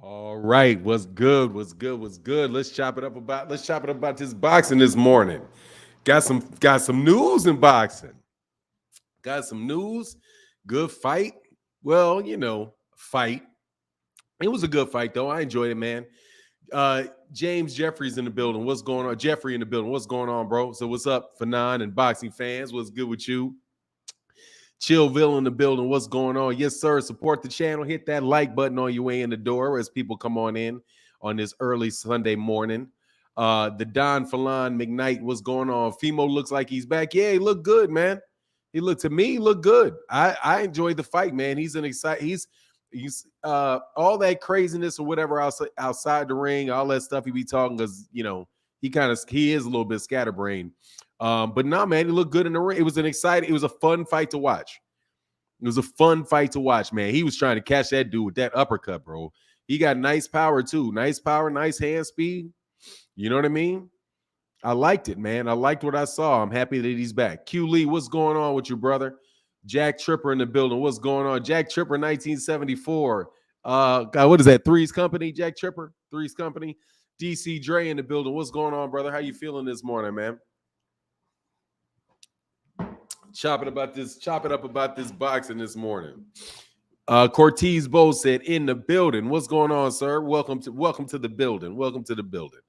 All right, what's good? What's good? What's good? Let's chop it up about this boxing this morning. Got some news in boxing. Got some news. Good fight. Well, fight. It was a good fight though. I enjoyed it, man. James Jeffrey's in the building. What's going on? Jeffrey in the building. What's going on, bro? So what's up, Fanon and boxing fans? What's good with you? Chillville in the building. What's going on? Yes, sir. Support the channel. Hit that like button on your way in the door as people come on in on this early Sunday morning. The Don Falon McKnight. What's going on? Fimo looks like he's back. Yeah, he looked good, man. He looked good. I enjoyed the fight, man. He's all that craziness or whatever outside the ring, all that stuff he be talking because he is a little bit scatterbrained. But no, man, he looked good in the ring. It was a fun fight to watch. It was a fun fight to watch, man. He was trying to catch that dude with that uppercut, bro. He got nice power, too. Nice power, nice hand speed. You know what I mean? I liked it, man. I liked what I saw. I'm happy that he's back. Q Lee, what's going on with your brother? Jack Tripper in the building. What's going on? Jack Tripper, 1974. God, what is that? Three's Company, Jack Tripper? Three's Company. DC Dre in the building. What's going on, brother? How you feeling this morning, man? Chop it up about this boxing this morning. Cortez Bow said in the building. What's going on, sir? Welcome to the building. Welcome to the building.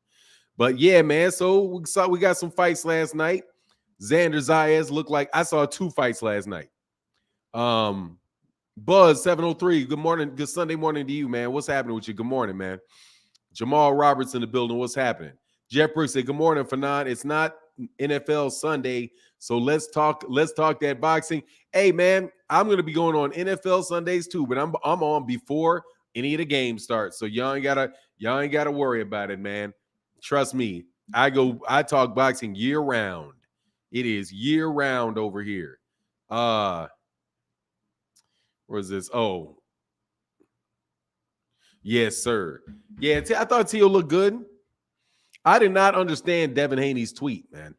But yeah, man. So we got some fights last night. Xander Zayas looked like I saw 2 fights last night. Buzz 703. Good morning. Good Sunday morning to you, man. What's happening with you? Good morning, man. Jamal Roberts in the building. What's happening? Jeff Brooks said, good morning, Fanon. It's not NFL Sunday, so let's talk that boxing. Hey, man, I'm gonna be going on NFL Sundays too, but I'm on before any of the games start. So y'all ain't gotta worry about it, man. Trust me. I talk boxing year round. It is year round over here. Where is this? Oh, yes, sir. Yeah, I thought Tio looked good. I did not understand Devin Haney's tweet, man.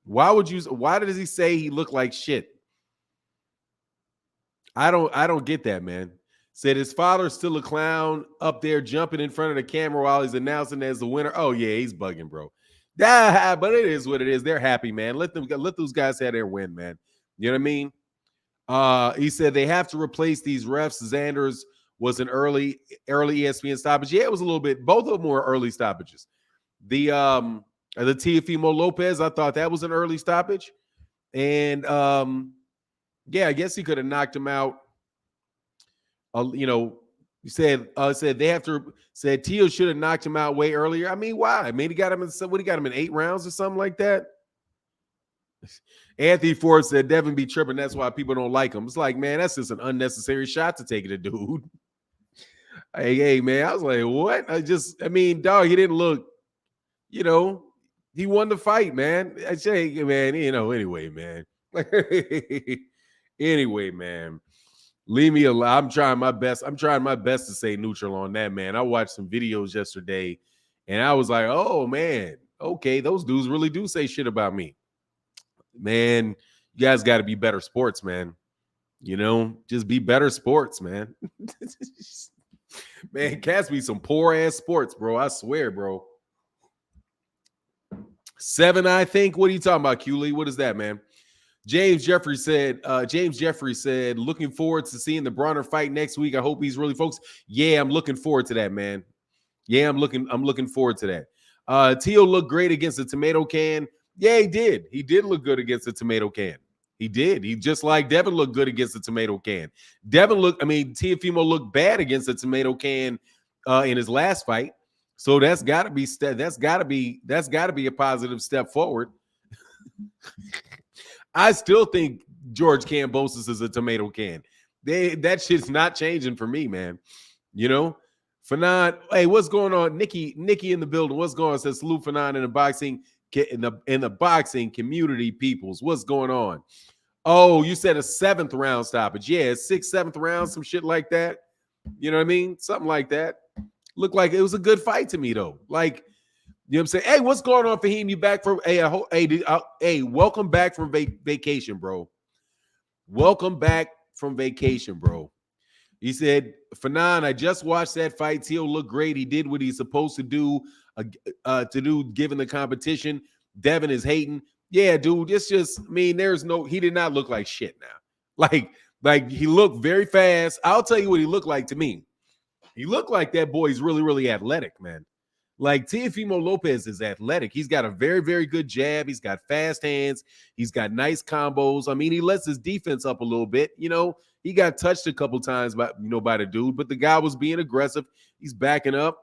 Why does he say he looked like shit? I don't get that, man. Said his father's still a clown up there jumping in front of the camera while he's announcing as the winner. Oh yeah, he's bugging, bro. But it is what it is. They're happy, man. Let those guys have their win, man. You know what I mean? He said they have to replace these refs. Xander's was an early ESPN stoppage. Yeah, it was a little bit. Both of them were early stoppages. The Teofimo Lopez, I thought that was an early stoppage. And yeah, I guess he could have knocked him out. He said they have to said Teo should have knocked him out way earlier. I mean, why? I mean, he got him in 8 rounds or something like that. Anthony Ford said Devin be tripping. That's why people don't like him. It's like, man, that's just an unnecessary shot to take at a dude. Hey, man, I was like, what? I mean, dog, he didn't look, he won the fight, man. I say, man, anyway, man. Anyway, man. Leave me alone. I'm trying my best to stay neutral on that, man. I watched some videos yesterday, and I was like, oh, man, okay, those dudes really do say shit about me. Man, you guys got to be better sports, man. Just be better sports, man. Man, cats be some poor-ass sports, bro. I swear, bro. 7, I think. What are you talking about, Q-Lee? What is that, man? James Jeffrey said, looking forward to seeing the Bronner fight next week. I hope he's really focused. Yeah, I'm looking forward to that, man. Yeah, I'm looking forward to that. Teo looked great against the tomato can. Yeah, he did. He did look good against the tomato can. He did. He just like Devin looked good against the tomato can. Teofimo looked bad against the tomato can in his last fight. So that's got to be a positive step forward. I still think George Kambosos is a tomato can. That shit's not changing for me, man. Fanon, hey, what's going on? Nikki in the building. What's going on? Says salute Fanon in the boxing community, peoples. What's going on? Oh, you said a 7th round stoppage. Yeah, 6th, 7th round, some shit like that. You know what I mean? Something like that. Looked like it was a good fight to me, though. Like, you know what I'm saying? Hey, what's going on, Fahim? You back from hey, welcome back from vacation, bro. Welcome back from vacation, bro. He said, Fanon, I just watched that fight. Teo looked great. He did what he's supposed to do given the competition. Devin is hating. Yeah, dude, it's just, I mean, he did not look like shit now. Like he looked very fast. I'll tell you what he looked like to me. He looked like that boy's really, really athletic, man. Like Teofimo Lopez is athletic. He's got a very, very good jab. He's got fast hands. He's got nice combos. I mean, he lets his defense up a little bit. You know, he got touched a couple times by the dude, but the guy was being aggressive. He's backing up.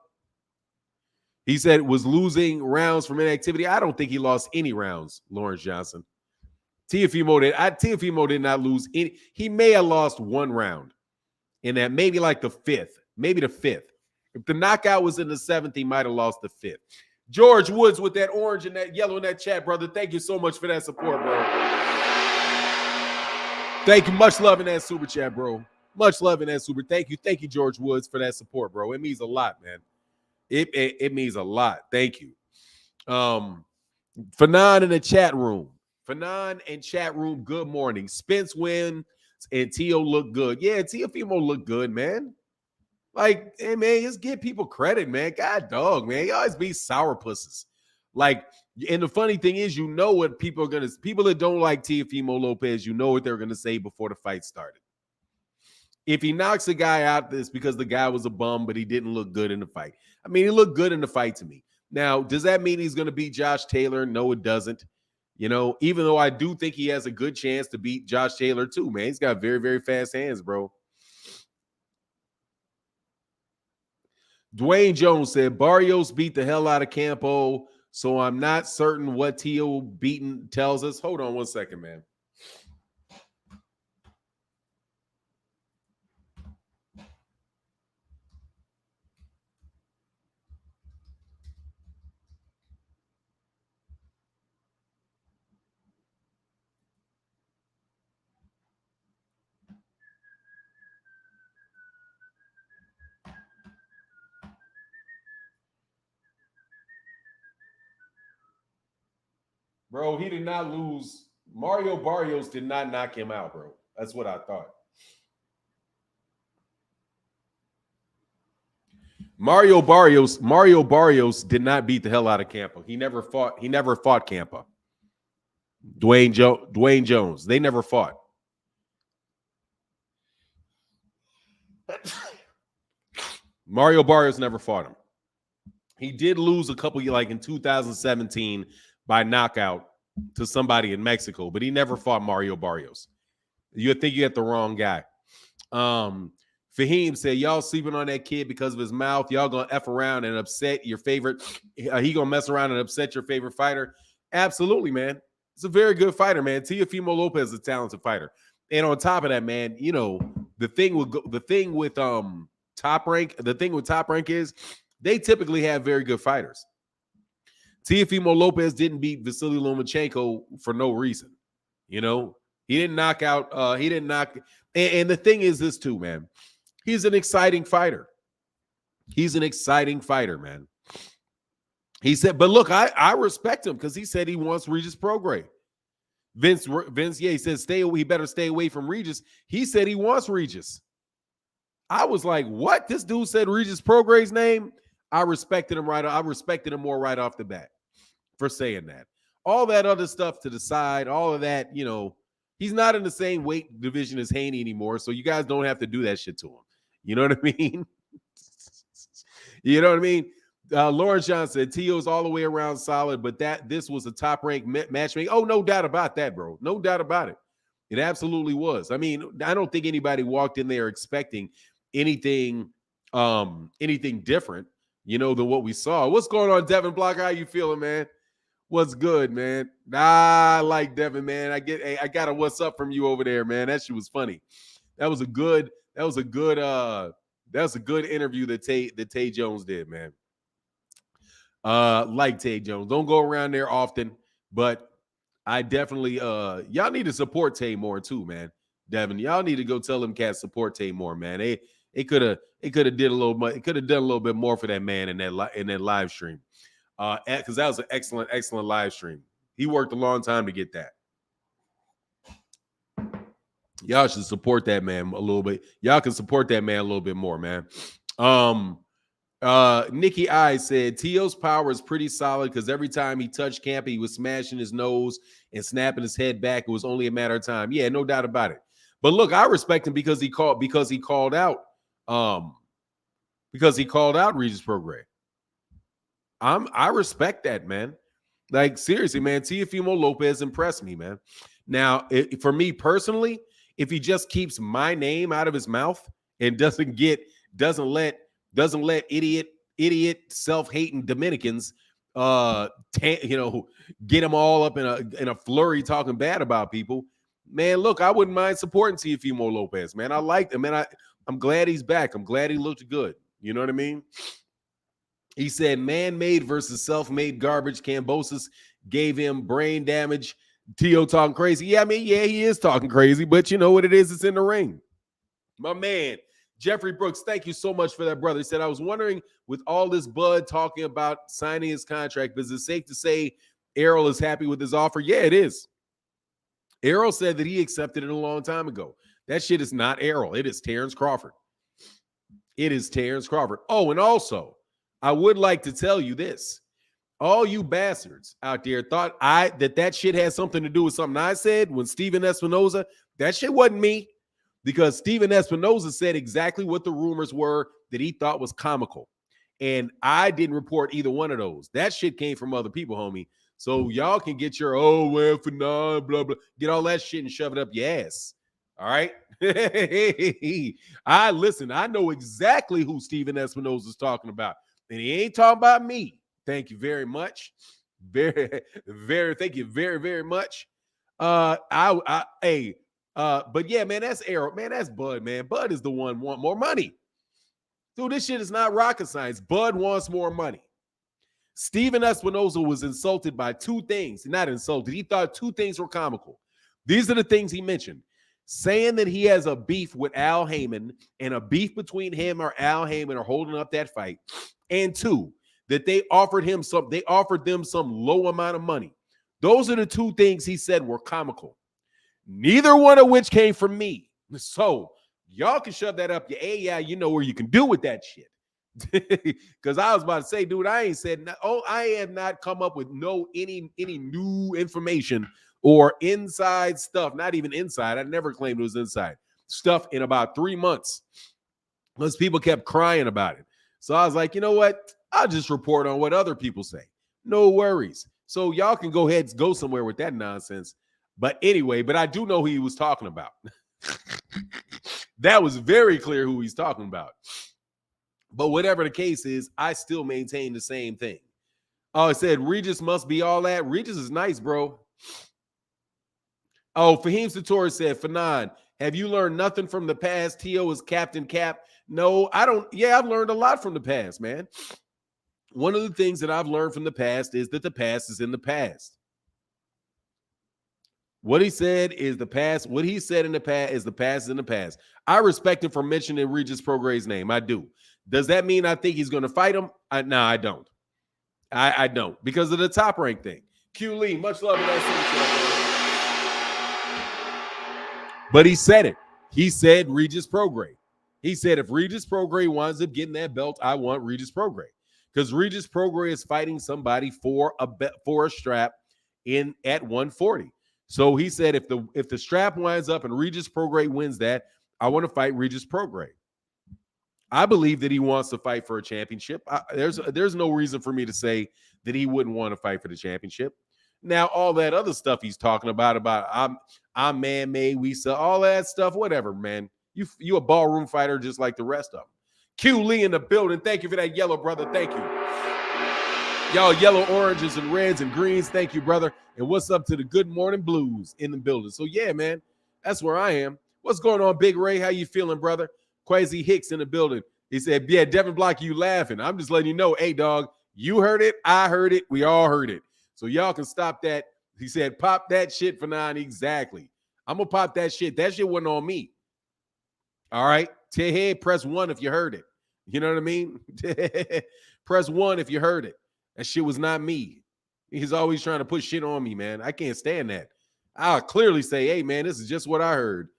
He said it was losing rounds from inactivity. I don't think he lost any rounds, Lawrence Johnson. Teofimo did not lose any. He may have lost one round in that, maybe like the fifth. If the knockout was in the seventh, he might have lost the fifth. George Woods with that orange and that yellow in that chat, brother. Thank you so much for that support, bro. Thank you. Much love in that super chat, bro. Much love in that super. Thank you, George Woods, for that support, bro. It means a lot, man. It means a lot. Thank you. Fanon in the chat room. Fanon and chat room, good morning. Spence wins and Teo look good. Yeah, Teofimo look good, man. Like, hey, man, just give people credit, man. God dog, man. You always be sourpusses. Like, and the funny thing is, you know what people that don't like Teofimo Lopez, you know what they're going to say before the fight started. If he knocks a guy out, it's because the guy was a bum, but he didn't look good in the fight. I mean, he looked good in the fight to me. Now, does that mean he's going to beat Josh Taylor? No, it doesn't. You know, even though I do think he has a good chance to beat Josh Taylor too, man. He's got very, very fast hands, bro. Dwayne Jones said, Barrios beat the hell out of Campo, so I'm not certain what Teo beaten tells us. Hold on one second, man. Bro, he did not lose. Mario Barrios did not knock him out, bro. That's what I thought. Mario Barrios did not beat the hell out of Campa. He never fought Campa. Dwayne Jones. They never fought. Mario Barrios never fought him. He did lose a couple, like in 2017, by knockout to somebody in Mexico, but he never fought Mario Barrios. You think you got the wrong guy. Fahim said, y'all sleeping on that kid because of his mouth. Y'all gonna F around and upset your favorite. He gonna mess around and upset your favorite fighter. Absolutely, man. It's a very good fighter, man. Teofimo Lopez is a talented fighter. And on top of that, man, you know, the thing with Top Rank is they typically have very good fighters. Teofimo Lopez didn't beat Vasily Lomachenko for no reason. You know, he didn't knock out, and the thing is this too, man. He's an exciting fighter. Man. He said, but look, I respect him because he said he wants Regis Prograis. Vince, yeah, he says he better stay away from Regis. He said he wants Regis. I was like, what? This dude said Regis Prograis' name. I respected him more right off the bat for saying that. All that other stuff to the side, all of that, you know, he's not in the same weight division as Haney anymore, so you guys don't have to do that shit to him. You know what I mean? You know what I mean? Lawrence Johnson said Teo's all the way around solid, but this was a top-ranked matchmaking. Oh, no doubt about that, bro. No doubt about it. It absolutely was. I mean, I don't think anybody walked in there expecting anything different, you know, than what we saw. What's going on, Devin Block? How you feeling, man? What's good, man? I like Devin, man. I got a what's up from you over there, man. That shit was funny. That was a good interview that Tay Jones did, man. Like Tay Jones. Don't go around there often, but I definitely y'all need to support Tay more too, man. Devin, y'all need to go tell them cats support Tay more, man. It could have done a little bit more for that man in that live stream. Because that was an excellent live stream. He worked a long time to get that. Y'all should support that man a little bit. Y'all can support that man a little bit more, man. Nikki I said Tio's power is pretty solid because every time he touched Campa, he was smashing his nose and snapping his head back. It was only a matter of time. Yeah, no doubt about it. But look, I respect him because he called out Regis Prograis. I respect that, man. Like, seriously, man, Teofimo Lopez impressed me, man. Now, for me personally, if he just keeps my name out of his mouth and doesn't let idiot self-hating Dominicans get them all up in a flurry talking bad about people, man, look, I wouldn't mind supporting Teofimo Lopez, man. I like him, man. I'm glad he's back. I'm glad he looked good. You know what I mean? He said man-made versus self-made garbage. Kambosos gave him brain damage. Tio talking crazy. Yeah, I mean, yeah, he is talking crazy, but you know what it is? It's in the ring. My man, Jeffrey Brooks, thank you so much for that, brother. He said, I was wondering, with all this Bud talking about signing his contract, is it safe to say Errol is happy with his offer? Yeah, it is. Errol said that he accepted it a long time ago. That shit is not Errol. It is Terence Crawford. It is Terence Crawford. Oh, and also, I would like to tell you this. All you bastards out there thought that shit had something to do with something I said when Steven Espinoza. That shit wasn't me, because Steven Espinoza said exactly what the rumors were that he thought was comical. And I didn't report either one of those. That shit came from other people, homie. So y'all can get your, for nah, blah, blah. Get all that shit and shove it up your ass. All right? I know exactly who Steven Espinoza is talking about. And he ain't talking about me. Thank you very much. Thank you very, very much. But yeah, man, that's Errol. Man, that's Bud, man. Bud is the one want more money. Dude, this shit is not rocket science. Bud wants more money. Steven Espinoza was insulted by two things. Not insulted. He thought two things were comical. These are the things he mentioned. Saying that he has a beef with Al Heyman, and a beef between him or Al Heyman are holding up that fight. And two, that they offered them some low amount of money. Those are the two things he said were comical. Neither one of which came from me. So y'all can shove that up your yeah, you know where you can do with that shit. Because I was about to say, dude, I have not come up with any new information or inside stuff. Not even inside. I never claimed it was inside stuff in about 3 months, because people kept crying about it. So I was like, you know what? I'll just report on what other people say. No worries. So y'all can go ahead and go somewhere with that nonsense. But anyway, I do know who he was talking about. That was very clear who he's talking about. But whatever the case is, I still maintain the same thing. Oh, it said Regis must be all that. Regis is nice, bro. Oh, Fahim Satori said, Fanon, have you learned nothing from the past? Tio is Captain Cap. No, I don't. Yeah, I've learned a lot from the past, man. One of the things that I've learned from the past is that the past is in the past. What he said is the past. What he said in the past is the past is in the past. I respect him for mentioning Regis Prograis' name. I do. Does that mean I think he's going to fight him? No, I don't. I don't, because of the top rank thing. Q Lee, much love and but he said it. He said Regis Prograis. He said if Regis Prograis winds up getting that belt, I want Regis Prograis, because Regis Prograis is fighting somebody for a strap at 140. So he said if the strap winds up and Regis Prograis wins that, I want to fight Regis Prograis. I believe that he wants to fight for a championship. There's no reason for me to say that he wouldn't want to fight for the championship. Now, all that other stuff he's talking about I'm man-made, we sell all that stuff, whatever, man. You a ballroom fighter just like the rest of them. Q Lee in the building. Thank you for that yellow, brother. Thank you. Y'all yellow, oranges, and reds and greens. Thank you, brother. And what's up to the Good Morning Blues in the building? So, yeah, man, that's where I am. What's going on, Big Ray? How you feeling, brother? Quasi Hicks in the building. He said, yeah, Devin Block, you laughing. I'm just letting you know, hey, dog, you heard it. I heard it. We all heard it. So y'all can stop that. He said, pop that shit for 9. Exactly. I'm going to pop that shit. That shit wasn't on me. All right. Hey, press 1 if you heard it. You know what I mean? Press 1 if you heard it. That shit was not me. He's always trying to put shit on me, man. I can't stand that. I'll clearly say, hey, man, this is just what I heard.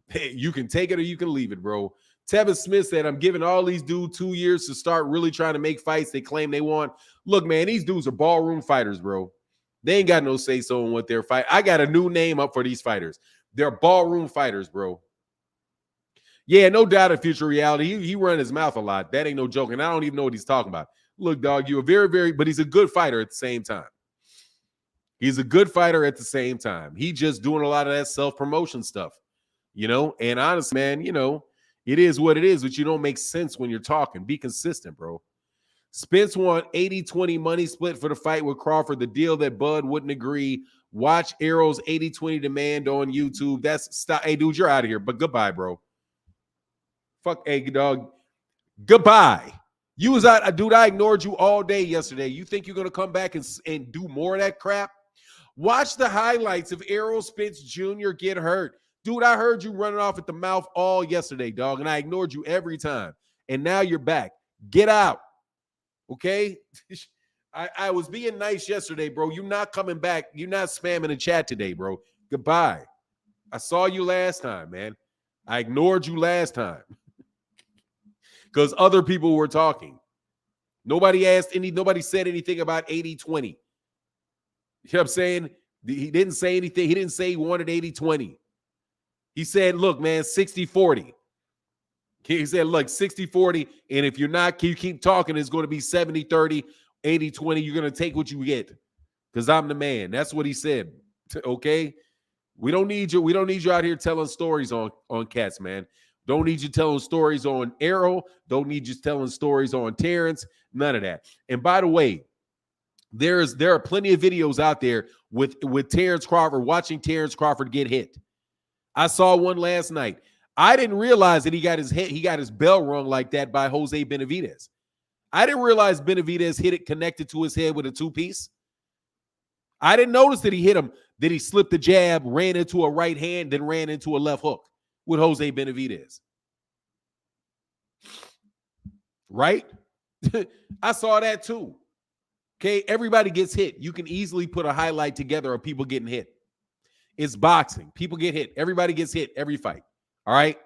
Hey, you can take it or you can leave it, bro. Tevin Smith said, I'm giving all these dudes 2 years to start really trying to make fights they claim they want. Look, man, these dudes are ballroom fighters, bro. They ain't got no say-so in what they're fighting. I got a new name up for these fighters. They're ballroom fighters, bro. Yeah, no doubt in future reality. He run his mouth a lot. That ain't no joke. And I don't even know what he's talking about. Look, dog, you're but he's a good fighter at the same time. He's a good fighter at the same time. He just doing a lot of that self-promotion stuff, And honestly, man, it is what it is, but you don't make sense when you're talking. Be consistent, bro. Spence won 80-20 money split for the fight with Crawford, the deal that Bud wouldn't agree. Watch Errol's 80-20 demand on YouTube. Hey, dude, you're out of here, but goodbye, bro. Fuck, hey, dog. Goodbye. You was out, dude. I ignored you all day yesterday. You think you're gonna come back and do more of that crap? Watch the highlights of Errol Spence Jr. get hurt. Dude, I heard you running off at the mouth all yesterday, dog, and I ignored you every time. And now you're back. Get out. Okay? I was being nice yesterday, bro. You're not coming back. You're not spamming the chat today, bro. Goodbye. I saw you last time, man. I ignored you last time. Because other people were talking. Nobody said anything about 80-20. You know what I'm saying? He didn't say anything. He didn't say he wanted 80-20. He said, look, man, 60-40. He said, look, 60-40. And if you keep talking, it's going to be 70-30, 80-20. You're going to take what you get. Because I'm the man. That's what he said. Okay? We don't need you out here telling stories on cats, man. Don't need you telling stories on Errol. Don't need you telling stories on Terence. None of that. And by the way, there are plenty of videos out there with Terence Crawford, watching Terence Crawford get hit. I saw one last night. I didn't realize that he got his bell rung like that by Jose Benavidez. I didn't realize Benavidez hit it connected to his head with a two-piece. I didn't notice that he hit him, that he slipped the jab, ran into a right hand, then ran into a left hook with Jose Benavidez. Right? I saw that too. Okay, everybody gets hit. You can easily put a highlight together of people getting hit. It's boxing. People get hit. Everybody gets hit every fight. All right?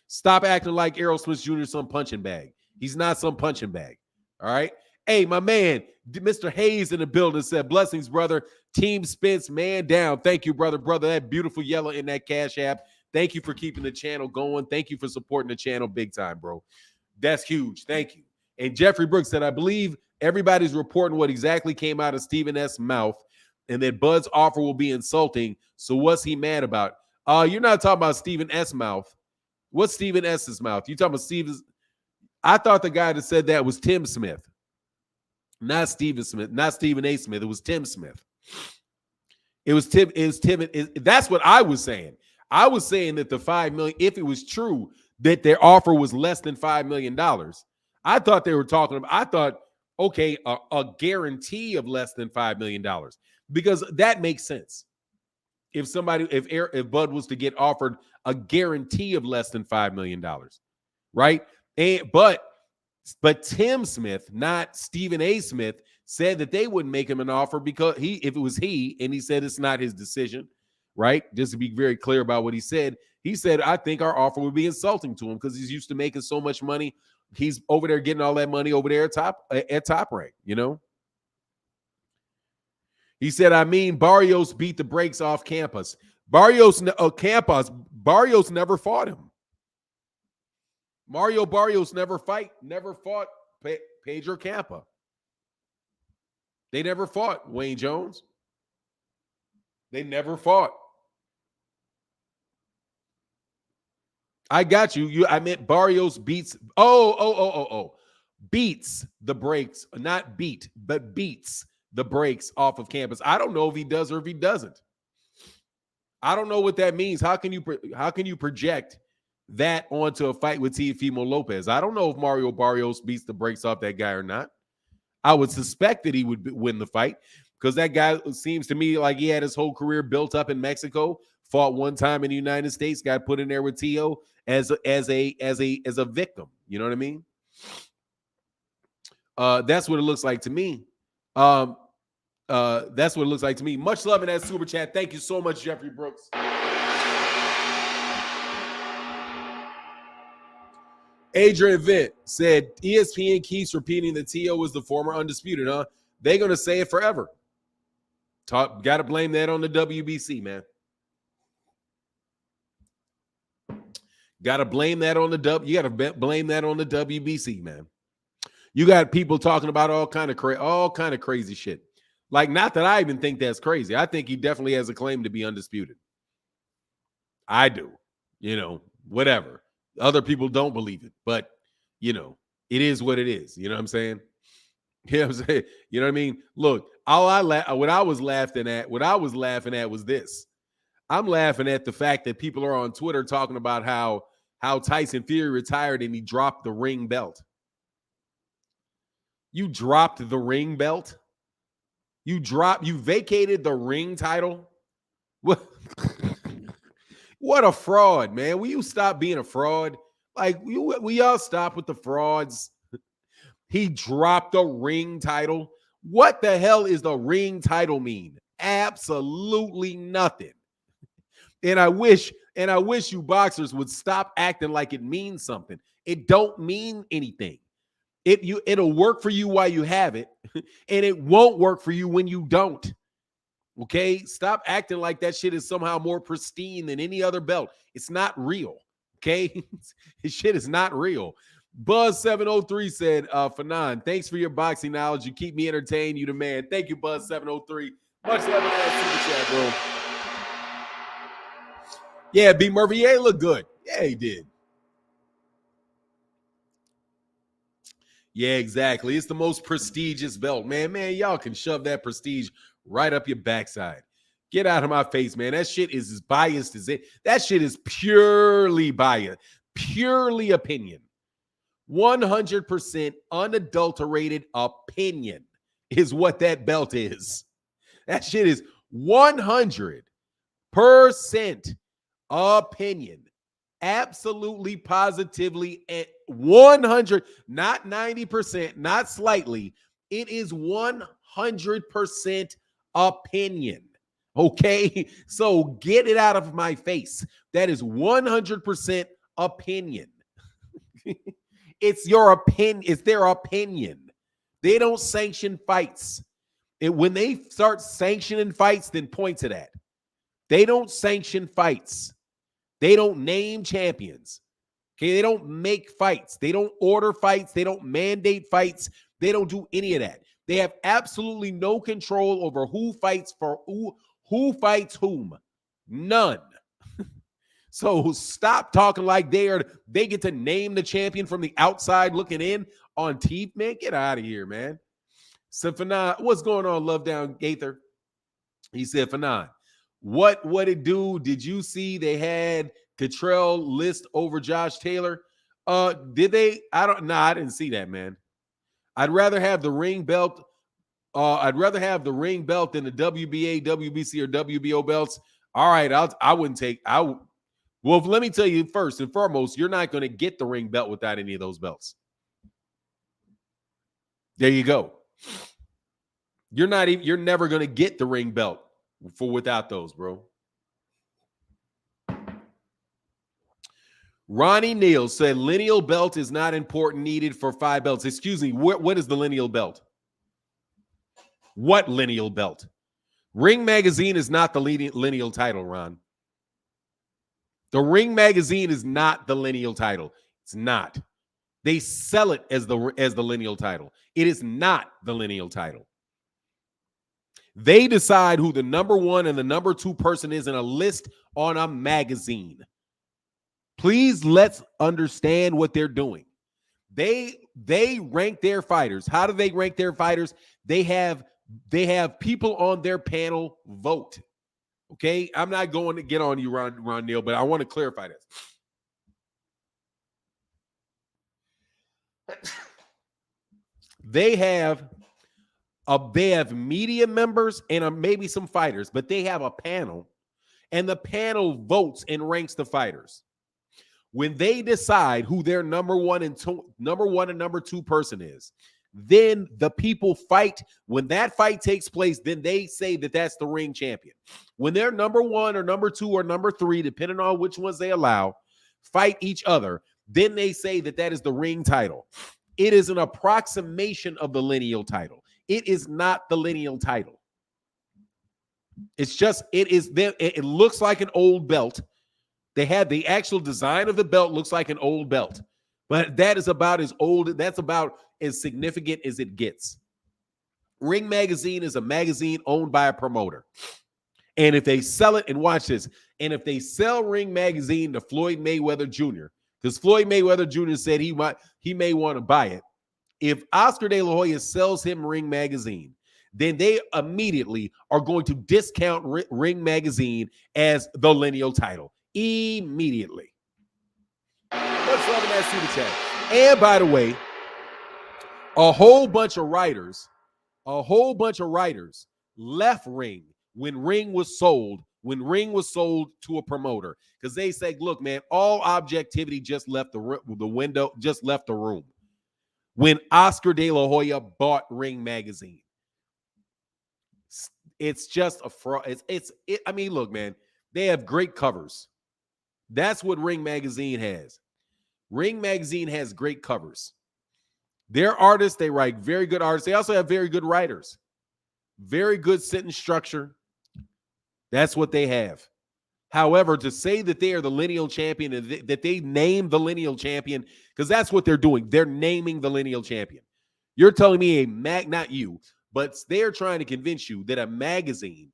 Stop acting like Errol Spence Jr. some punching bag. He's not some punching bag. All right? Hey, my man, Mr. Hayes in the building said, blessings, brother. Team Spence, man down. Thank you, brother. That beautiful yellow in that Cash App. Thank you for keeping the channel going. Thank you for supporting the channel big time, bro. That's huge. Thank you. And Jeffrey Brooks said, I believe everybody's reporting what exactly came out of Stephen S.'s mouth and that Bud's offer will be insulting. So what's he mad about? You're not talking about Stephen S.'s mouth. What's Stephen S.'s mouth? You talking about Stephen's? I thought the guy that said that was Tim Smith. Not Stephen Smith, not Stephen A. Smith. It was Tim Smith. It was Tim. That's what I was saying. I was saying that the $5 million, if it was true that their offer was less than $5 million, I thought they were talking about, okay, a guarantee of less than $5 million, because that makes sense. If Bud was to get offered a guarantee of less than $5 million, right? But Tim Smith, not Stephen A. Smith, said that they wouldn't make him an offer because if it was he, and he said it's not his decision, right? Just to be very clear about what he said, I think our offer would be insulting to him because he's used to making so much money. He's over there getting all that money over there at top rank, He said, Barrios beat the brakes off Campas. Barrios never fought him. Mario Barrios never fought Pedro Campa. They never fought Wayne Jones. They never fought. I got you. I meant Barrios beats. Beats the brakes, not beat, but beats the brakes off of Campas. I don't know if he does or if he doesn't. I don't know what that means. How can you project that onto a fight with Teofimo Lopez? I don't know if Mario Barrios beats the brakes off that guy or not. I would suspect that he would win the fight because that guy seems to me like he had his whole career built up in Mexico, fought one time in the United States, got put in there with Teo as a victim. You know what I mean? That's what it looks like to me. That's what it looks like to me. Much love in that super chat. Thank you so much, Jeffrey Brooks. Adrian Vint said ESPN keeps repeating that T.O. is the former undisputed, huh? They're going to say it forever. Got to blame that on the WBC, man. Got to blame that on the You got to blame that on the WBC, man. You got people talking about all kind of crazy shit. Like, not that I even think that's crazy. I think he definitely has a claim to be undisputed. I do. You know, whatever. Other people don't believe it, but you know, it is what it is. You know what I'm saying? You know what I'm saying? You know what I mean? Look, what I was laughing at was this. I'm laughing at the fact that people are on Twitter talking about how Tyson Fury retired and he dropped the ring belt. You dropped the ring belt? You vacated the ring title? What? What a fraud, man. Will you stop being a fraud? Like, we all stop with the frauds. He dropped the ring title. What the hell is the ring title mean? Absolutely nothing. And I wish you boxers would stop acting like it means something. It don't mean anything. It'll work for you while you have it, and it won't work for you when you don't. Okay? Stop acting like that shit is somehow more pristine than any other belt. It's not real. Okay? This shit is not real. Buzz703 said, Fanon, thanks for your boxing knowledge. You keep me entertained. You the man. Thank you, Buzz703. Much love in that super chat, bro. Yeah, B. Murphy. Yeah, he looked good. Yeah, he did. Yeah, exactly. It's the most prestigious belt, man. Man, y'all can shove that prestige right up your backside. Get out of my face, man. That shit is as biased as it. That shit is purely biased, purely opinion. 100% unadulterated opinion is what that belt is. That shit is 100% opinion. Absolutely, positively, at 100, not 90%, not slightly. It is 100% opinion. Okay? So get it out of my face. That is 100% opinion. It's your opinion. It's their opinion. They don't sanction fights. And when they start sanctioning fights, then point to that. They don't sanction fights. They don't name champions. Okay, they don't make fights. They don't order fights. They don't mandate fights. They don't do any of that. They have absolutely no control over who fights for who fights whom. None. So stop talking like they get to name the champion from the outside looking in on TV, man. Get out of here, man. So Fanon, what's going on, Love Down Gaither? He said, Fanon, what it do? Did you see they had Cottrell list over Josh Taylor? Did they? I didn't see that, man. I'd rather have the ring belt. I'd rather have the ring belt than the WBA, WBC, or WBO belts. All right, I wouldn't take. Well, let me tell you first and foremost, you're not going to get the ring belt without any of those belts. There you go. You're never going to get the ring belt without those, bro. Ronnie Neal said lineal belt is not important, needed for 5 belts. Excuse me, what is the lineal belt? What lineal belt? Ring Magazine is not the lineal title, Ron. The Ring Magazine is not the lineal title. It's not. They sell it as the lineal title. It is not the lineal title. They decide who the number 1 and the number 2 person is in a list on a magazine. Please let's understand what they're doing. They rank their fighters. How do they rank their fighters? They have people on their panel vote. Okay, I'm not going to get on you, Ron Neal, but I want to clarify this. They have media members and maybe some fighters, but they have a panel, and the panel votes and ranks the fighters. When they decide who their number one and number 2 person is, then the people fight. When that fight takes place, then they say that that's the ring champion. When they're number 1 or number 2 or number 3, depending on which ones they allow, fight each other, then they say that that is the ring title. It is an approximation of the lineal title. It is not the lineal title. It's just, it looks like an old belt. They had the actual design of the belt looks like an old belt, but that is about as old. That's about as significant as it gets. Ring Magazine is a magazine owned by a promoter. And if they sell it, and watch this, and if they sell Ring Magazine to Floyd Mayweather Jr., because Floyd Mayweather Jr. said he may want to buy it. If Oscar De La Hoya sells him Ring Magazine, then they immediately are going to discount Ring Magazine as the lineal title. Immediately. Much love in that super chat. And by the way, a whole bunch of writers left Ring when Ring was sold to a promoter, because they say, look, man, all objectivity just left the window, just left the room when Oscar De La Hoya bought Ring Magazine. It's just a fraud. I mean, look, man, they have great covers. That's what Ring Magazine has. Ring Magazine has great covers. They're artists. They write very good artists. They also have very good writers. Very good sentence structure. That's what they have. However, to say that they are the lineal champion and that they name the lineal champion, because that's what they're doing. They're naming the lineal champion. You're telling me not you, but they're trying to convince you that a magazine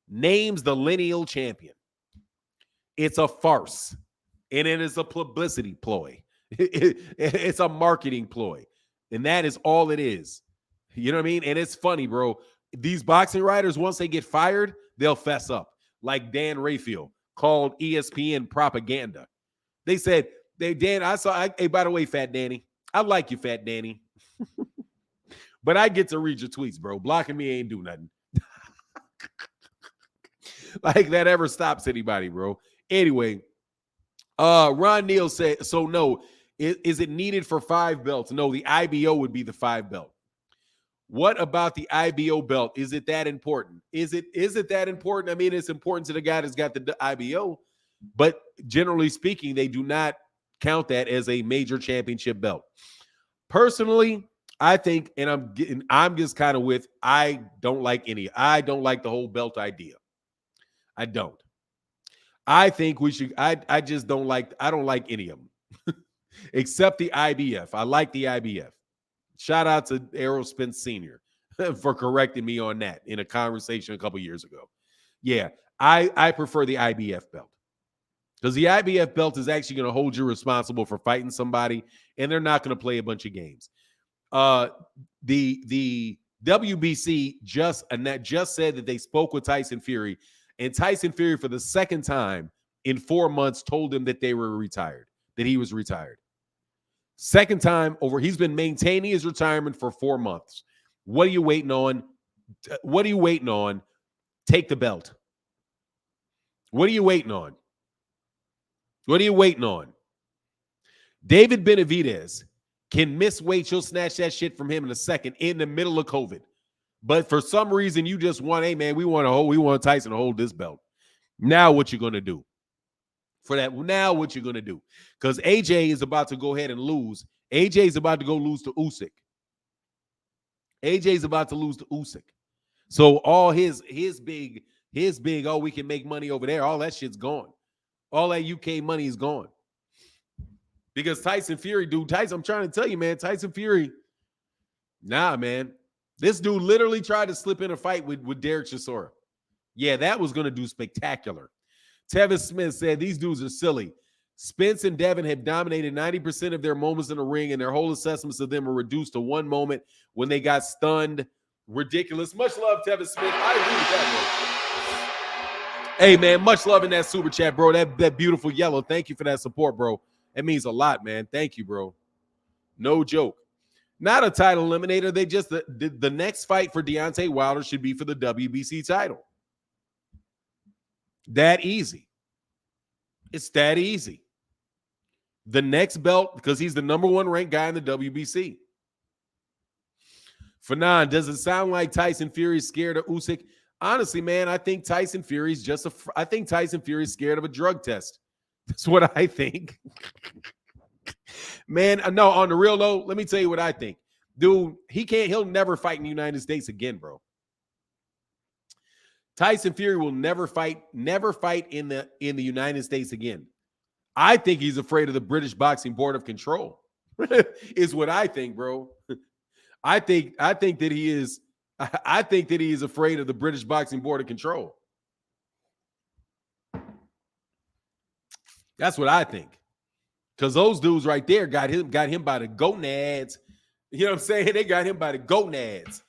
names the lineal champion. It's a farce, and it is a publicity ploy. It's a marketing ploy, and that is all it is. You know what I mean? And it's funny, bro. These boxing writers, once they get fired, they'll fess up. Like Dan Rayfield called ESPN propaganda. They said, hey, by the way, Fat Danny, I like you, Fat Danny. But I get to read your tweets, bro. Blocking me ain't do nothing. Like that ever stops anybody, bro. Anyway, Ron Neal said, so no, is it needed for 5 belts? No, the IBO would be the 5 belt. What about the IBO belt? Is it that important? Is it that important? I mean, it's important to the guy that's got the IBO, but generally speaking, they do not count that as a major championship belt. Personally, I think, and I'm just kind of with, I don't like the whole belt idea. I don't. I think we should, I don't like any of them except the IBF. I like the IBF. Shout out to Errol Spence Sr. for correcting me on that in a conversation a couple years ago. Yeah, I prefer the IBF belt, because the IBF belt is actually going to hold you responsible for fighting somebody, and they're not going to play a bunch of games. The WBC just said that they spoke with Tyson Fury, and Tyson Fury, for the second time in 4 months, told him that he was retired. Second time over. He's been maintaining his retirement for 4 months. What are you waiting on? Take the belt. What are you waiting on? David Benavidez can miss weight. You'll snatch that shit from him in a second in the middle of COVID. But for some reason, you just want, hey, man, we want Tyson to hold this belt. Now what you going to do? Because AJ is about to go ahead and lose. AJ is about to go lose to Usyk. So all his big, oh, we can make money over there. All that shit's gone. All that UK money is gone. Because Tyson Fury, I'm trying to tell you, man, Tyson Fury, nah, man. This dude literally tried to slip in a fight with Derek Chisora. Yeah, that was going to do spectacular. Tevin Smith said, these dudes are silly. Spence and Devin have dominated 90% of their moments in the ring, and their whole assessments of them are reduced to one moment when they got stunned. Ridiculous. Much love, Tevin Smith. I agree with that, bro. Hey, man, much love in that super chat, bro. That beautiful yellow. Thank you for that support, bro. That means a lot, man. Thank you, bro. No joke. Not a title eliminator. They just, the next fight for Deontay Wilder should be for the WBC title. That easy. It's that easy. The next belt, because he's the number 1 ranked guy in the WBC. Fanon, does it sound like Tyson Fury is scared of Usyk? Honestly, man, I think Tyson Fury is scared of a drug test. That's what I think. Man, no, on the real though, let me tell you what I think. Dude, he'll never fight in the United States again, bro. Tyson Fury will never fight in the United States again. I think he's afraid of the British Boxing Board of Control. Is what I think, bro. I think that he is afraid of the British Boxing Board of Control. That's what I think. Because those dudes right there got him by the gonads. You know what I'm saying? They got him by the gonads.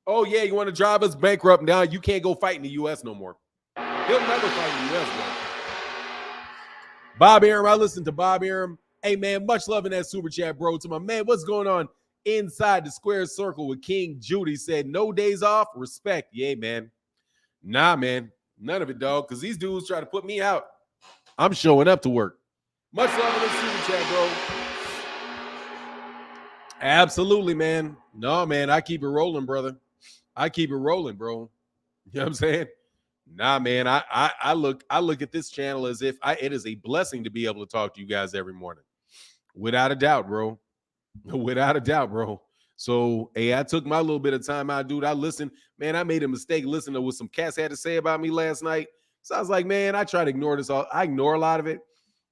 Oh, yeah, you want to drive us bankrupt now? You can't go fight in the U.S. no more. He'll never fight in the U.S. bro. Bob Arum, I listened to Bob Arum. Hey, man, much love in that super chat, bro. To my man, what's going on inside the square circle with King Judy? Said, no days off, respect. Yeah, man. Nah, man. None of it, dog, because these dudes try to put me out. I'm showing up to work. Much love in this super chat, bro. Absolutely, man. No, man, I keep it rolling, brother. I keep it rolling, bro. You know what I'm saying? Nah, man, I look at this channel as if it is a blessing to be able to talk to you guys every morning. Without a doubt, bro. Without a doubt, bro. So, hey, I took my little bit of time out, dude. I listened. Man, I made a mistake listening to what some cats had to say about me last night. So I was like, man, I try to ignore this all. I ignore a lot of it.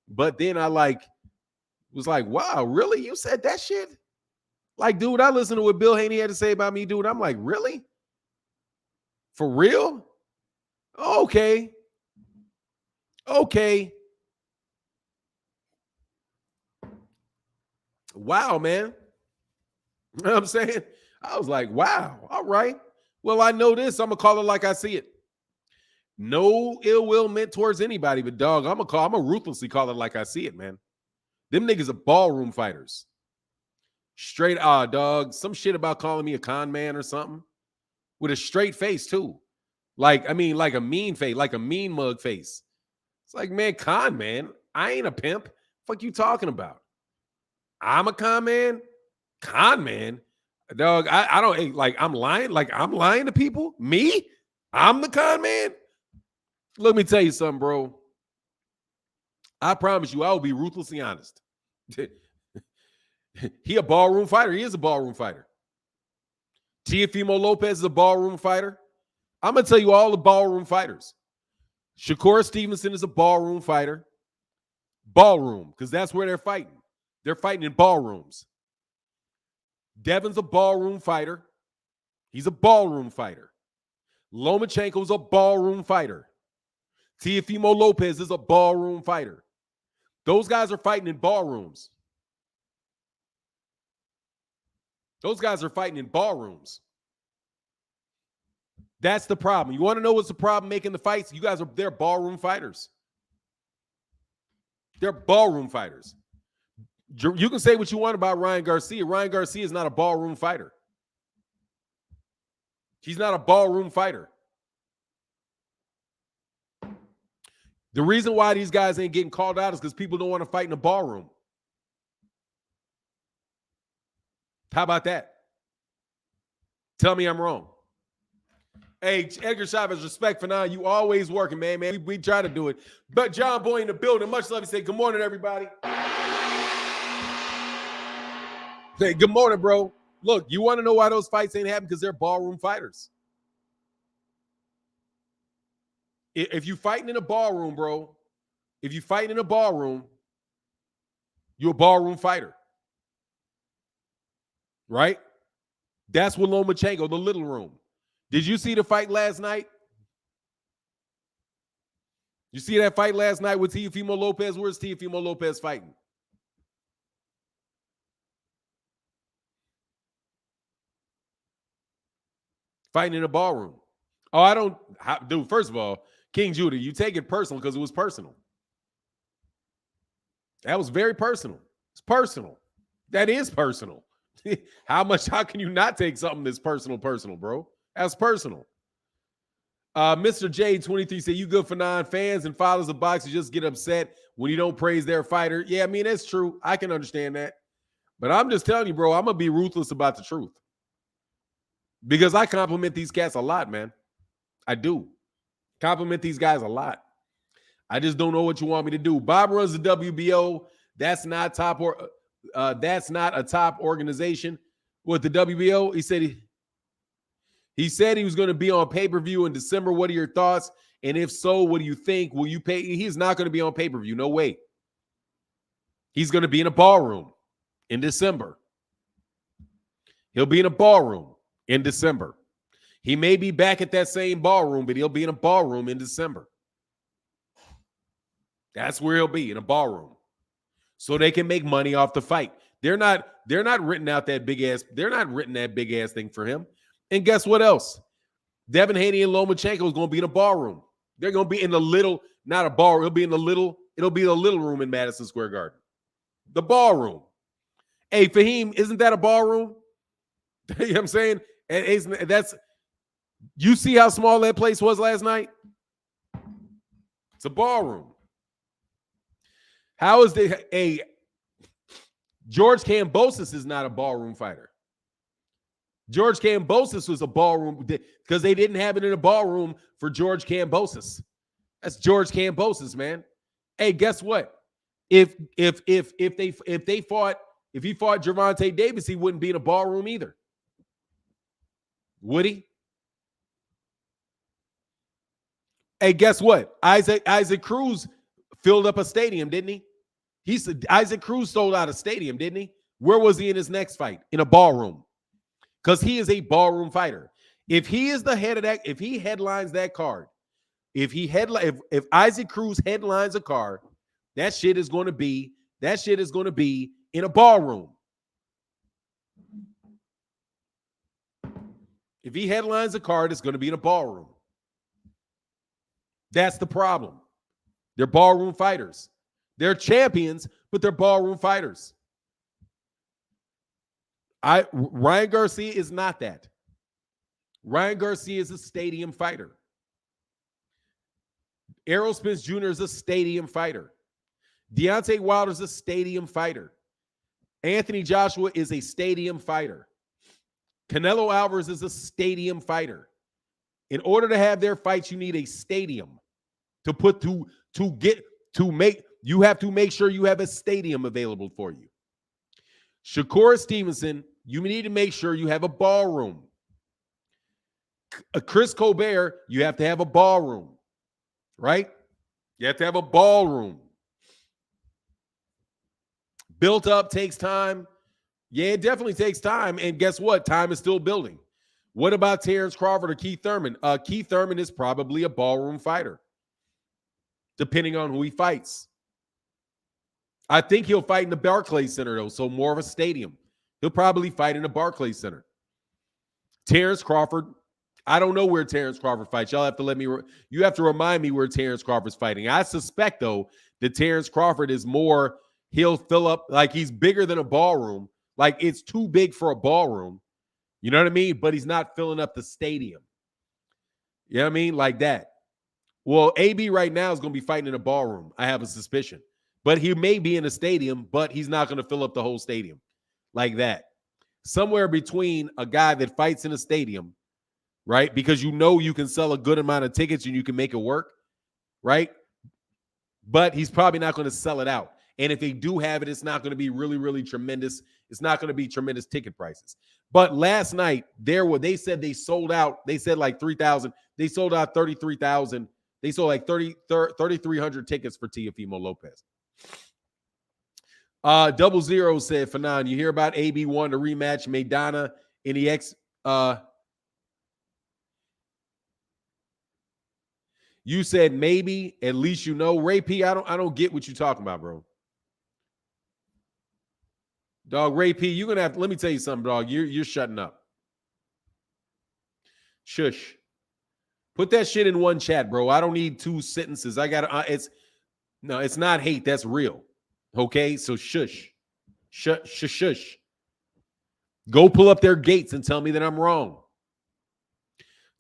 But then I was like, wow, really? You said that shit? Like, dude, I listened to what Bill Haney had to say about me, dude. I'm like, really? For real? Okay. Wow, man. You know what I'm saying? I was like, wow, all right. Well, I know this. I'm going to call it like I see it. No ill will meant towards anybody, but dog, I'm going to ruthlessly call it like I see it, man. Them niggas are ballroom fighters. Straight, dog, some shit about calling me a con man or something with a straight face too. Like a mean face, like a mean mug face. It's like, man, con man, I ain't a pimp. Fuck you talking about? I'm a con man? Con man? Dog, I don't, like, I'm lying to people? Me? I'm the con man? Let me tell you something, bro. I promise you, I will be ruthlessly honest. He a ballroom fighter. He is a ballroom fighter. Teofimo Lopez is a ballroom fighter. I'm going to tell you all the ballroom fighters. Shakur Stevenson is a ballroom fighter. Ballroom, because that's where they're fighting. They're fighting in ballrooms. Devin's a ballroom fighter. He's a ballroom fighter. Lomachenko's a ballroom fighter. Teofimo Lopez is a ballroom fighter. Those guys are fighting in ballrooms. Those guys are fighting in ballrooms. That's the problem. You want to know what's the problem making the fights? They're ballroom fighters. They're ballroom fighters. You can say what you want about Ryan Garcia. Ryan Garcia is not a ballroom fighter. He's not a ballroom fighter. The reason why these guys ain't getting called out is because people don't want to fight in a ballroom. How about that? Tell me I'm wrong. Hey, Edgar Chavez, respect for now. You always working, man. We try to do it. But John Boy in the building. Much love. He said, good morning, everybody. Hey, good morning, bro. Look, you want to know why those fights ain't happening? Because they're ballroom fighters. If you fighting in a ballroom, bro, if you fighting in a ballroom, you're a ballroom fighter. Right? That's what Lomachenko, the little room. Did you see the fight last night? You see that fight last night with Teofimo Lopez? Where's Teofimo Lopez fighting? Fighting in a ballroom. Oh, dude, first of all, King Judah, you take it personal because it was personal. That was very personal. It's personal. That is personal. How can you not take something that's personal, bro? That's personal. Mr. J23 said, you good for non-fans and followers of boxing just get upset when you don't praise their fighter. Yeah, I mean, that's true. I can understand that. But I'm just telling you, bro, I'm going to be ruthless about the truth. Because I compliment these cats a lot, man. I do. Compliment these guys a lot. I just don't know what you want me to do. Bob runs the WBO. That's not top or that's not a top organization. With the WBO, he said he was going to be on pay-per-view in December. What are your thoughts? And if so, what do you think? Will you pay? He's not going to be on pay-per-view. No way. He's going to be in a ballroom in December. He'll be in a ballroom in December. He may be back at that same ballroom, but he'll be in a ballroom in December. That's where he'll be, in a ballroom. So they can make money off the fight. They're not renting out that big ass, they're not renting that big ass thing for him. And guess what else? Devin Haney and Lomachenko is going to be in a ballroom. They're going to be in the little, not a ballroom, it'll be the little room in Madison Square Garden. The ballroom. Hey, Fahim, isn't that a ballroom? You know what I'm saying? And that's, you see how small that place was last night? It's a ballroom. How is George Kambosos is not a ballroom fighter. George Kambosos was a ballroom because they didn't have it in a ballroom for George Kambosos. That's George Kambosos, man. Hey, guess what? If he fought Gervonta Davis, he wouldn't be in a ballroom either. Would he? Hey, guess what? Isaac Cruz filled up a stadium, didn't he? Isaac Cruz sold out a stadium, didn't he? Where was he in his next fight? In a ballroom. Because he is a ballroom fighter. If he is the head of that, if he headlines that card, if Isaac Cruz headlines a card, that shit is going to be in a ballroom. If he headlines a card, it's going to be in a ballroom. That's the problem. They're ballroom fighters. They're champions, but they're ballroom fighters. Ryan Garcia is not that. Ryan Garcia is a stadium fighter. Errol Spence Jr. is a stadium fighter. Deontay Wilder is a stadium fighter. Anthony Joshua is a stadium fighter. Canelo Alvarez is a stadium fighter. In order to have their fights, you need a stadium you have to make sure you have a stadium available for you. Shakur Stevenson, you need to make sure you have a ballroom. Chris Colbert, you have to have a ballroom, right? You have to have a ballroom. Built up takes time. Yeah, it definitely takes time. And guess what? Time is still building. What about Terence Crawford or Keith Thurman? Keith Thurman is probably a ballroom fighter, depending on who he fights. I think he'll fight in the Barclays Center, though, so more of a stadium. He'll probably fight in the Barclays Center. Terence Crawford, I don't know where Terence Crawford fights. Y'all have to you have to remind me where Terence Crawford's fighting. I suspect, though, that Terence Crawford is more, he'll fill up, like he's bigger than a ballroom. Like it's too big for a ballroom. You know what I mean? But he's not filling up the stadium. You know what I mean? Like that. Well, AB right now is going to be fighting in a ballroom. I have a suspicion. But he may be in a stadium, but he's not going to fill up the whole stadium like that. Somewhere between a guy that fights in a stadium, right? Because you know you can sell a good amount of tickets and you can make it work, right? But he's probably not going to sell it out. And if they do have it, it's not going to be really, really tremendous. It's not going to be tremendous ticket prices. But last night, they said they sold out. They said like 3,000. They sold out 33,000. They sold like 3,300 tickets for Teofimo Lopez. 00 said, Fanon, you hear about AB wanting to rematch Maidana in the you said maybe, at least you know. Ray P, I don't get what you're talking about, bro. Dog, Ray P, you're gonna have to, let me tell you something, dog. You're shutting up. Shush. Put that shit in one chat, bro. I don't need two sentences. I got it's not hate, that's real. Okay, so shush. Shush. Go pull up their gates and tell me that I'm wrong.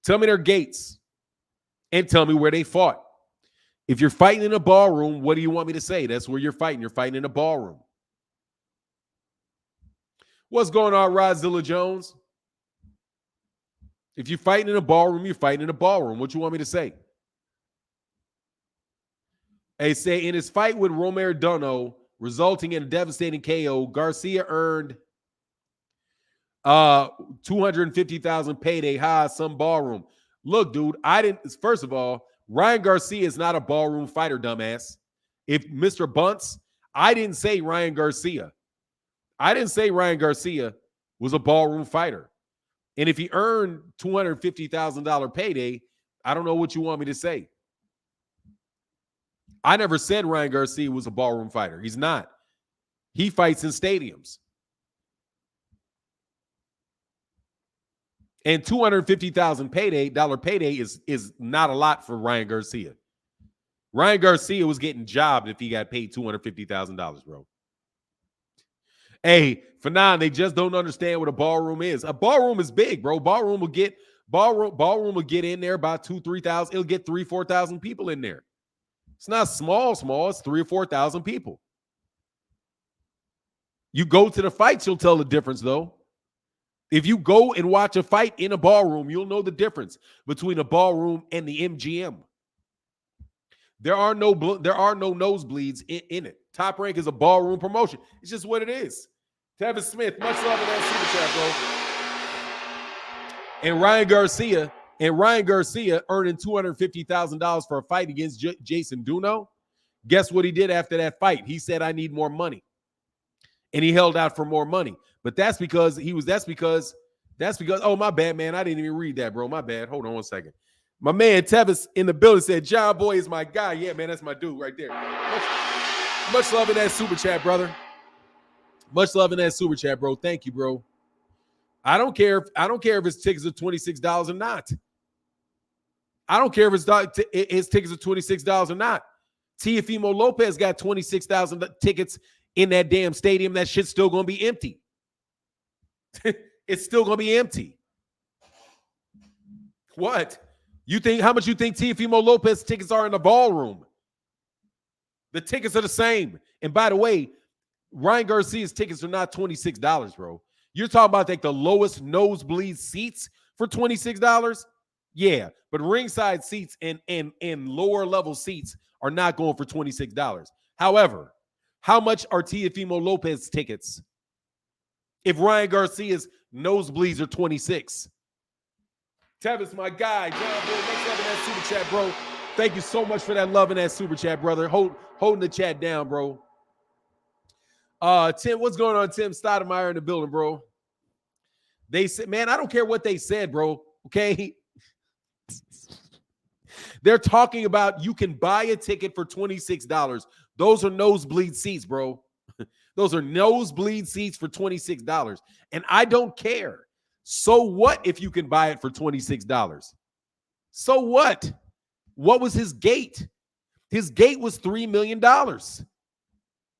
Tell me their gates and tell me where they fought. If you're fighting in a ballroom, what do you want me to say? That's where you're fighting. You're fighting in a ballroom. What's going on, Rodzilla Jones? If you're fighting in a ballroom, you're fighting in a ballroom. What you want me to say? They say in his fight with Romero Dono, resulting in a devastating KO, Garcia earned $250,000 payday. Some ballroom. Look, dude, first of all, Ryan Garcia is not a ballroom fighter, dumbass. If Mr. Bunts, I didn't say Ryan Garcia. I didn't say Ryan Garcia was a ballroom fighter. And if he earned $250,000 payday, I don't know what you want me to say. I never said Ryan Garcia was a ballroom fighter. He's not. He fights in stadiums. And $250,000 payday is not a lot for Ryan Garcia. Ryan Garcia was getting jobbed if he got paid $250,000, bro. Hey, for now, they just don't understand what a ballroom is. A ballroom is big, bro. Ballroom will get in there about 2,000-3,000. It'll get 3,000-4,000 people in there. It's not small. It's 3,000 or 4,000 people. You go to the fights, you'll tell the difference, though. If you go and watch a fight in a ballroom, you'll know the difference between a ballroom and the MGM. There are no nosebleeds in it. Top Rank is a ballroom promotion. It's just what it is. Tevin Smith, much love in that super chat, bro. And Ryan Garcia earning $250,000 for a fight against Jason Duno. Guess what he did after that fight? He said, "I need more money," and he held out for more money. But that's because. Oh, my bad, man. I didn't even read that, bro. My bad. Hold on one second. My man Tevis in the building said, "John Boy is my guy." Yeah, man, that's my dude right there. Much love in that super chat, brother. Much love in that super chat, bro. Thank you, bro. I don't care if his tickets are $26 or not. I don't care if his tickets are $26 or not. Teofimo Lopez got 26,000 tickets in that damn stadium. That shit's still gonna be empty. It's still gonna be empty. What? How much you think Teofimo Lopez tickets are in the ballroom? The tickets are the same. And by the way, Ryan Garcia's tickets are not $26, bro. You're talking about like the lowest nosebleed seats for $26? Yeah, but ringside seats and lower level seats are not going for $26. However, how much are Teofimo Lopez tickets if Ryan Garcia's nosebleeds are $26? Tevis, my guy. John, bro, next up in that super chat, bro. Thank you so much for that love in that super chat, brother. Holding the chat down, bro. Tim, what's going on, Tim Stoudemire in the building, bro? They said, man, I don't care what they said, bro. Okay. They're talking about you can buy a ticket for $26. Those are nosebleed seats, bro. Those are nosebleed seats for $26. And I don't care. So what if you can buy it for $26? So what? What was his gate? His gate was $3 million.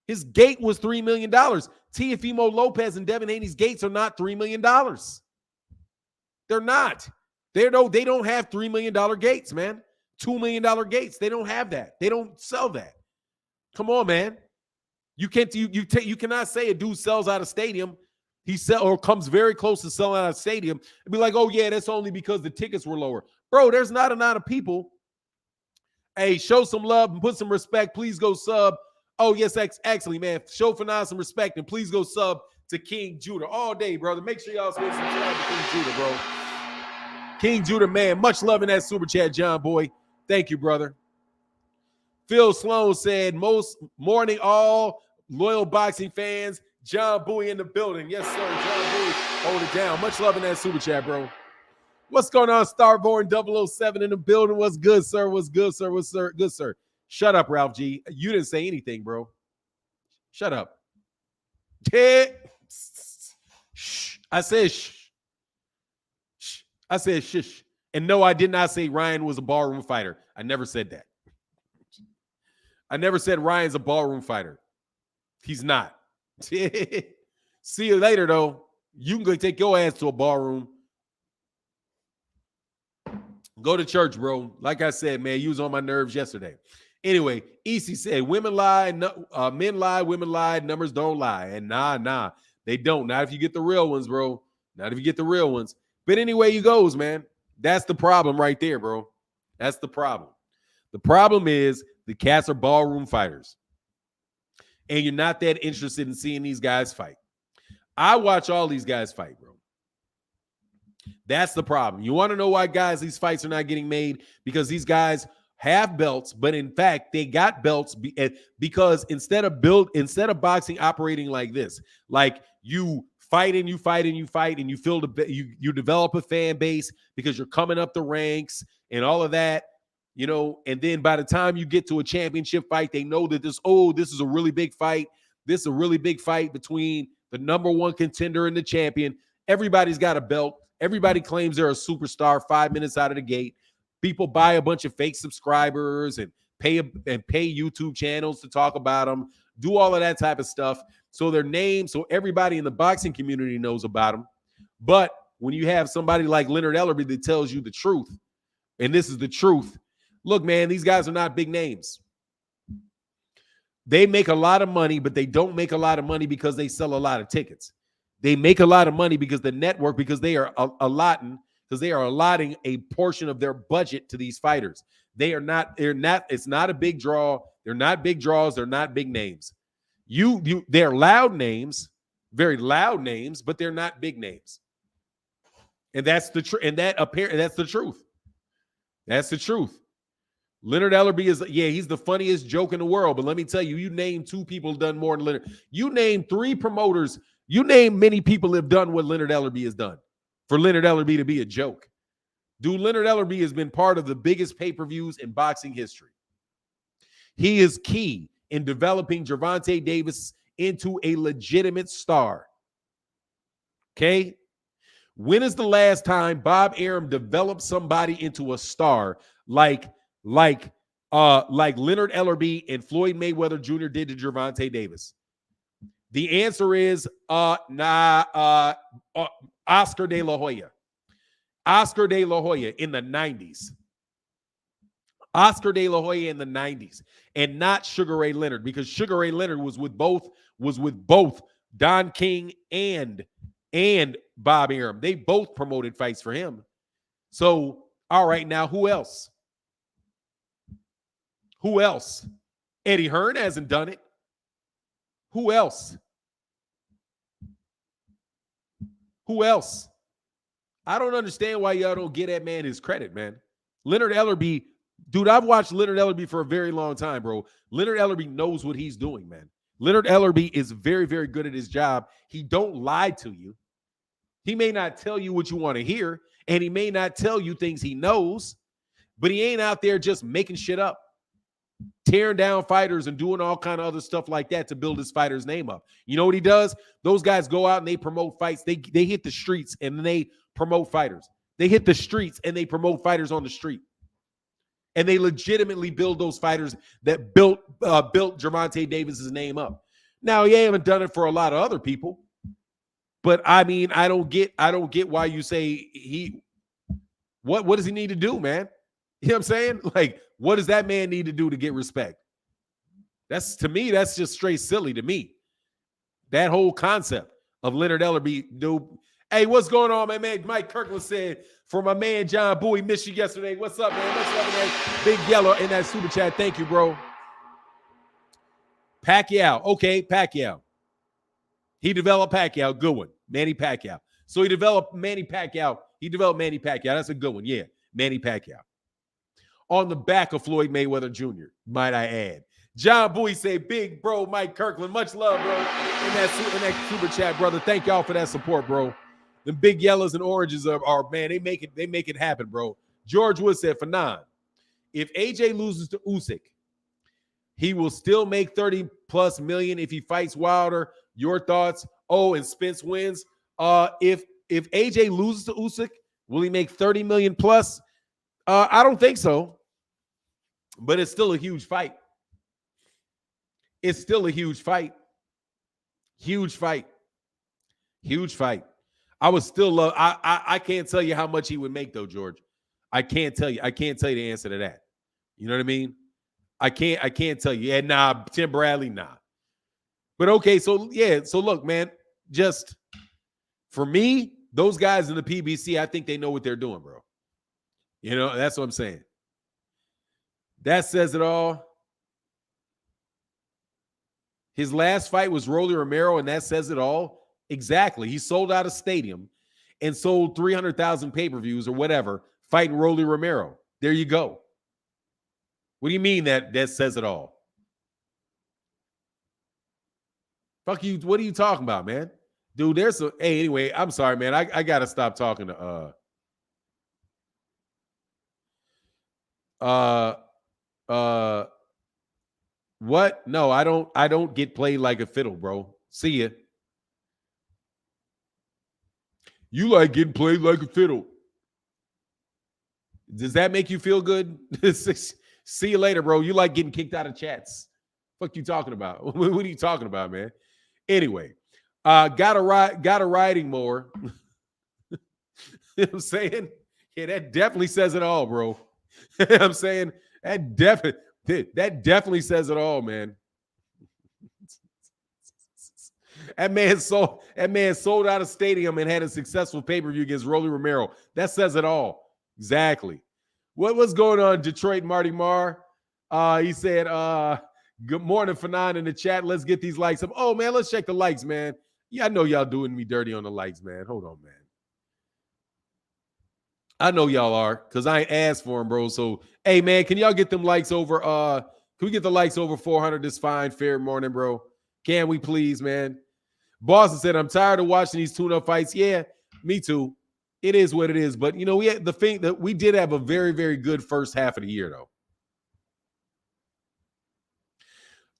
His gate was $3 million. Teofimo Lopez and Devin Haney's gates are not $3 million. They're not. They don't have $3 million gates, man. $2 million gates. They don't have that. They don't sell that. Come on, man. You cannot say a dude sells out a stadium. He comes very close to selling out a stadium and be like, "Oh yeah, that's only because the tickets were lower." Bro, there's not a lot of people. Hey, show some love and put some respect. Please go sub. Oh yes, actually, man, show Fanon some respect and please go sub to King Judah all day, brother. Make sure y'all subscribe to King Judah, bro. King Judah, man, much love in that super chat, John Boy. Thank you, brother. Phil Sloan said, "Most morning, all loyal boxing fans. John Boy in the building." Yes, sir. John Boy, hold it down. Much love in that super chat, bro. What's going on, Starborn 007 in the building? What's good, sir? What's good, sir? What's good, sir? Shut up, Ralph G. You didn't say anything, bro. Shut up. Shh. I said shh. Shh. I said shush. And no, I did not say Ryan was a ballroom fighter. I never said that. I never said Ryan's a ballroom fighter. He's not. See you later, though. You can go take your ass to a ballroom. Go to church, bro. Like I said, man, you was on my nerves yesterday. Anyway, EC said, women lie, men lie, women lie, numbers don't lie. And nah, they don't. Not if you get the real ones, bro. Not if you get the real ones. But anyway, you goes, man. That's the problem right there, bro. That's the problem. The problem is the cats are ballroom fighters. And you're not that interested in seeing these guys fight. I watch all these guys fight, bro. That's the problem. You want to know why, guys, these fights are not getting made? Because these guys have belts, but in fact, they got belts because instead of boxing operating like this, like you fight and you fight and you fight and you develop a fan base because you're coming up the ranks and all of that, you know, and then by the time you get to a championship fight, they know that this is a really big fight. This is a really big fight between the number one contender and the champion. Everybody's got a belt. Everybody claims they're a superstar 5 minutes out of the gate. People buy a bunch of fake subscribers and pay YouTube channels to talk about them, do all of that type of stuff. So their name, so everybody in the boxing community knows about them. But when you have somebody like Leonard Ellerbe that tells you the truth, and this is the truth, look, man, these guys are not big names. They make a lot of money, but they don't make a lot of money because they sell a lot of tickets. They make a lot of money because the network, because they are allotting a portion of their budget to these fighters. They're not, it's not a big draw. They're not big draws. They're not big names. They're loud names, very loud names, but they're not big names. And that's the truth. That's the truth. That's the truth. Leonard Ellerbe he's the funniest joke in the world. But let me tell you, you name two people done more than Leonard. You name three promoters. You name many people have done what Leonard Ellerbe has done for Leonard Ellerbe to be a joke. Dude, Leonard Ellerbe has been part of the biggest pay-per-views in boxing history. He is key in developing Gervonta Davis into a legitimate star. Okay? When is the last time Bob Arum developed somebody into a star like Leonard Ellerbe and Floyd Mayweather Jr. did to Gervonta Davis? The answer is Oscar De La Hoya. Oscar De La Hoya in the 90s. Oscar De La Hoya in the 90s. And not Sugar Ray Leonard, because Sugar Ray Leonard was with both Don King and Bob Arum. They both promoted fights for him. So, all right, now who else? Who else? Eddie Hearn hasn't done it. Who else? Who else? I don't understand why y'all don't get that man his credit, man. Leonard Ellerbe, dude, I've watched Leonard Ellerbe for a very long time, bro. Leonard Ellerbe knows what he's doing, man. Leonard Ellerbe is very, very good at his job. He don't lie to you. He may not tell you what you want to hear, and he may not tell you things he knows, but he ain't out there just making shit up, tearing down fighters and doing all kind of other stuff like that to build his fighter's name up. You know what he does? Those guys go out and they promote fights. They hit the streets and they promote fighters. They hit the streets and they promote fighters on the street. And they legitimately build those fighters that built Gervonta Davis's name up. Now, he haven't done it for a lot of other people. But I mean, I don't get why you say what does he need to do, man? You know what I'm saying? Like, what does that man need to do to get respect? To me, that's just straight silly to me. That whole concept of Leonard Ellerbe, dude. Hey, what's going on, my man? Mike Kirkland said, for my man John Bowie, missed you yesterday. What's up, man? What's up, man? Big Yellow in that super chat. Thank you, bro. Pacquiao. Okay, Pacquiao. He developed Pacquiao. Good one. Manny Pacquiao. So he developed Manny Pacquiao. That's a good one. Yeah, Manny Pacquiao. On the back of Floyd Mayweather Jr., might I add. John Bowie say, big bro, Mike Kirkland. Much love, bro, in that super chat, brother. Thank y'all for that support, bro. The big yellows and oranges are man, they make it happen, bro. George Wood said, Fanon, if AJ loses to Usyk, he will still make 30+ million if he fights Wilder. Your thoughts? Oh, and Spence wins. If AJ loses to Usyk, will he make 30 million plus? I don't think so. But it's still a huge fight. It's still a huge fight. Huge fight. Huge fight. I would still love. I can't tell you how much he would make though, George. I can't tell you. I can't tell you the answer to that. You know what I mean? I can't tell you. Yeah, nah, Tim Bradley, nah. But okay, so yeah, so look, man, just for me, those guys in the PBC, I think they know what they're doing, bro. You know, that's what I'm saying. That says it all. His last fight was Rolly Romero, and that says it all. Exactly. He sold out a stadium and sold 300,000 pay-per-views or whatever, fighting Rolly Romero. There you go. What do you mean that says it all? Fuck you. What are you talking about, man? Dude, there's a hey, anyway, I'm sorry, man. I gotta stop talking to what? No, I don't get played like a fiddle, bro. See ya. You like getting played like a fiddle. Does that make you feel good? See you later, bro. You like getting kicked out of chats. Fuck you talking about? What are you talking about, man? Anyway, got a riding more. You know what I'm saying? Yeah, that definitely says it all, bro. You know what I'm saying? That definitely says it all, man. That man sold out a stadium and had a successful pay-per-view against Rolly Romero. That says it all. Exactly. What's going on, Detroit Marty Marr? He said, good morning, Fanon in the chat. Let's get these likes up. Oh, man, let's check the likes, man. Yeah, I know y'all doing me dirty on the likes, man. Hold on, man. I know y'all are, because I ain't asked for them, bro. So, hey, man, can y'all get them likes over? Can we get the likes over 400 this fine, fair morning, bro? Can we please, man? Boston said, I'm tired of watching these tune-up fights. Yeah, me too. It is what it is. But, you know, we had the thing that we did have a very, very good first half of the year, though.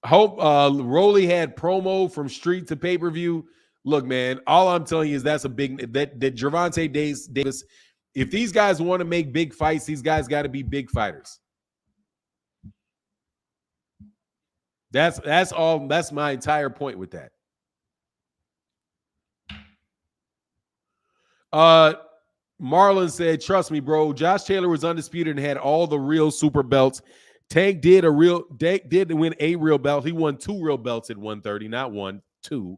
Hope Rolly had promo from street to pay-per-view. Look, man, all I'm telling you is that's a big that Gervonta Davis. If these guys want to make big fights, these guys got to be big fighters. That's all. That's my entire point with that. Marlon said, trust me, bro. Josh Taylor was undisputed and had all the real super belts. Tank did win a real belt. He won 2 real belts at 130, not 1, 2.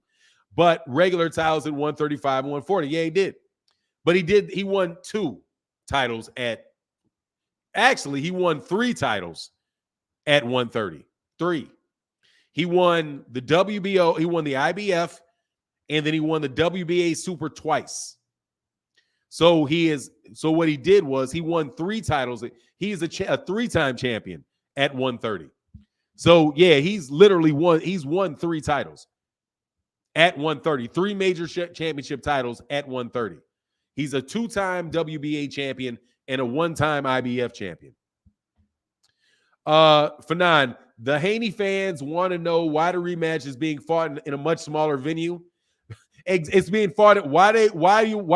But regular titles at 135 and 140. Yeah, he did. But he won 2 titles he won 3 titles at 130. 3. He won the WBO, he won the IBF, and then he won the WBA Super twice. So what he did was he won 3 titles. He's a 3-time champion at 130. So yeah, he's won 3 titles at 130. 3 major championship titles at 130. He's a 2-time WBA champion and a 1-time IBF champion. Fanon, the Haney fans want to know why the rematch is being fought in a much smaller venue. It's being fought at why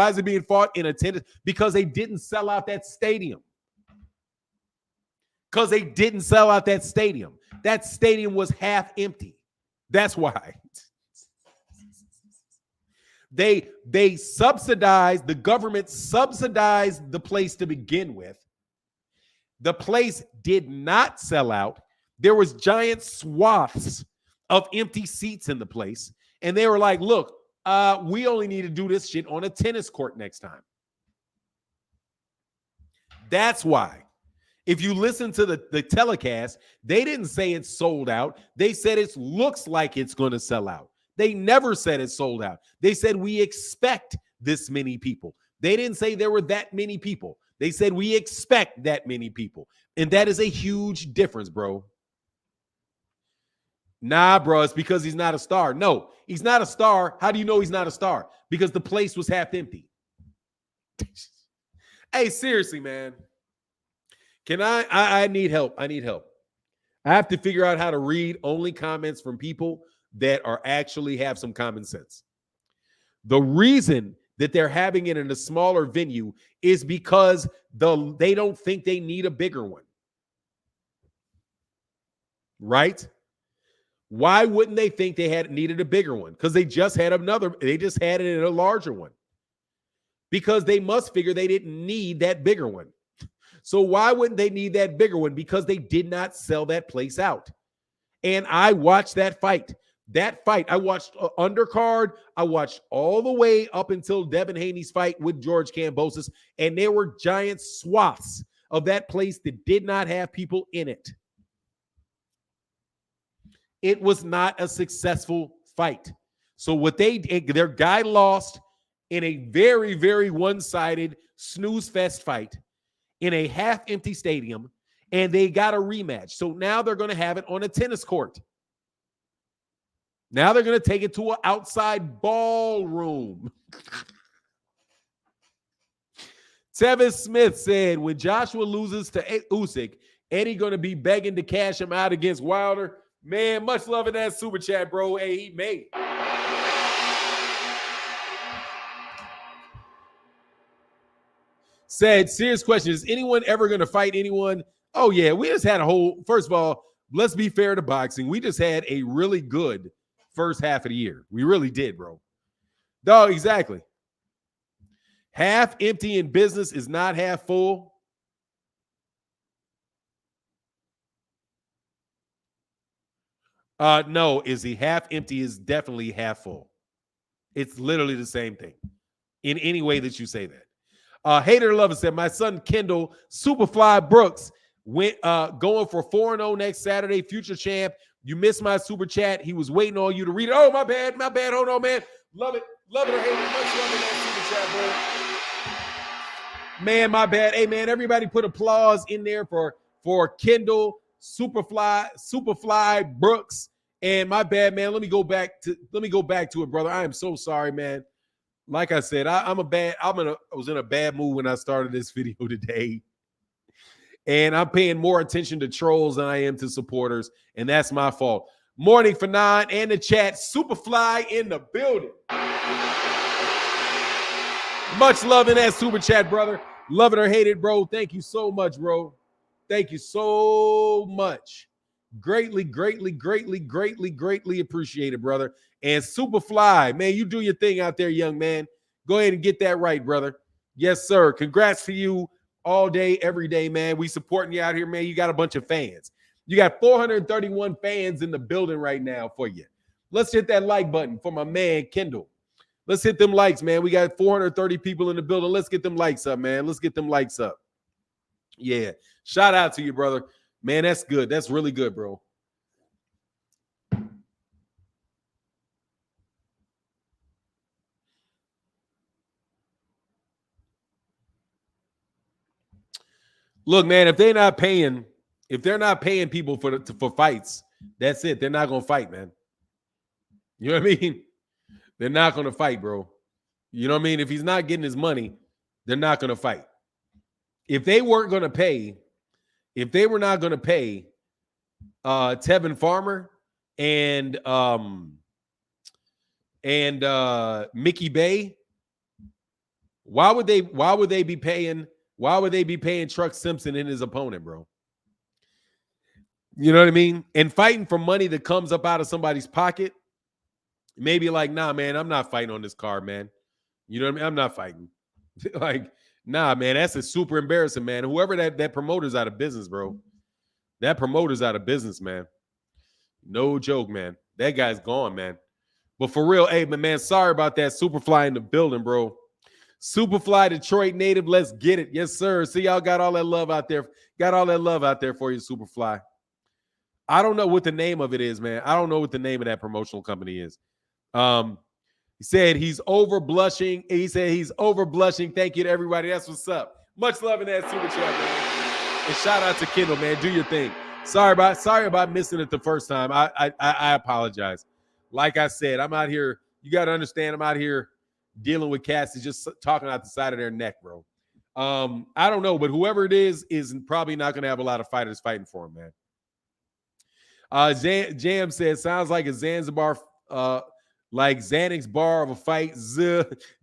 is it being fought in attendance? Because they didn't sell out that stadium. Because they didn't sell out that stadium. That stadium was half empty. That's why. They subsidized, the government subsidized the place to begin with. The place did not sell out. There was giant swaths of empty seats in the place. And they were like, look, we only need to do this shit on a tennis court next time. That's why. If you listen to the telecast, they didn't say it's sold out. They said it looks like it's going to sell out. They never said it's sold out. They said we expect this many people. They didn't say there were that many people. They said we expect that many people. And that is a huge difference, bro. Nah, bro, it's because he's not a star. No, he's not a star. How do you know he's not a star? Because the place was half empty. Hey, seriously, man. Can I need help. I need help. I have to figure out how to read only comments from people that are actually have some common sense. The reason that they're having it in a smaller venue is because they don't think they need a bigger one. Right? Why wouldn't they think they needed a bigger one? Because they just had it in a larger one. Because they must figure they didn't need that bigger one. So why wouldn't they need that bigger one? Because they did not sell that place out. And I watched that fight. I watched undercard. I watched all the way up until Devin Haney's fight with George Kambosos, and there were giant swaths of that place that did not have people in it. It was not a successful fight. So what their guy lost in a very, very one-sided snooze fest fight in a half-empty stadium, and they got a rematch. So now they're going to have it on a tennis court. Now they're going to take it to an outside ballroom. Tevis Smith said, when Joshua loses to Usyk, Eddie going to be begging to cash him out against Wilder. Man, much love in that super chat, bro. Hey, he made. Said, serious question. Is anyone ever going to fight anyone? Oh, yeah. We just had a whole, first of all, let's be fair to boxing. We just had a really good first half of the year. We really did, bro. No, exactly. Half empty in business is not half full. No, Izzy, half empty is definitely half full. It's literally the same thing in any way that you say that. Hater Lover said, my son Kendall Superfly Brooks went going for 4-0 next Saturday, future champ. You missed my super chat. He was waiting on you to read it. Oh, my bad. Hold on, man. Love it or hate it. Much love in that super chat, bro. Man, my bad. Hey, man, everybody put applause in there for Kendall Superfly Brooks. And my bad, man. Let me go back to it, brother. I am so sorry, man. Like I said, I was in a bad mood when I started this video today. And I'm paying more attention to trolls than I am to supporters, and that's my fault. Morning for 9 and the chat. Superfly in the building. Much love in that super chat, brother. Love it or hate it, bro. Thank you so much, bro. Thank you so much. Greatly appreciate it, brother. And Superfly, man, you do your thing out there, young man. Go ahead and get that right, brother. Yes, sir. Congrats to you all day, every day, man. We supporting you out here, man. You got a bunch of fans. You got 431 fans in the building right now for you. Let's hit that like button for my man, Kendall. Let's hit them likes, man. We got 430 people in the building. Let's get them likes up, man. Let's get them likes up. Yeah. Shout out to you, brother. Man, that's good. That's really good, bro. Look, man, if they're not paying people for fights, that's it. They're not going to fight, man. You know what I mean? They're not going to fight, bro. You know what I mean? If he's not getting his money, they're not going to fight. If they weren't going to pay, if they were not going to pay Tevin Farmer and Mickey Bay, why would they be paying Truck Simpson and his opponent, bro? You know what I mean? And fighting for money that comes up out of somebody's pocket, maybe like, nah, man, I'm not fighting on this card, man. You know what I mean? I'm not fighting. Like, nah, man, that's a super embarrassing, man. Whoever that promoter's out of business, bro. That promoter's out of business, man. No joke, man. That guy's gone, man. But for real, hey, man, sorry about that. Superfly in the building, bro. Superfly Detroit native, let's get it. Yes, sir. See, y'all got all that love out there. Got all that love out there for you, Superfly. I don't know what the name of it is, man. I don't know what the name of that promotional company is. He said he's over blushing. He said he's over blushing. Thank you to everybody. That's what's up. Much love in that super chat, man. And shout out to Kendall, man. Do your thing. Sorry about missing it the first time. I apologize. Like I said, I'm out here. You got to understand, I'm out here dealing with cats is just talking out the side of their neck, bro. I don't know, but whoever it is probably not going to have a lot of fighters fighting for him, man. Jam says, sounds like a Zanzibar, like Xanax bar of a fight.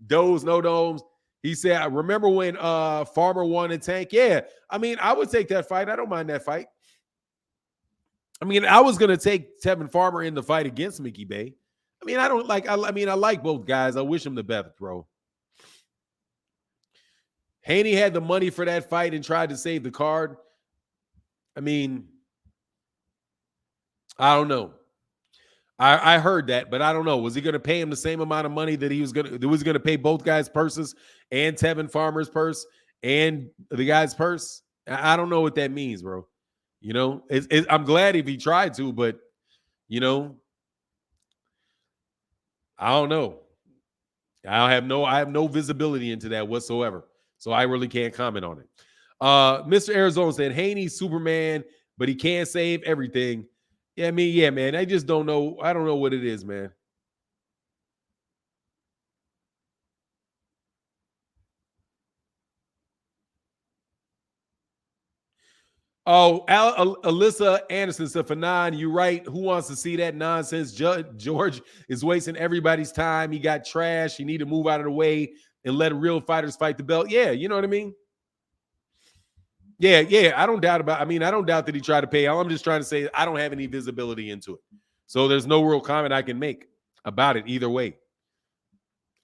Does, no domes. He said, I remember when Farmer won in Tank? Yeah, I mean, I would take that fight. I don't mind that fight. I mean, I was going to take Tevin Farmer in the fight against Mickey Bay. I mean, I like both guys. I wish him the best, bro. Haney had the money for that fight and tried to save the card. I mean, I don't know. I heard that, but I don't know. Was he going to pay him the same amount of money that he was going to pay both guys' purses and Tevin Farmer's purse and the guy's purse? I don't know what that means, bro. You know, I'm glad if he tried to, but you know, I don't know. I have no visibility into that whatsoever. So I really can't comment on it. Mr. Arizona said Haney's Superman, but he can't save everything. Yeah, I mean, yeah, man. I just don't know. I don't know what it is, man. Oh, Alyssa Anderson said, for nine, you right. Who wants to see that nonsense? George is wasting everybody's time. He got trash. You need to move out of the way and let real fighters fight the belt. Yeah, you know what I mean? Yeah. I don't doubt I don't doubt that he tried to pay. All I'm just trying to say, I don't have any visibility into it. So there's no real comment I can make about it either way.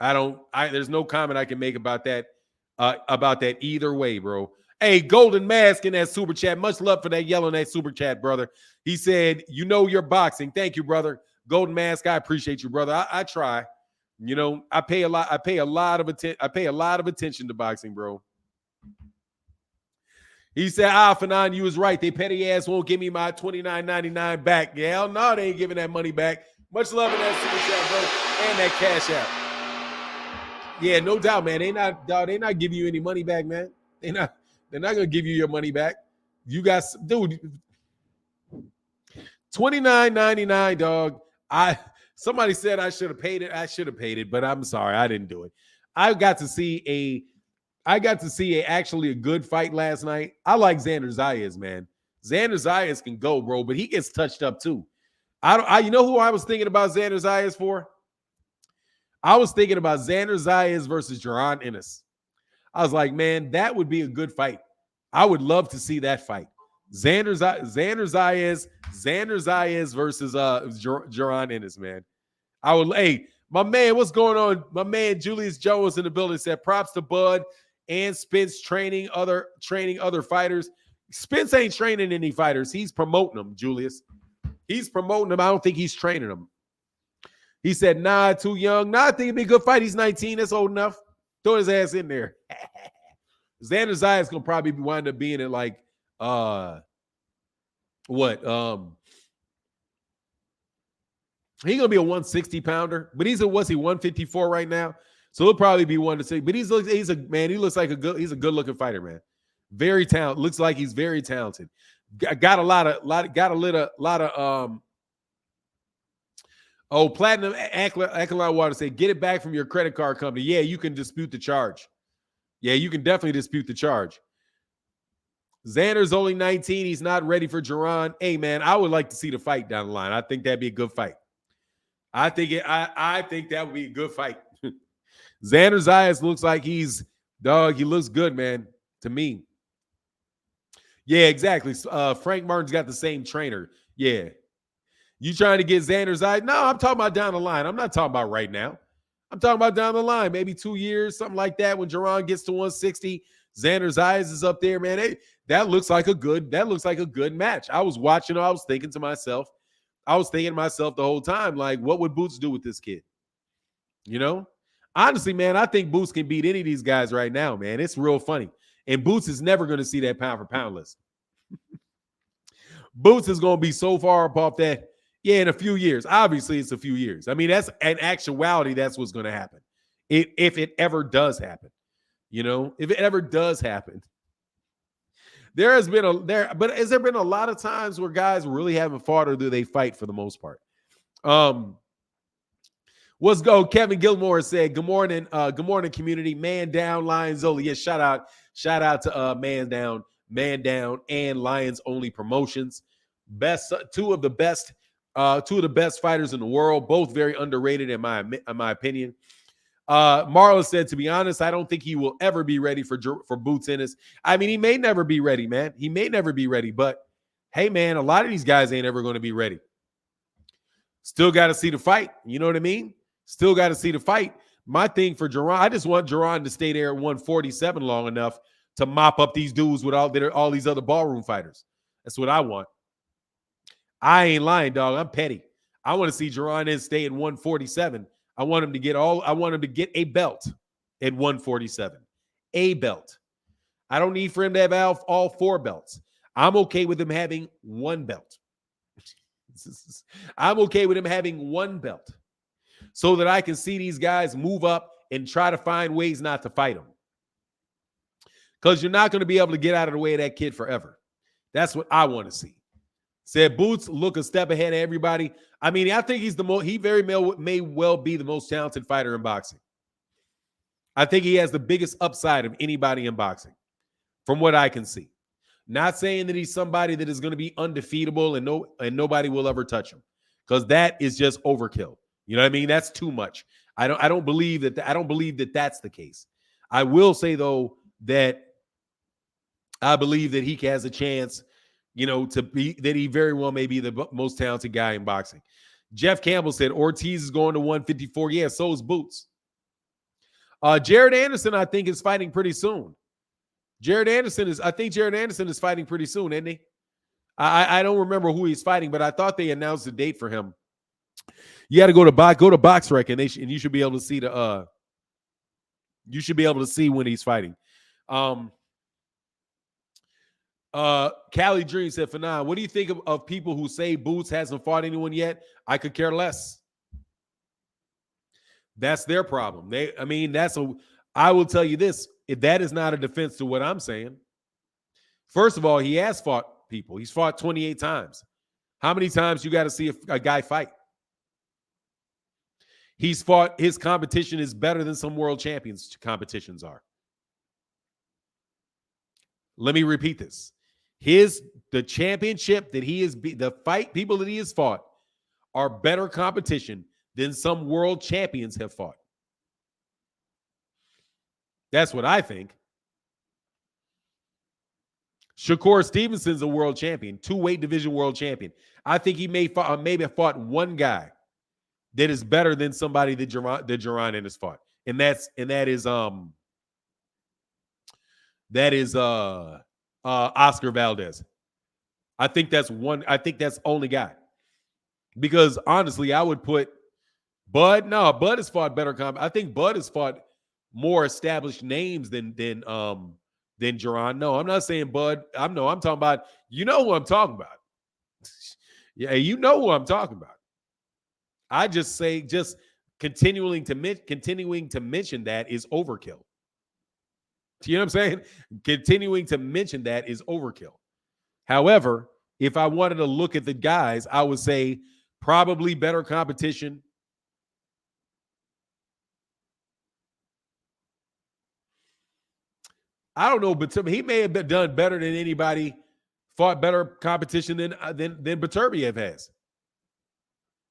There's no comment I can make about that either way, bro. Hey, Golden Mask in that super chat. Much love for that yellow in that super chat, brother. He said, you know you're boxing. Thank you, brother. Golden Mask, I appreciate you, brother. I try. You know, I pay a lot of attention to boxing, bro. He said, Fanon, you was right. They petty ass won't give me my $29.99 back. Yeah, hell no, they ain't giving that money back. Much love in that super chat, bro. And that cash out. Yeah, no doubt, man. They not giving you any money back, man. They're not gonna give you your money back. You got, dude, $29.99, dog. Somebody said I should have paid it. I should have paid it, but I'm sorry, I didn't do it. I got to see actually a good fight last night. I like Xander Zayas, man. Xander Zayas can go, bro, but he gets touched up too. You know who I was thinking about Xander Zayas for? I was thinking about Xander Zayas versus Jaron Ennis. I was like, man, that would be a good fight. I would love to see that fight. Xander Zayas versus Jaron Ennis, man. Hey, my man, what's going on? My man Julius Jones in the building said props to Bud and Spence training other fighters. Spence ain't training any fighters. He's promoting them, Julius. He's promoting them. I don't think he's training them. He said, nah, too young. Nah, I think it'd be a good fight. He's 19. That's old enough. Throw his ass in there. Xander Zayas gonna probably wind up being at like he gonna be a 160 pounder, but he's 154 right now? So he'll probably be one to say. But he's a man. He looks like he's a good looking fighter, man. Very talented. Looks like he's very talented. Got a lot of Platinum Alkaline Water say, get it back from your credit card company. Yeah, you can dispute the charge. Yeah, you can definitely dispute the charge. Xander's only 19. He's not ready for Jaron. Hey, man, I would like to see the fight down the line. I think that'd be a good fight. I think that would be a good fight. Xander Zayas looks like he looks good, man, to me. Yeah, exactly. Frank Martin's got the same trainer. Yeah. You trying to get Xander Zayas? No, I'm talking about down the line. I'm not talking about right now. I'm talking about down the line, maybe 2 years, something like that. When Jaron gets to 160, Xander Zayas is up there, man. That looks like a good match. I was watching, I was thinking to myself the whole time, like, what would Boots do with this kid? You know? Honestly, man, I think Boots can beat any of these guys right now, man. It's real funny. And Boots is never going to see that pound for pound list. Boots is going to be so far up off that. Yeah, in a few years. Obviously, it's a few years. I mean, that's in actuality, that's what's going to happen. If it ever does happen. You know, if it ever does happen. Has there been a lot of times where guys really haven't fought, or do they fight for the most part? Let's go. Kevin Gilmore said, good morning, community. Man down, Lions only. Yes, shout out to Man Down, and Lions Only Promotions. Two of the best fighters in the world, both very underrated in my opinion. Marlon said, to be honest, I don't think he will ever be ready for Boots Ennis. I mean, he may never be ready, man. He may never be ready, but hey, man, a lot of these guys ain't ever going to be ready. Still got to see the fight. You know what I mean? Still got to see the fight. My thing for Jaron, I just want Jaron to stay there at 147 long enough to mop up these dudes with all these other ballroom fighters. That's what I want. I ain't lying, dog. I'm petty. I want to see Jaron Ennis stay at 147. I want him to get a belt at 147. A belt. I don't need for him to have all 4 belts. I'm okay with him having 1 belt. I'm okay with him having 1 belt so that I can see these guys move up and try to find ways not to fight him. Because you're not going to be able to get out of the way of that kid forever. That's what I want to see. Said Boots look a step ahead of everybody. I mean, I think he's he very may well be the most talented fighter in boxing. I think he has the biggest upside of anybody in boxing, from what I can see. Not saying that he's somebody that is going to be undefeatable and nobody will ever touch him, because that is just overkill. You know what I mean? That's too much. I don't believe that that's the case. I will say though that I believe that he has a chance, to be that he very well may be the most talented guy in boxing. Jeff Campbell said Ortiz is going to 154. Yeah, so is Boots. Jaron Anderson, I think, is fighting pretty soon. I think Jaron Anderson is fighting pretty soon, isn't he? I don't remember who he's fighting, but I thought they announced a date for him. You got to go to BoxRec, and you should be able to see when he's fighting. Cali Dream said, Fanon, what do you think of people who say Boots hasn't fought anyone yet? I could care less. That's their problem. I will tell you this. If that is not a defense to what I'm saying. First of all, he has fought people. He's fought 28 times. How many times you got to see a guy fight? He's fought. His competition is better than some world champions competitions are. Let me repeat this. The championship that he is, the fight people that he has fought are better competition than some world champions have fought. That's what I think. Shakur Stevenson's a world champion, 2-weight division world champion. I think he maybe fought one guy that is better than somebody that Jaron Ennis fought, and that is Oscar Valdez. I think that's only guy. Because honestly, I would put Bud. No, Bud has fought better I think Bud has fought more established names than Jaron. No, I'm not saying Bud. I'm talking about, who I'm talking about. Yeah, who I'm talking about. I just say continuing to mention that is overkill. You know what I'm saying? Continuing to mention that is overkill. However, if I wanted to look at the guys, I would say probably better competition. I don't know, but he may have done better than anybody, fought better competition than Beterbiev has.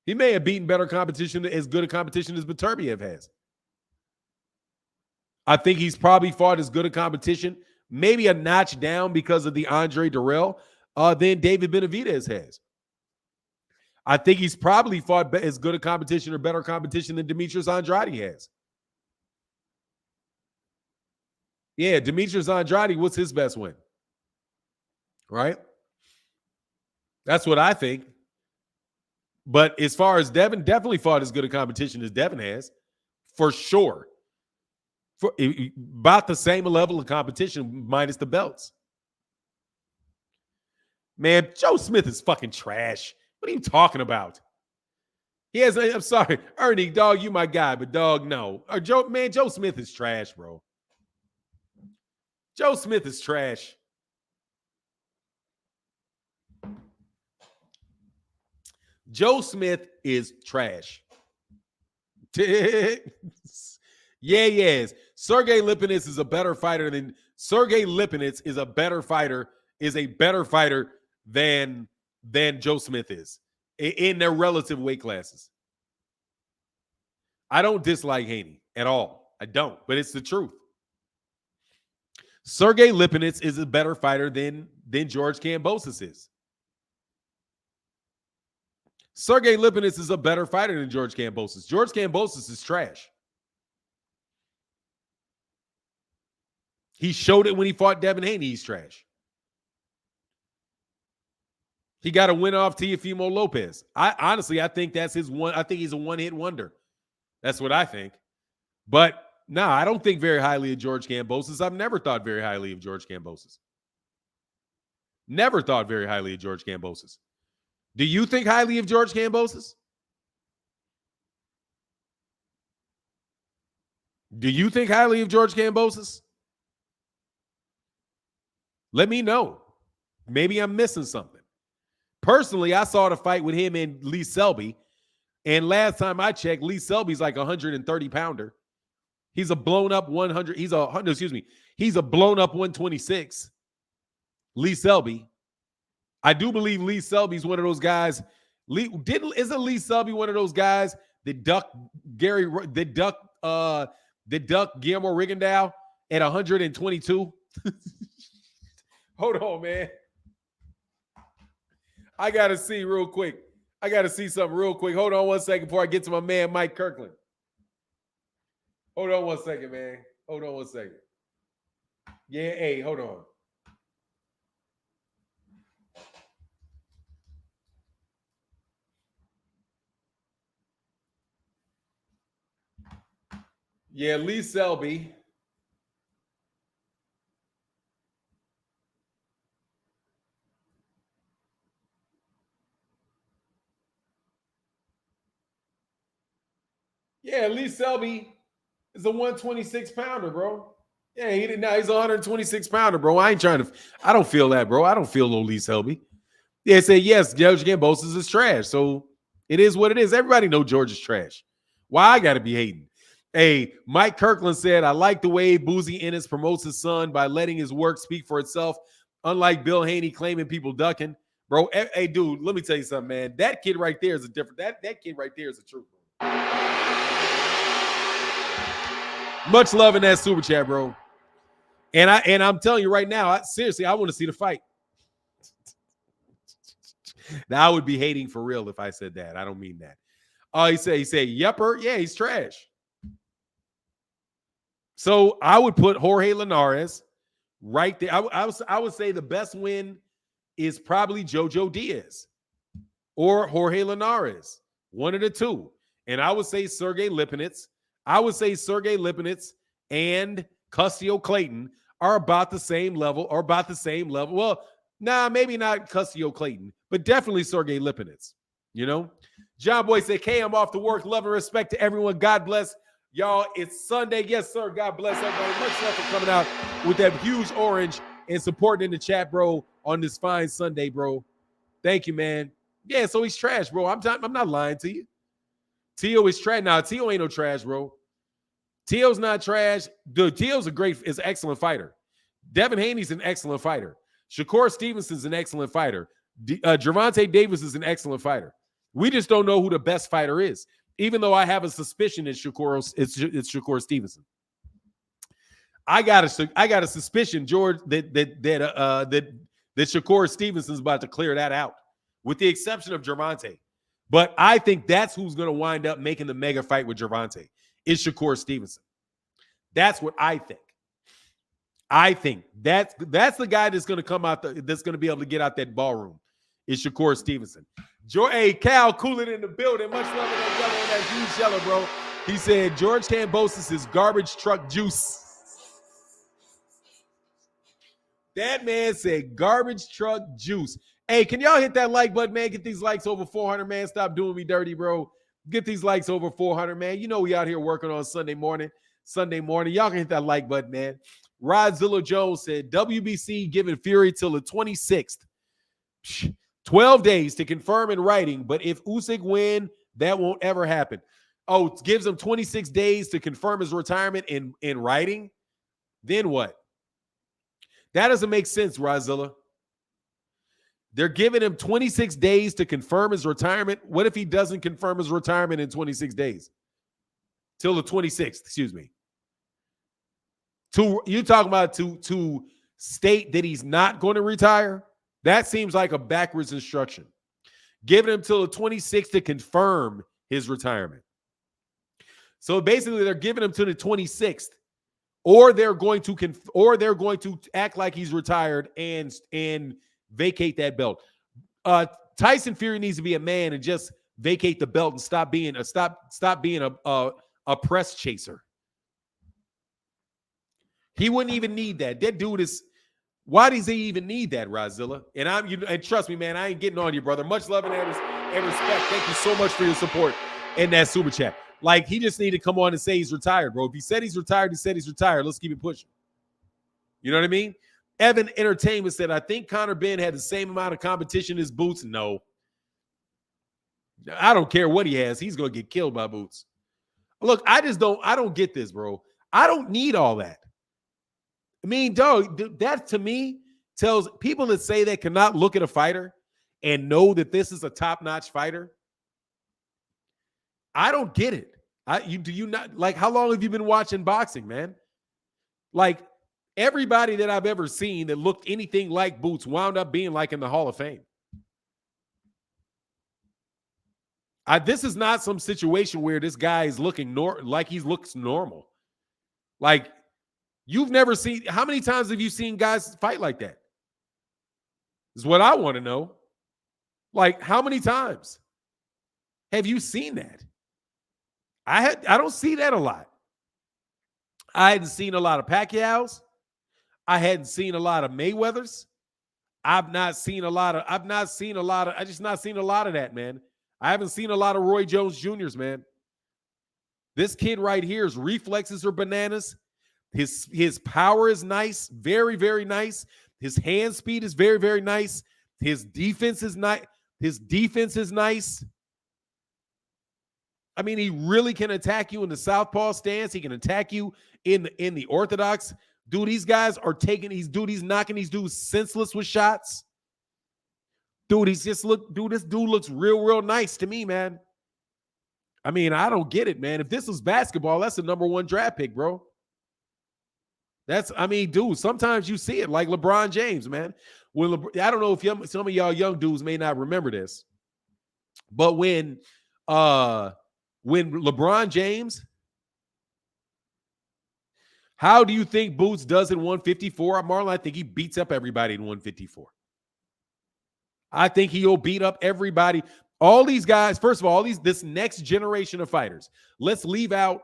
He may have beaten better competition, as good a competition as Beterbiev has. I think he's probably fought as good a competition, maybe a notch down because of the Andre Durrell, than David Benavidez has. I think he's probably fought as good a competition or better competition than Demetrius Andrade has. Yeah, Demetrius Andrade, what's his best win? Right? That's what I think. But as far as Devin, definitely fought as good a competition as Devin has, for sure. For about the same level of competition minus the belts. Man, Joe Smith is fucking trash. What are you talking about? I'm sorry, Ernie, dog, you my guy, but dog, no. Joe Smith is trash, bro. Joe Smith is trash. Joe Smith is trash. Yes. Sergey Lipinets is a better fighter than than Joe Smith is in their relative weight classes. I don't dislike Haney at all. I don't, but it's the truth. Sergey Lipinets is a better fighter than George Kambosos is. Sergey Lipinets is a better fighter than George Kambosos. George Kambosos is trash. He showed it when he fought Devin Haney. He's trash. He got a win off Teofimo Lopez. I think that's his one. I think he's a one-hit wonder. That's what I think. But No, I don't think very highly of George Kambosos. I've never thought very highly of George Kambosos. Never thought very highly of George Kambosos. Do you think highly of George Kambosos? Do you think highly of George Kambosos? Let me know. Maybe I'm missing something. Personally, I saw the fight with him and Lee Selby, and last time I checked, Lee Selby's like a 130-pounder. He's a blown up 100. He's a blown up 126. Lee Selby. I do believe Lee Selby's one of those guys. Isn't Lee Selby one of those guys that ducked Guillermo Rigondeaux at 122? Hold on, man. I gotta see real quick. I gotta see something real quick. Hold on one second before I get to my man Mike Kirkland. Hold on one second, man. Hold on one second. Yeah, hey, hold on. Yeah, Lee Selby. Yeah, Lee Selby is a 126-pounder, bro. Yeah, he did. Now he's a 126-pounder, bro. I don't feel that, bro. I don't feel no Lee Selby. Yeah, say yes, George Kambosos is trash. So it is what it is. Everybody know George is trash. Why I gotta be hating? Hey, Mike Kirkland said, I like the way Boozy Ennis promotes his son by letting his work speak for itself, unlike Bill Haney claiming people ducking. Bro, hey, dude, let me tell you something, man. That kid right there is a different. That kid right there is a trooper. Much love in that super chat, bro. And I'm telling you right now, seriously, I want to see the fight. Now I would be hating for real if I said that. I don't mean that. Oh, he said, yepper. Yeah, he's trash. So I would put Jorge Linares right there. I would say the best win is probably Jojo Diaz or Jorge Linares, one of the two. And I would say Sergey Lipinets. I would say Sergey Lipinets and Custio Clayton are about the same level Well, nah, maybe not Custio Clayton, but definitely Sergey Lipinets. You know? John Boy said, K, I'm off to work. Love and respect to everyone. God bless. Y'all, it's Sunday. Yes, sir. God bless everybody. Much love for coming out with that huge orange and supporting in the chat, bro, on this fine Sunday, bro. Thank you, man. Yeah, so he's trash, bro. I'm not lying to you. Teo is trash. Nah, Teo ain't no trash, bro. Teo's not trash. Dude, Teo's is an excellent fighter. Devin Haney's an excellent fighter. Shakur Stevenson's an excellent fighter. Gervonta Davis is an excellent fighter. We just don't know who the best fighter is. Even though I have a suspicion it's Shakur Stevenson. I got a suspicion, George, that Shakur Stevenson's about to clear that out, with the exception of Gervonta. But I think that's who's going to wind up making the mega fight with Gervonta is Shakur Stevenson. That's what I think. I think that's the guy that's going to come out that's going to be able to get out that ballroom is Shakur Stevenson. Hey, Cal, cool it in the building. Much love in that yellow and that huge yellow, bro. He said George Kambosos is garbage truck juice. That man said garbage truck juice. Hey, can y'all hit that like button, man? Get these likes over 400, man. Stop doing me dirty, bro. Get these likes over 400, man. You know we out here working on Sunday morning. Y'all can hit that like button, man. Rodzilla Jones said WBC giving Fury till the 26th. 12 days to confirm in writing, but if Usyk win, that won't ever happen. Oh, it gives him 26 days to confirm his retirement in writing? Then what? That doesn't make sense, Rodzilla. They're giving him 26 days to confirm his retirement. What if he doesn't confirm his retirement in 26 days? Till the 26th, excuse me. You talking about to state that he's not going to retire? That seems like a backwards instruction. Giving him till the 26th to confirm his retirement. So basically, they're giving him to the 26th, or they're going to act like he's retired and vacate that belt. Tyson Fury needs to be a man and just vacate the belt and stop being a press chaser. He wouldn't even need that. That dude is. Why does he even need that, Rozilla? And trust me, man, I ain't getting on you, brother. Much love and respect. Thank you so much for your support in that super chat. Like, he just needed to come on and say he's retired, bro. If he said he's retired, he said he's retired. Let's keep it pushing. You know what I mean? Evan Entertainment said, I think Conor Ben had the same amount of competition as Boots. No. I don't care what he has. He's going to get killed by Boots. Look, I don't get this, bro. I don't need all that. I mean, dog, that to me tells people that say they cannot look at a fighter and know that this is a top-notch fighter. I don't get it. Do you not, like, how long have you been watching boxing, man? Like, everybody that I've ever seen that looked anything like Boots wound up being like in the Hall of Fame. This is not some situation where this guy is looking like he looks normal. Like, you've never seen, how many times have you seen guys fight like that? Is what I want to know. Like, how many times have you seen that? I don't see that a lot. I hadn't seen a lot of Pacquiao's. I hadn't seen a lot of Mayweather's. I just not seen a lot of that, man. I haven't seen a lot of Roy Jones Jr.'s, man. This kid right here, his reflexes are bananas. His power is nice, very, very nice. His hand speed is very, very nice. His defense is nice. I mean, he really can attack you in the southpaw stance. He can attack you in the orthodox. Dude, these guys are taking he's knocking these dudes senseless with shots. Dude, this dude looks real, real nice to me, man. I mean, I don't get it, man. If this was basketball, that's the #1 draft pick, bro. Dude, sometimes you see it like LeBron James, man. I don't know if some of y'all young dudes may not remember this, but when LeBron James, how do you think Boots does in 154? Marlon, I think he beats up everybody in 154. I think he'll beat up everybody. All these guys, first of all, this next generation of fighters. Let's leave out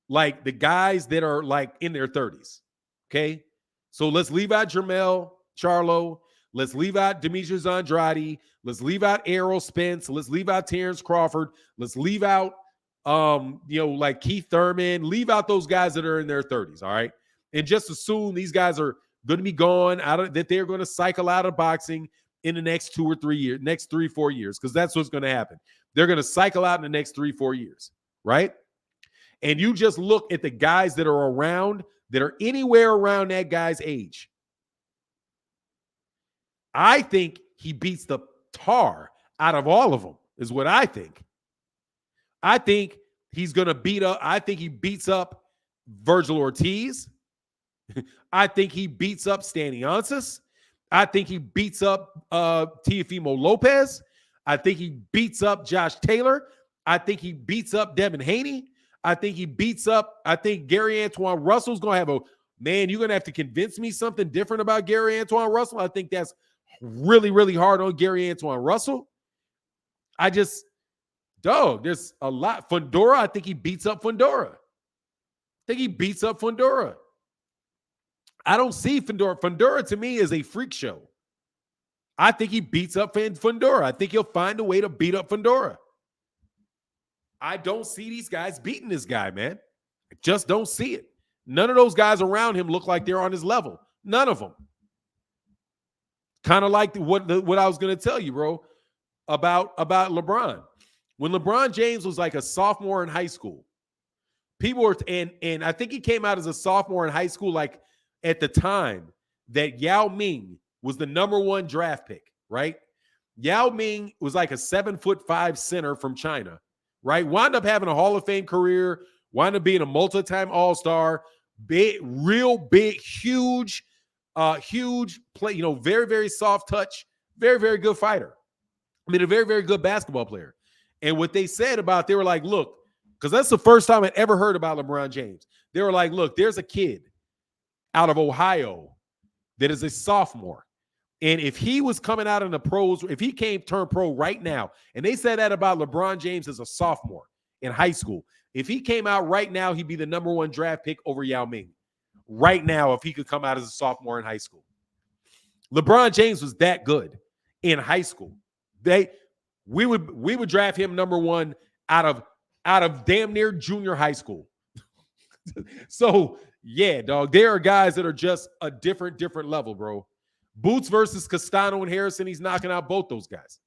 like the guys that are like in their 30s. Okay. So let's leave out Jermell Charlo. Let's leave out Demetrius Andrade. Let's leave out Errol Spence. Let's leave out Terence Crawford. Let's leave out like Keith Thurman. Leave out those guys that are in their 30s. All right. And just assume these guys are going to be gone that they're going to cycle out of boxing in the next 2 or 3 years, next 3-4 years, because that's what's going to happen. They're going to cycle out in the next 3-4 years, right? And you just look at the guys that are around, that are anywhere around that guy's age. I think he beats the tar out of all of them, is what I think. I think he's going to he beats up Virgil Ortiz. I think he beats up Staniansis. I think he beats up Teofimo Lopez. I think he beats up Josh Taylor. I think he beats up Devin Haney. I think Gary Antoine Russell's going to have you're going to have to convince me something different about Gary Antoine Russell. I think that's really, really hard on Gary Antoine Russell. There's a lot. Fundora, I think he beats up Fundora. I don't see Fundora. Fundora to me is a freak show. I think he beats up Fundora. I think he'll find a way to beat up Fundora. I don't see these guys beating this guy, man. I just don't see it. None of those guys around him look like they're on his level. None of them. Kind of like what I was going to tell you, bro, about LeBron. When LeBron James was like a sophomore in high school, people were, and I think he came out as a sophomore in high school, like at the time that Yao Ming was the #1 draft pick, right? Yao Ming was like a 7'5" center from China, right? Wound up having a Hall of Fame career, wound up being a multi-time All-Star, real big, huge play, very, very soft touch, very, very good fighter. I mean, a very, very good basketball player. And what they said they were like, look, because that's the first time I'd ever heard about LeBron James. They were like, look, there's a kid out of Ohio that is a sophomore. And if he was coming out in the pros, if he turned pro right now, and they said that about LeBron James as a sophomore in high school, If he came out right now, he'd be the #1 draft pick over Yao Ming. Right now, if he could come out as a sophomore in high school. LeBron James was that good in high school. We would draft him #1 out of damn near junior high school. So, yeah, dog, there are guys that are just a different level, bro. Boots versus Castano and Harrison, he's knocking out both those guys.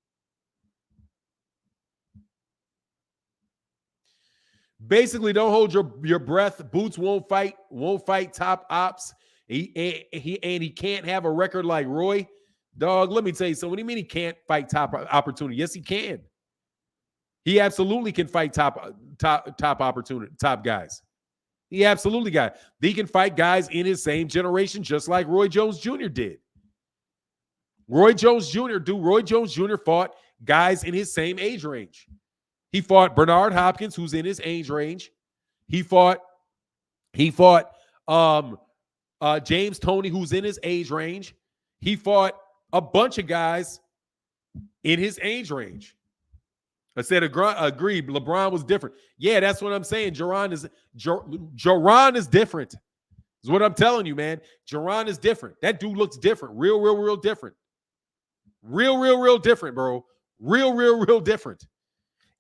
Basically, don't hold your breath. Boots won't fight top ops. He can't have a record like Roy. Dog, let me tell you something. What do you mean he can't fight top opportunity? Yes, he can. He absolutely can fight top opportunity, top guys. He absolutely got. He can fight guys in his same generation, just like Roy Jones Jr. did. Roy Jones Jr. fought guys in his same age range. He fought Bernard Hopkins, who's in his age range. He fought James Toney, who's in his age range. He fought a bunch of guys in his age range. I said, agreed. LeBron was different. Yeah, that's what I'm saying. Jaron is different. Is what I'm telling you, man. Jaron is different. That dude looks different. Real different. Real different, bro. Real different.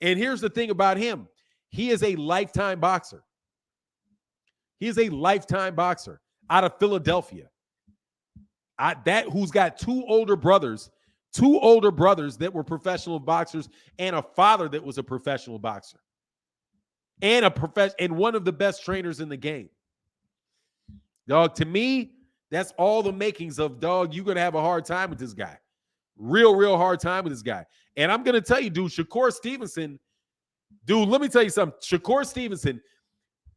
And here's the thing about him. He is a lifetime boxer. He is a lifetime boxer out of Philadelphia. Who's got two older brothers that were professional boxers and a father that was a professional boxer and one of the best trainers in the game. Dog, to me, that's all the makings of, dog, you're going to have a hard time with this guy. Real hard time with this guy. And I'm going to tell you, dude, Shakur Stevenson, let me tell you something. Shakur Stevenson,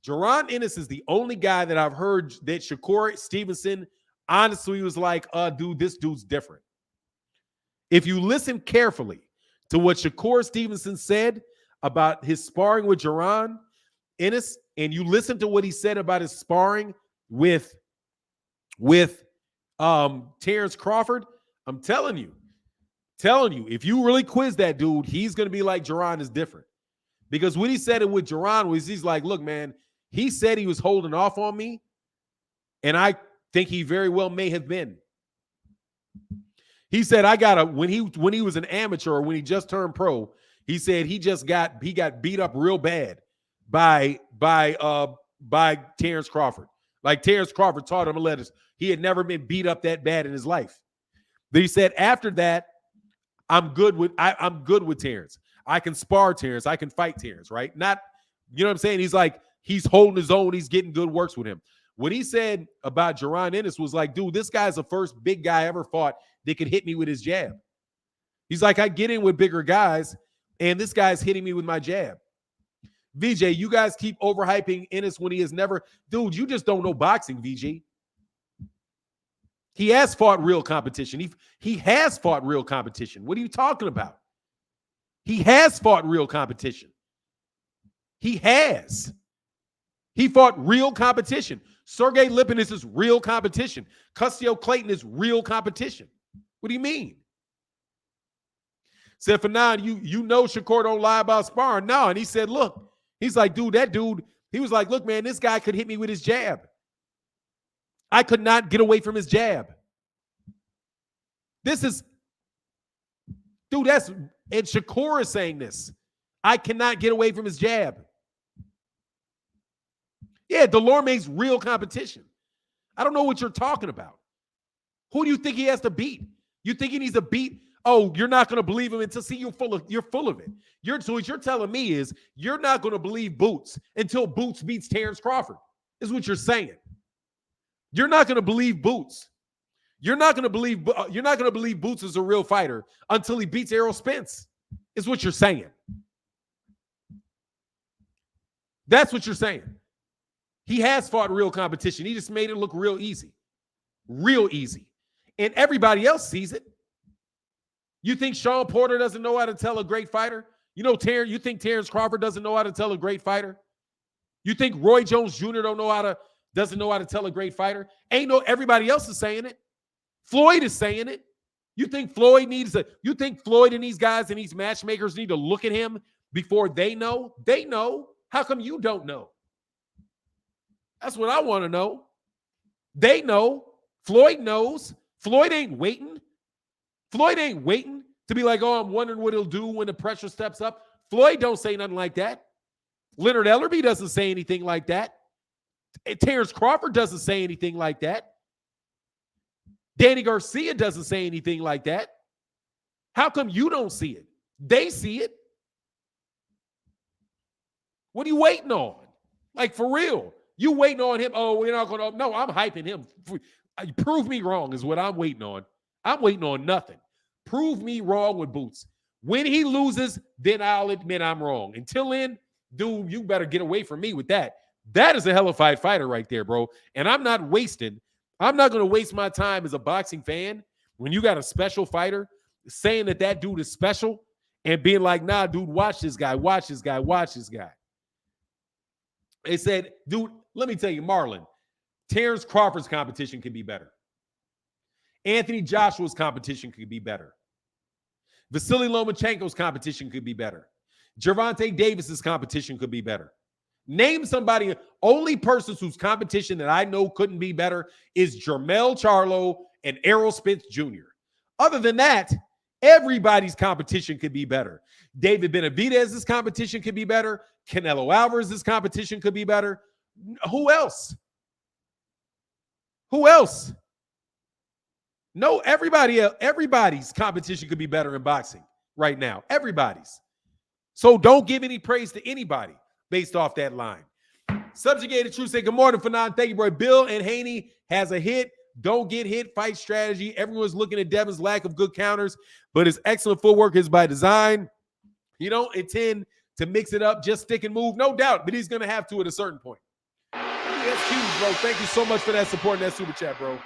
Jaron Ennis is the only guy that I've heard that Shakur Stevenson honestly was like, dude, this dude's different. If you listen carefully to what Shakur Stevenson said about his sparring with Jaron Ennis, and you listen to what he said about his sparring with Terence Crawford, I'm telling you, if you really quiz that dude, he's going to be like Jaron is different. Because what he said with Jaron was, he's like, look, man, he said he was holding off on me, and I think he very well may have been. He said, when he was an amateur or when he just turned pro, he said he got beat up real bad by Terence Crawford. Like Terence Crawford taught him a lesson. He had never been beat up that bad in his life. But he said, after that, I'm good with Terence. I can spar Terence. I can fight Terence, right? Not, you know what I'm saying? He's like, he's holding his own. He's getting good works with him. What he said about Jaron Ennis was like, dude, this guy's the first big guy I ever fought that could hit me with his jab. He's like, I get in with bigger guys, and this guy's hitting me with my jab. VJ, you guys keep overhyping Ennis when he has never. Dude, you just don't know boxing, VJ. He has fought real competition. He has fought real competition. What are you talking about? He has fought real competition. He has. He fought real competition. Sergey Lipinets is real competition. Custio Clayton is real competition. What do you mean? Said for now, you know Shakur don't lie about sparring. No, and he said, look, he's like, dude, he was like, look, man, this guy could hit me with his jab. I could not get away from his jab. And Shakur is saying this. I cannot get away from his jab. Yeah, Delorme's real competition. I don't know what you're talking about. Who do you think he has to beat? You think he needs to beat? Oh, you're not going to believe him until you're full of it. So what you're telling me is you're not going to believe Boots until Boots beats Terence Crawford. Is what you're saying. You're not going to believe Boots. You're not going to believe Boots is a real fighter until he beats Errol Spence. Is what you're saying. That's what you're saying. He has fought real competition. He just made it look real easy. Real easy. And everybody else sees it. You think Sean Porter doesn't know how to tell a great fighter? You think Terence Crawford doesn't know how to tell a great fighter? You think Roy Jones Jr. doesn't know how to tell a great fighter? Everybody else is saying it. Floyd is saying it. You think Floyd and these guys and these matchmakers need to look at him before they know? They know. How come you don't know? That's what I want to know. They know. Floyd knows. Floyd ain't waiting. Floyd ain't waiting to be like, oh, I'm wondering what he'll do when the pressure steps up. Floyd don't say nothing like that. Leonard Ellerbe doesn't say anything like that. Terence Crawford doesn't say anything like that. Danny Garcia doesn't say anything like that. How come you don't see it? They see it. What are you waiting on? Like, for real. You waiting on him? Oh, we're not going to. No, I'm hyping him. Prove me wrong is what I'm waiting on. I'm waiting on nothing. Prove me wrong with Boots. When he loses, then I'll admit I'm wrong. Until then, dude, you better get away from me with that. That is a hell of a fighter right there, bro. And I'm not going to waste my time as a boxing fan when you got a special fighter saying that dude is special and being like, nah, dude, watch this guy, watch this guy, watch this guy. They said, dude, let me tell you, Marlon, Terence Crawford's competition could be better. Anthony Joshua's competition could be better. Vasily Lomachenko's competition could be better. Gervonta Davis's competition could be better. Name somebody. Only persons whose competition that I know couldn't be better is Jermell Charlo and Errol Spence Jr. Other than that, everybody's competition could be better. David Benavidez's competition could be better. Canelo Alvarez's competition could be better. Who else? Who else? No, everybody's competition could be better in boxing right now. Everybody's. So don't give any praise to anybody based off that line. Subjugated Truth say, good morning, Fanon. Thank you, bro. Bill and Haney has a hit. Don't get hit. Fight strategy. Everyone's looking at Devin's lack of good counters, but his excellent footwork is by design. You don't intend to mix it up. Just stick and move. No doubt, but he's going to have to at a certain point. That's huge, bro. Thank you so much for that support and that super chat, bro.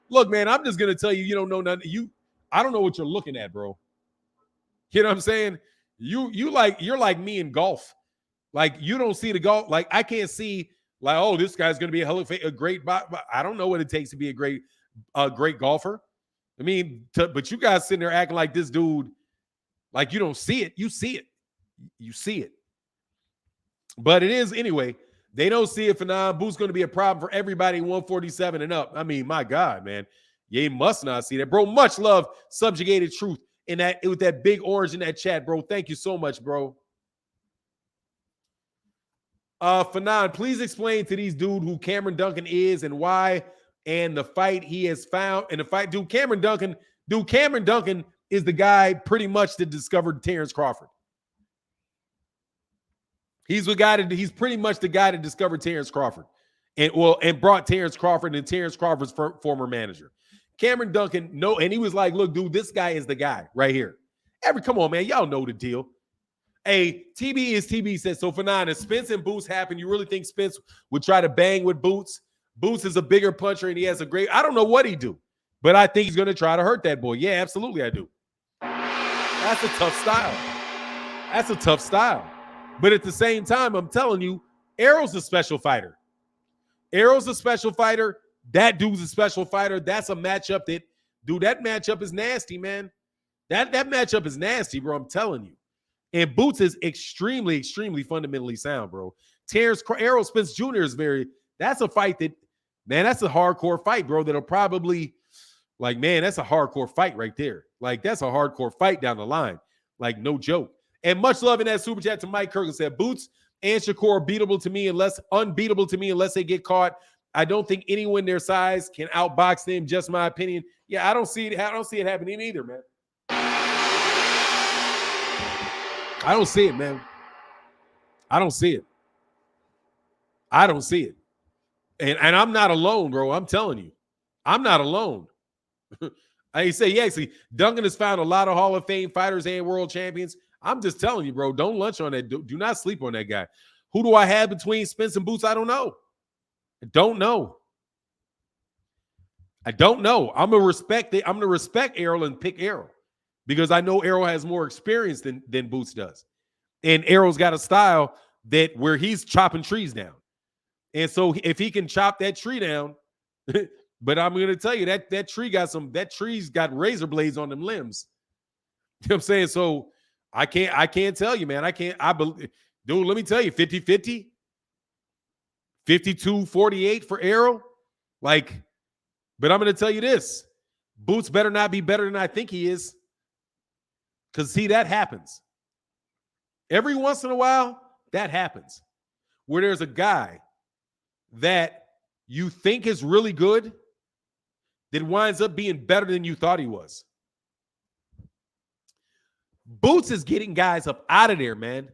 Look, man, I'm just going to tell you, you don't know nothing. I don't know what you're looking at, bro. You know what I'm saying? You're like me in golf. Like, you don't see the golf. Like, I can't see, like, oh, this guy's going to be a great I don't know what it takes to be a great golfer. I mean, but you guys sitting there acting like this dude, like you don't see it. You see it. You see it. But it is, anyway, they don't see it for now. Boo's going to be a problem for everybody 147 and up. I mean, my God, man. You must not see that. Bro, much love, Subjugated Truth, with that big orange in that chat, bro. Thank you so much, bro. Fanon, please explain to these dude who Cameron Duncan is and why, and the fight he has found. And the fight, Cameron Duncan is the guy pretty much that discovered Terence Crawford. He's pretty much the guy that discovered Terence Crawford and brought Terence Crawford and Terence Crawford's former manager. Cameron Duncan, and he was like, look, dude, this guy is the guy right here. Come on, man. Y'all know the deal. Hey, TB is TB says, so Fanon, if Spence and Boots happen, you really think Spence would try to bang with Boots? Boots is a bigger puncher and he has I don't know what he do, but I think he's going to try to hurt that boy. Yeah, absolutely I do. That's a tough style. But at the same time, I'm telling you, Errol's a special fighter. That dude's a special fighter. That's a matchup that matchup is nasty, man. That matchup is nasty, bro. I'm telling you. And Boots is extremely, extremely fundamentally sound, bro. Errol Spence Jr. that's a fight that, man, that's a hardcore fight, bro. That'll probably, like, man, that's a hardcore fight right there. Like, that's a hardcore fight down the line. Like, no joke. And much love in that super chat to Mike Kirk said, Boots and Shakur are unbeatable to me unless they get caught. I don't think anyone their size can outbox them. Just my opinion. Yeah, I don't see it happening either, man. I don't see it, man. I don't see it. And I'm not alone, bro. I'm telling you. I'm not alone. I say, actually, Duncan has found a lot of Hall of Fame fighters and world champions. I'm just telling you, bro, don't lunch on that. Do not sleep on that guy. Who do I have between Spence and Boots? I don't know. I don't know. I'm going to respect Errol and pick Errol because I know Errol has more experience than Boots does. And Errol's got a style where he's chopping trees down. And so if he can chop that tree down, but I'm going to tell you that tree's got razor blades on them limbs. You know what I'm saying? So I can't tell you, man. Dude, let me tell you, 50-50, 52-48 for Errol. Like, but I'm going to tell you this. Boots better not be better than I think he is. Because, see, that happens. Every once in a while, that happens. Where there's a guy that you think is really good that winds up being better than you thought he was. Boots is getting guys up out of there, man,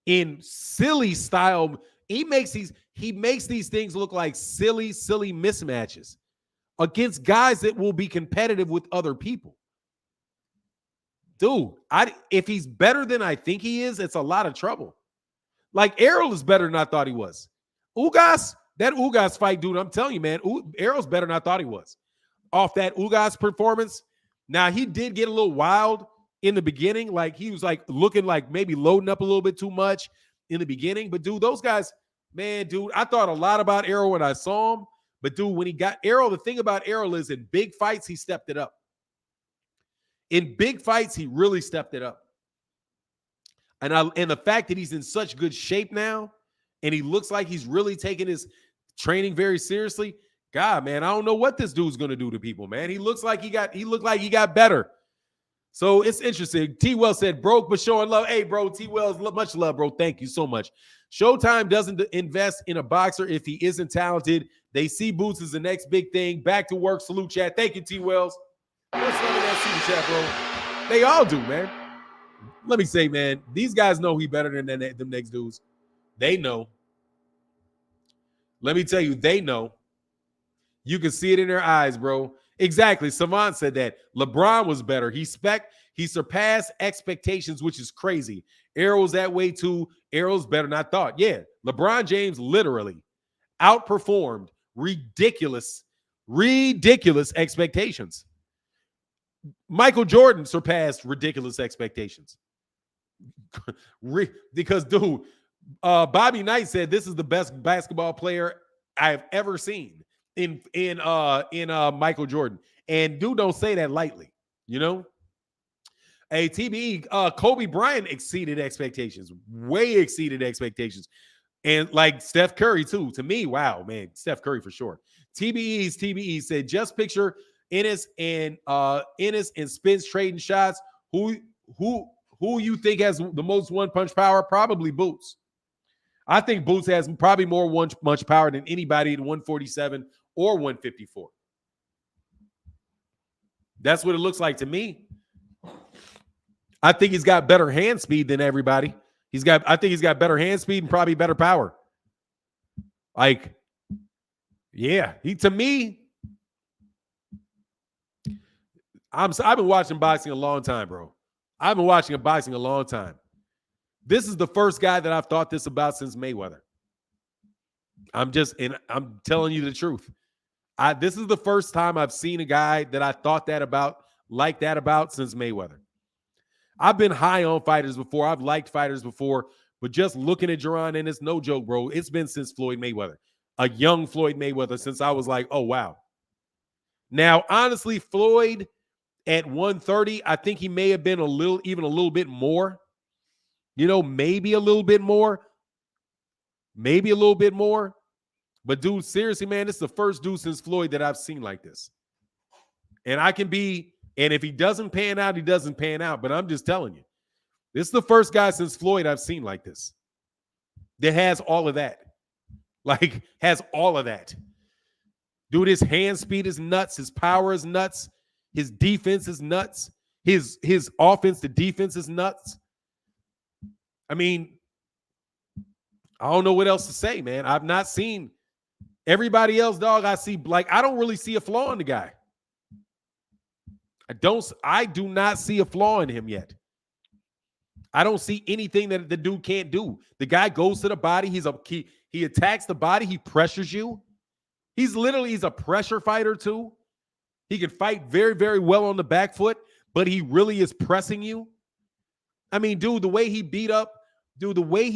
in silly style. He makes these things look like silly mismatches against guys that will be competitive with other people. Dude, if he's better than I think he is, it's a lot of trouble. Like, Errol is better than I thought he was. That Ugas fight, dude, I'm telling you, man, Errol's better than I thought he was. Off that Ugas performance. Now, he did get a little wild in the beginning. Like, he was like looking like maybe loading up a little bit too much in the beginning. But, dude, those guys, man, dude, I thought a lot about Errol when I saw him. But, dude, when he got Errol, the thing about Errol is in big fights, he stepped it up. In big fights, he really stepped it up. And the fact that he's in such good shape now, and he looks like he's really taking his training very seriously. God, man, I don't know what this dude's gonna do to people, man. He looked like he got better. So it's interesting. T. Wells said, broke but showing love. Hey, bro, T. Wells, much love, bro. Thank you so much. Showtime doesn't invest in a boxer if he isn't talented. They see Boots as the next big thing. Back to work. Salute, chat. Thank you, T. Wells. What's up in that super chat, bro? They all do, man. Let me say, man, these guys know he better than them next dudes. They know. Let me tell you, they know. You can see it in their eyes, bro. Exactly. Savant said that. LeBron was better. He surpassed expectations, which is crazy. Errol's that way too. Errol's better than I thought. Yeah. LeBron James literally outperformed ridiculous expectations. Michael Jordan surpassed ridiculous expectations. Because, dude, Bobby Knight said this is the best basketball player I've ever seen in Michael Jordan. And dude, don't say that lightly, you know? A TBE, Kobe Bryant exceeded expectations, way exceeded expectations. And like Steph Curry too. To me, wow, man, Steph Curry for sure. TBE said, just picture Ennis and Spence trading shots. Who you think has the most one-punch power? Probably Boots. I think Boots has probably more one-punch power than anybody at 147 or 154. That's what it looks like to me. I think he's got better hand speed than everybody. I think he's got better hand speed and probably better power. Like, yeah, to me, I've been watching boxing a long time, bro. I've been watching boxing a long time. This is the first guy that I've thought this about since Mayweather. I'm telling you the truth. This is the first time I've seen a guy that I thought that about, like that about, since Mayweather. I've been high on fighters before. I've liked fighters before, but just looking at Jaron Ennis, no joke, bro. It's been since Floyd Mayweather, a young Floyd Mayweather, since I was like, oh, wow. Now, honestly, Floyd at 130, I think he may have been even a little bit more. You know, maybe a little bit more. Maybe a little bit more. But, dude, seriously, man, this is the first dude since Floyd that I've seen like this. And if he doesn't pan out, he doesn't pan out. But I'm just telling you, this is the first guy since Floyd I've seen like this that has all of that. Like, has all of that. Dude, his hand speed is nuts. His power is nuts. His defense is nuts. His offense to defense is nuts. I mean, I don't know what else to say, man. I've not seen everybody else, dog. I don't really see a flaw in the guy. I do not see a flaw in him yet. I don't see anything that the dude can't do. The guy goes to the body. He attacks the body. He pressures you. He's a pressure fighter too. He can fight very, very well on the back foot, but he really is pressing you. I mean, dude, the way he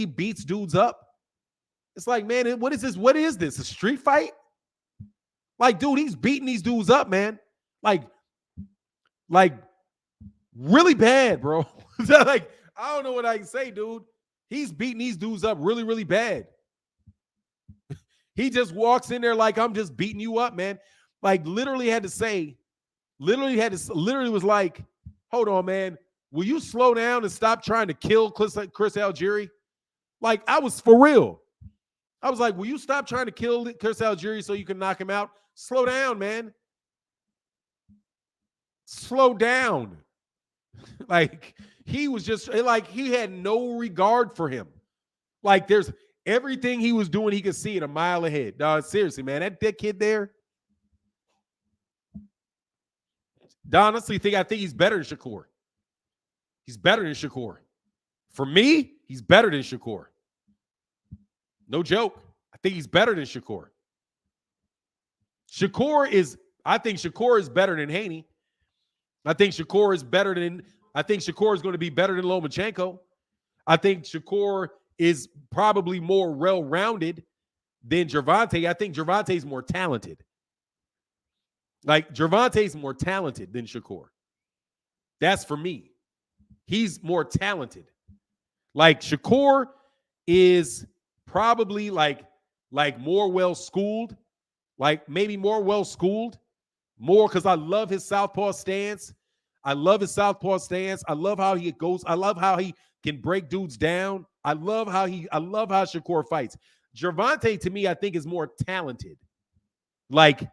beats dudes up, it's like, man, what is this? What is this? A street fight? Like, dude, he's beating these dudes up, man. Like really bad, bro. Like, I don't know what I can say, dude. He's beating these dudes up really, really bad. He just walks in there like, I'm just beating you up, man. Like literally was like, hold on, man. Will you slow down and stop trying to kill Chris Algieri? Like, I was for real. I was like, will you stop trying to kill Chris Algieri so you can knock him out? Slow down, man. Slow down. Like, he was just like, he had no regard for him. Like, there's everything he was doing, he could see it a mile ahead. No, seriously, man, that kid there. Honestly, I think he's better than Shakur. He's better than Shakur. For me, he's better than Shakur. No joke. I think he's better than Shakur. I think Shakur is better than Haney. I think Shakur is going to be better than Lomachenko. I think Shakur is probably more well-rounded than Gervonta. I think Gervonta's more talented. Like, Gervonta's more talented than Shakur. That's for me. He's more talented. Like, Shakur is probably like more well-schooled. Like, maybe more well-schooled. More because I love his southpaw stance. I love how he goes. I love how he can break dudes down. I love how Shakur fights. Gervonta, to me, I think is more talented. Like,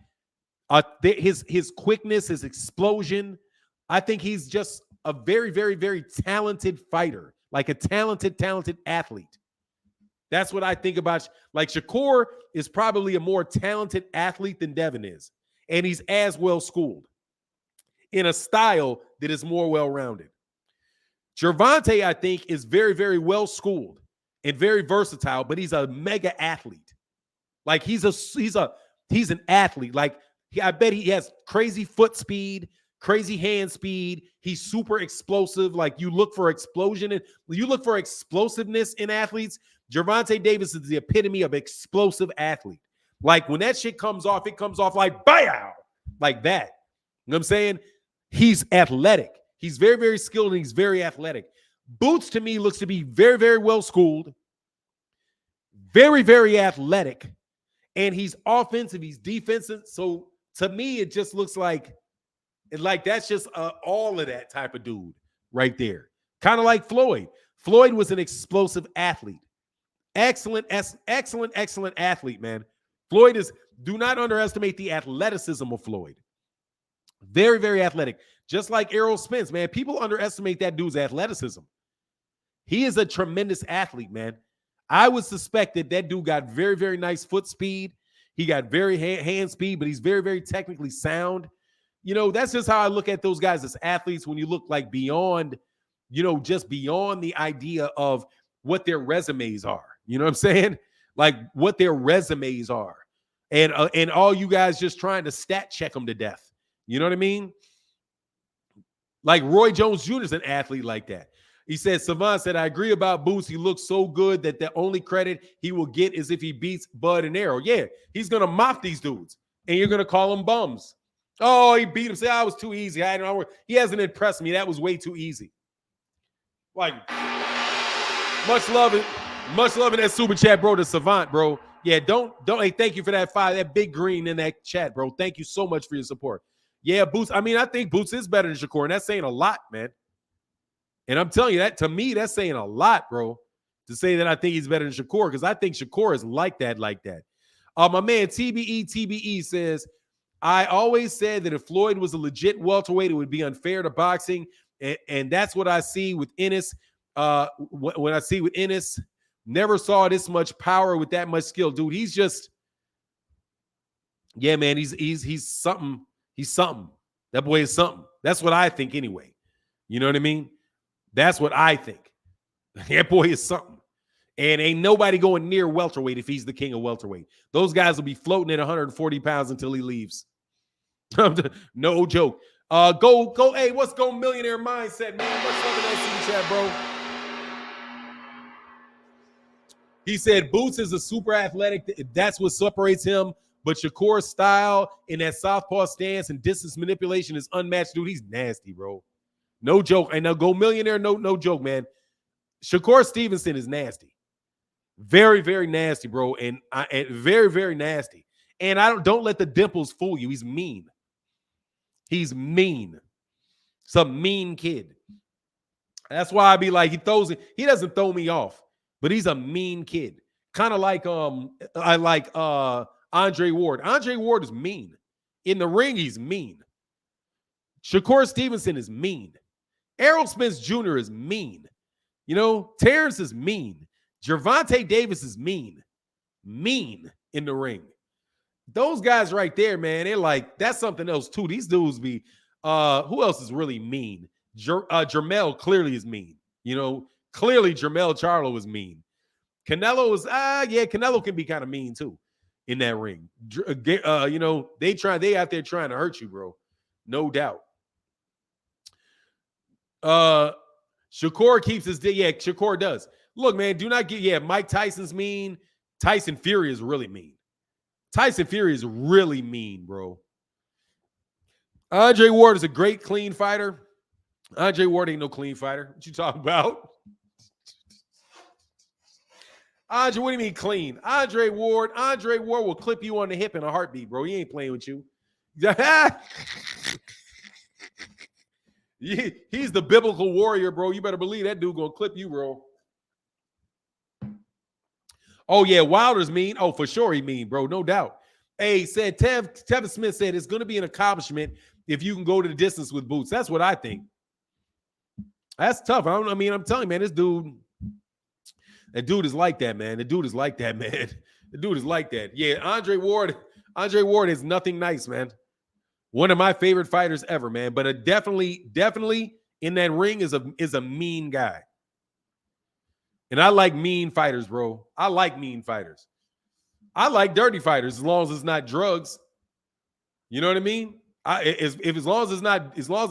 his quickness, his explosion. I think he's just a very, very, very talented fighter. Like a talented athlete. That's what I think about. Like, Shakur is probably a more talented athlete than Devin is. And he's as well schooled in a style that is more well-rounded. Gervonta, I think, is very, very well schooled and very versatile, but he's a mega athlete. Like, he's an athlete. Like, I bet he has crazy foot speed, crazy hand speed. He's super explosive. Like, you look for explosion and you look for explosiveness in athletes. Gervonta Davis is the epitome of explosive athlete. Like, when that shit comes off, it comes off like, bow, like that. You know what I'm saying? He's athletic. He's very, very skilled, and he's very athletic. Boots, to me, looks to be very, very well-schooled, very, very athletic, and he's offensive, he's defensive. So, to me, it just looks like that's just all of that type of dude right there. Kind of like Floyd. Floyd was an explosive athlete. Excellent athlete, man. Floyd do not underestimate the athleticism of Floyd. Very, very athletic. Just like Errol Spence, man. People underestimate that dude's athleticism. He is a tremendous athlete, man. I would suspect that dude got very, very nice foot speed. He got very hand speed, but he's very, very technically sound. You know, that's just how I look at those guys as athletes when you look like beyond, just beyond the idea of what their resumes are. You know what I'm saying? Like what their resumes are. And all you guys just trying to stat check them to death. You know what I mean? Like Roy Jones Jr. is an athlete like that. He said, Savant said, I agree about Boots. He looks so good that the only credit he will get is if he beats Bud and Errol. Yeah, he's going to mop these dudes, and you're going to call them bums. Oh, he beat him. Say, I was too easy. He hasn't impressed me. That was way too easy. Like, much love in that super chat, bro, to Savant, bro. Yeah, don't. Hey, thank you for that big green in that chat, bro. Thank you so much for your support. Yeah, Boots. I mean, I think Boots is better than Shakur, and that's saying a lot, man. And I'm telling you that, to me, that's saying a lot, bro, to say that I think he's better than Shakur, because I think Shakur is like that. My man TBE says, I always said that if Floyd was a legit welterweight, it would be unfair to boxing, and that's what I see with Ennis. When I see with Ennis, never saw this much power with that much skill, dude. He's just, yeah, man. He's something. He's something. That boy is something. That's what I think, anyway. You know what I mean? That's what I think. That boy is something. And ain't nobody going near welterweight if he's the king of welterweight. Those guys will be floating at 140 pounds until he leaves. No joke. Go. Hey, what's Go Millionaire Mindset, man? What's up in that super chat, bro? He said Boots is a super athletic. That's what separates him. But Shakur's style in that southpaw stance and distance manipulation is unmatched, dude. He's nasty, bro. No joke. And now Go Millionaire, no joke, man. Shakur Stevenson is nasty. Very, very nasty, bro. And very, very nasty. And don't let the dimples fool you. He's mean. He's mean. He's a mean kid. That's why I be like, he doesn't throw me off, but he's a mean kid. Kind of like I like Andre Ward. Andre Ward is mean. In the ring, he's mean. Shakur Stevenson is mean. Errol Spence Jr. is mean. You know, Terence is mean. Gervonta Davis is mean. Mean in the ring. Those guys right there, man, they're like, that's something else too. These dudes be, who else is really mean? Jermell clearly is mean. You know, clearly Jermell Charlo is mean. Canelo is, Canelo can be kind of mean too in that ring. You know, they out there trying to hurt you, bro. No doubt. Shakur keeps his, Shakur does. Look, man, do not get, Mike Tyson's mean. Tyson Fury is really mean. Tyson Fury is really mean, bro. Andre Ward is a great, clean fighter. Andre Ward ain't no clean fighter. What you talking about? Andre, what do you mean clean? Andre Ward will clip you on the hip in a heartbeat, bro. He ain't playing with you. He's the biblical warrior, bro. You better believe that dude gonna clip you, bro. Oh, yeah, Wilder's mean. Oh, for sure he mean, bro. No doubt. Hey, said Tevin Smith said it's going to be an accomplishment if you can go to the distance with Boots. That's what I think. That's tough. I'm telling you, man, that dude is like that, man. The dude is like that, man. The dude is like that. Yeah, Andre Ward is nothing nice, man. One of my favorite fighters ever, man. But definitely in that ring is a mean guy. And I like mean fighters, bro. I like mean fighters. I like dirty fighters as long as it's not drugs. You know what I mean? As long as it's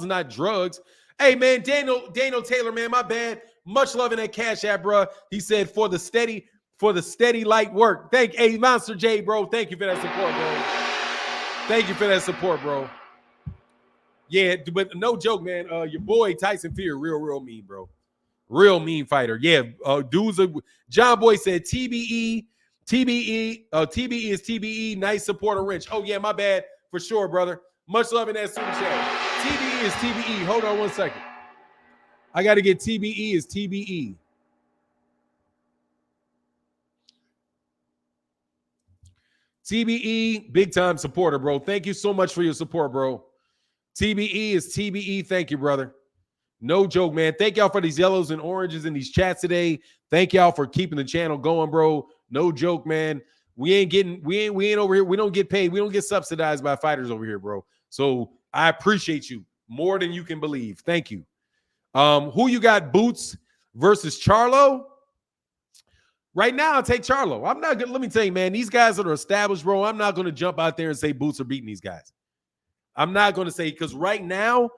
not drugs. Hey, man, Daniel Taylor, man, my bad. Much love in that Cash App, bro. He said for the steady light work. Hey, Monster J, bro. Thank you for that support, bro. Thank you for that support, bro. Yeah, but no joke, man. Your boy Tyson Fury, real mean, bro. Real mean fighter. Yeah, John Boy said TBE is TBE. Nice supporter, Rich. Oh, yeah, my bad. For sure, brother. Much love in that super chat. TBE is TBE. Hold on one second. I got to get TBE is TBE. TBE, big time supporter, bro. Thank you so much for your support, bro. TBE is TBE. Thank you, brother. No joke, man. Thank y'all for these yellows and oranges in these chats today. Thank y'all for keeping the channel going, bro. No joke, man. We ain't over here. We don't get paid. We don't get subsidized by fighters over here, bro. So I appreciate you more than you can believe. Thank you. Who you got, Boots versus Charlo? Right now, I'll take Charlo. I'm not gonna, let me tell you, man, these guys that are established, bro, I'm not gonna jump out there and say Boots are beating these guys. I'm not gonna say, because right now,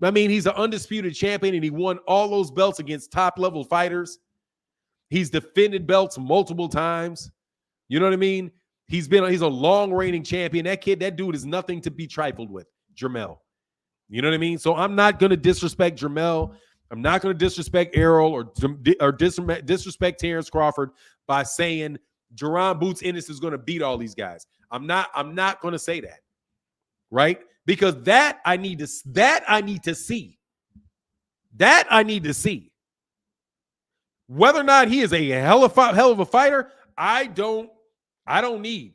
I mean, he's an undisputed champion and he won all those belts against top-level fighters. He's defended belts multiple times. You know what I mean? He's a long-reigning champion. That dude is nothing to be trifled with, Jermell. You know what I mean? So I'm not going to disrespect Jermell. I'm not going to disrespect Errol or disrespect Terence Crawford by saying Jaron Boots Ennis is going to beat all these guys. I'm not going to say that. Right? Because that I need to see. That I need to see. Whether or not he is a hell of a fighter, I don't need.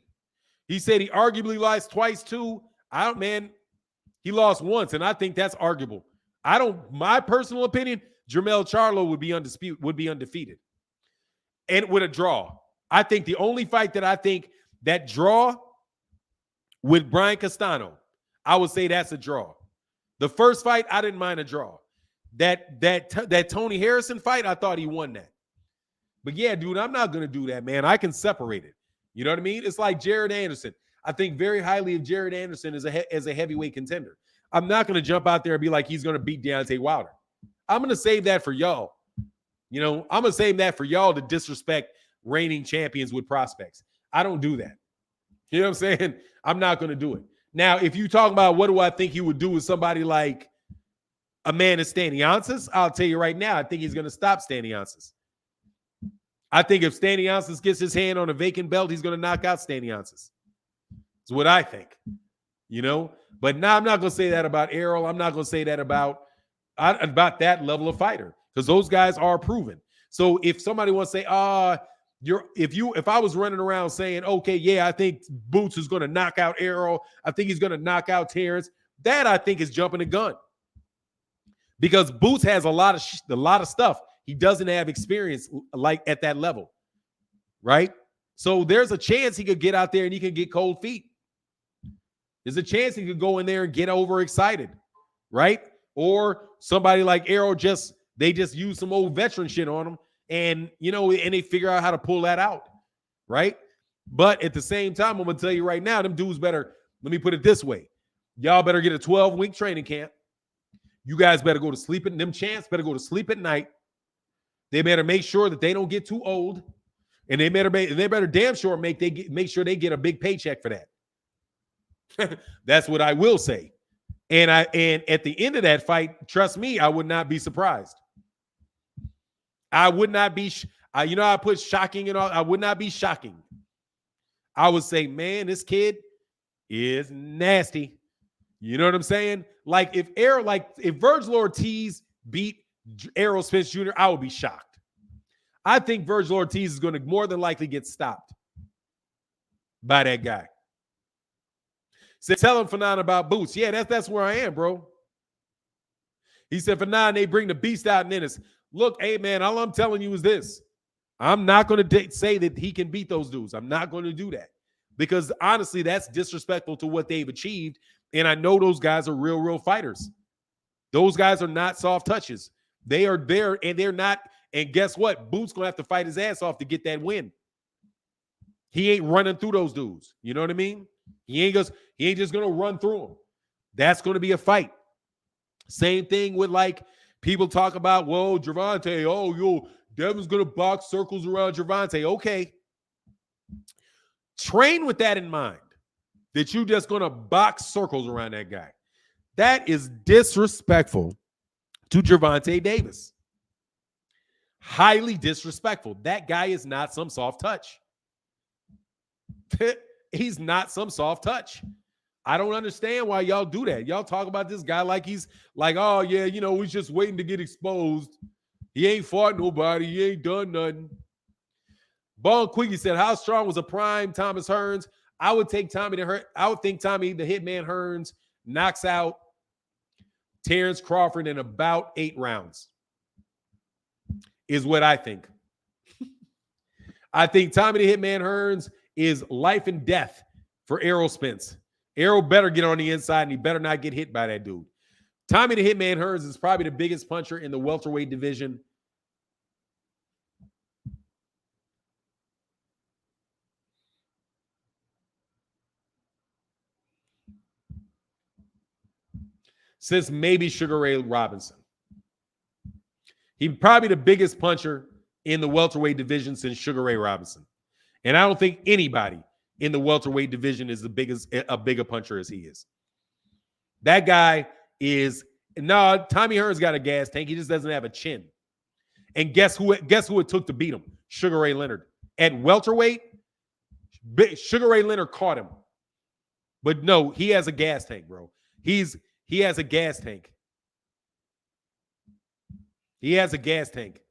He said he arguably lost twice too. He lost once, and I think that's arguable. My personal opinion, Jermell Charlo would be undefeated. And with a draw. I think the only fight that I think that draw with Brian Castano, I would say that's a draw. The first fight, I didn't mind a draw. That Tony Harrison fight, I thought he won that. But yeah, dude, I'm not going to do that, man. I can separate it. You know what I mean? It's like Jaron Anderson. I think very highly of Jaron Anderson as a heavyweight contender. I'm not going to jump out there and be like he's going to beat Deontay Wilder. I'm going to save that for y'all. You know, I'm going to save that for y'all to disrespect reigning champions with prospects. I don't do that. You know what I'm saying? I'm not going to do it. Now, if you talk about what do I think he would do with somebody like a man is Stanionis, I'll tell you right now, I think he's going to stop Stanionis. I think if Stanionis gets his hand on a vacant belt, he's going to knock out Stanionis. That's what I think, you know. But now I'm not going to say that about Errol. I'm not going to say that about that level of fighter, because those guys are proven. So if somebody wants to say, if I was running around saying, okay, yeah, I think Boots is going to knock out Errol, I think he's going to knock out Terence, that I think is jumping the gun, because Boots has a lot of stuff. He doesn't have experience like at that level, right? So there's a chance he could get out there and he could get cold feet. There's a chance he could go in there and get overexcited, right? Or somebody like Errol they just use some old veteran shit on him, and and they figure out how to pull that out, right? But at the same time, I'm gonna tell you right now, them dudes better. Let me put it this way: y'all better get a 12-week training camp. You guys better go to sleep at them. Champs better go to sleep at night. They better make sure that they don't get too old, and they better damn sure make sure they get a big paycheck for that. That's what I will say. And at the end of that fight, trust me, I would not be surprised. I would not be. I put shocking and all. I would not be shocking. I would say, man, this kid is nasty. You know what I'm saying? Like if Virgil Ortiz beat Errol Spence Jr., I would be shocked. I think Virgil Ortiz is going to more than likely get stopped by that guy. So tell him Fanon about Boots. Yeah, that's where I am, bro. He said, Fanon, they bring the beast out in Ennis. Look, hey, man, all I'm telling you is this. I'm not going to say that he can beat those dudes. I'm not going to do that, because honestly, that's disrespectful to what they've achieved. And I know those guys are real fighters. Those guys are not soft touches. They are there, and they're not. And guess what? Boots going to have to fight his ass off to get that win. He ain't running through those dudes. You know what I mean? He ain't just going to run through them. That's going to be a fight. Same thing with, like, people talk about, whoa, Gervonta, Devin's going to box circles around Gervonta. Okay. Train with that in mind, that you just going to box circles around that guy. That is disrespectful to Gervonta Davis. Highly disrespectful. That guy is not some soft touch. He's not some soft touch. I don't understand why y'all do that. Y'all talk about this guy like he's like, oh, yeah, he's just waiting to get exposed. He ain't fought nobody. He ain't done nothing. Bone Quiggy said, how strong was a prime Thomas Hearns? I would think Tommy the Hitman Hearns knocks out Terence Crawford in about 8 rounds, is what I think. I think Tommy the Hitman Hearns is life and death for Errol Spence. Errol better get on the inside, and he better not get hit by that dude. Tommy the Hitman Hearns is probably the biggest puncher in the welterweight division. Since maybe Sugar Ray Robinson. He's probably the biggest puncher in the welterweight division since Sugar Ray Robinson. And I don't think anybody in the welterweight division is a bigger puncher as he is. That guy is Tommy Hearns got a gas tank. He just doesn't have a chin. And guess who it took to beat him? Sugar Ray Leonard. At welterweight, Sugar Ray Leonard caught him. But no, he has a gas tank, bro. He has a gas tank. He has a gas tank.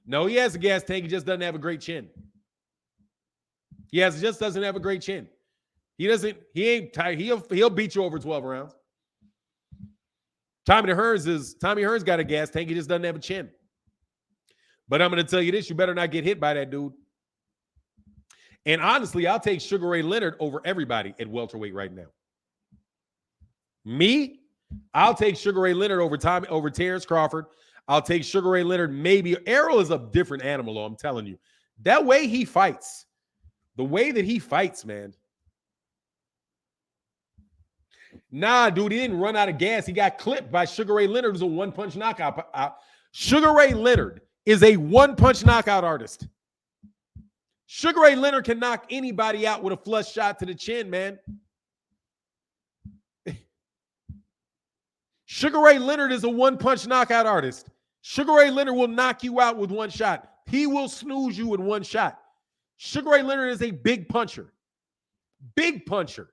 No, he has a gas tank. He just doesn't have a great chin. Just doesn't have a great chin. He'll beat you over 12 rounds. Tommy Hearns got a gas tank. He just doesn't have a chin. But I'm going to tell you this, you better not get hit by that dude. And honestly, I'll take Sugar Ray Leonard over everybody at welterweight right now. Me, I'll take Sugar Ray Leonard over Terence Crawford. I'll take Sugar Ray Leonard. Maybe Errol is a different animal, though, I'm telling you. That way he fights. The way that he fights, man. Nah, dude, he didn't run out of gas. He got clipped by Sugar Ray Leonard, who's a one-punch knockout. Sugar Ray Leonard is a one-punch knockout artist. Sugar Ray Leonard can knock anybody out with a flush shot to the chin, man. Sugar Ray Leonard is a one-punch knockout artist. Sugar Ray Leonard will knock you out with one shot. He will snooze you with one shot. Sugar Ray Leonard is a big puncher. Big puncher.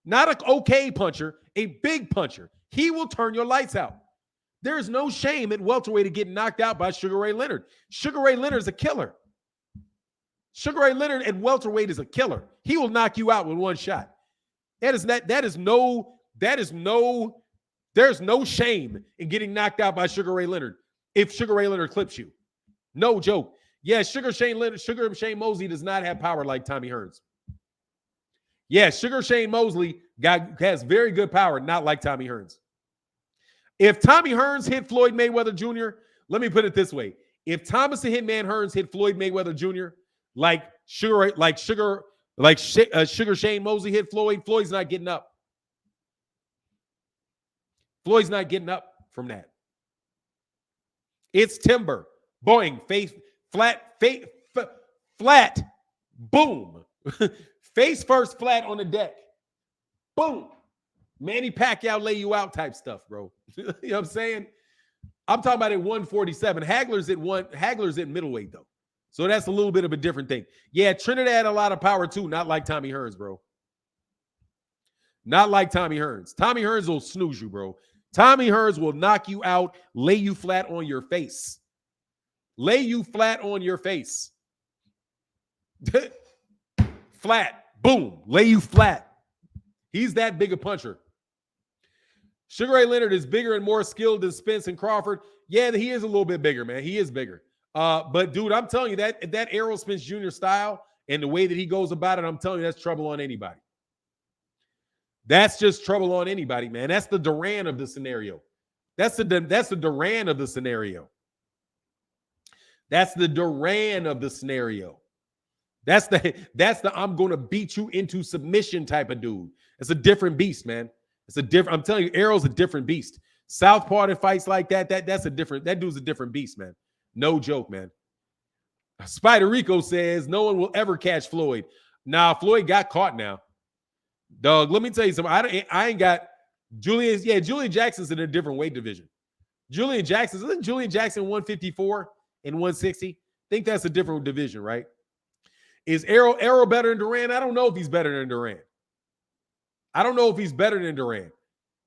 Not an okay puncher, a big puncher. He will turn your lights out. There is no shame at welterweight to get knocked out by Sugar Ray Leonard. Sugar Ray Leonard is a killer. Sugar Ray Leonard at welterweight is a killer. He will knock you out with one shot. There's no shame in getting knocked out by Sugar Ray Leonard if Sugar Ray Leonard clips you. No joke. Yeah, Sugar Shane Mosley does not have power like Tommy Hearns. Yeah, Sugar Shane Mosley has very good power, not like Tommy Hearns. If Tommy Hearns hit Floyd Mayweather Jr., let me put it this way. If Thomas the Hitman Hearns hit Floyd Mayweather Jr., like Sugar Shane Mosley hit Floyd, Floyd's not getting up. Floyd's not getting up from that. It's timber. Boing. Face flat. Flat. Boom. Face first flat on the deck. Boom. Manny Pacquiao lay you out type stuff, bro. You know what I'm saying? I'm talking about at 147. Hagler's at middleweight, though. So that's a little bit of a different thing. Yeah, Trinidad had a lot of power, too. Not like Tommy Hearns, bro. Not like Tommy Hearns. Tommy Hearns will snooze you, bro. Tommy Hearns will knock you out, lay you flat on your face. Lay you flat on your face. Flat. Boom. Lay you flat. He's that big a puncher. Sugar Ray Leonard is bigger and more skilled than Spence and Crawford. Yeah, he is a little bit bigger, man. He is bigger. But, dude, I'm telling you, that Errol Spence Jr. style and the way that he goes about it, I'm telling you, that's trouble on anybody. That's just trouble on anybody, man. That's the Duran of the scenario. That's the Duran of the scenario. That's the Duran of the scenario. That's the I'm going to beat you into submission type of dude. It's a different beast, man. I'm telling you, Errol's a different beast. Southpaw that fights like that dude's a different beast, man. No joke, man. Spider Rico says no one will ever catch Floyd. Nah, Floyd got caught now. Dog, let me tell you something. I ain't got Julian. Yeah, Julian Jackson's in a different weight division. Isn't Julian Jackson 154 and 160? I think that's a different division, right? Is Errol better than Duran? I don't know if he's better than Duran.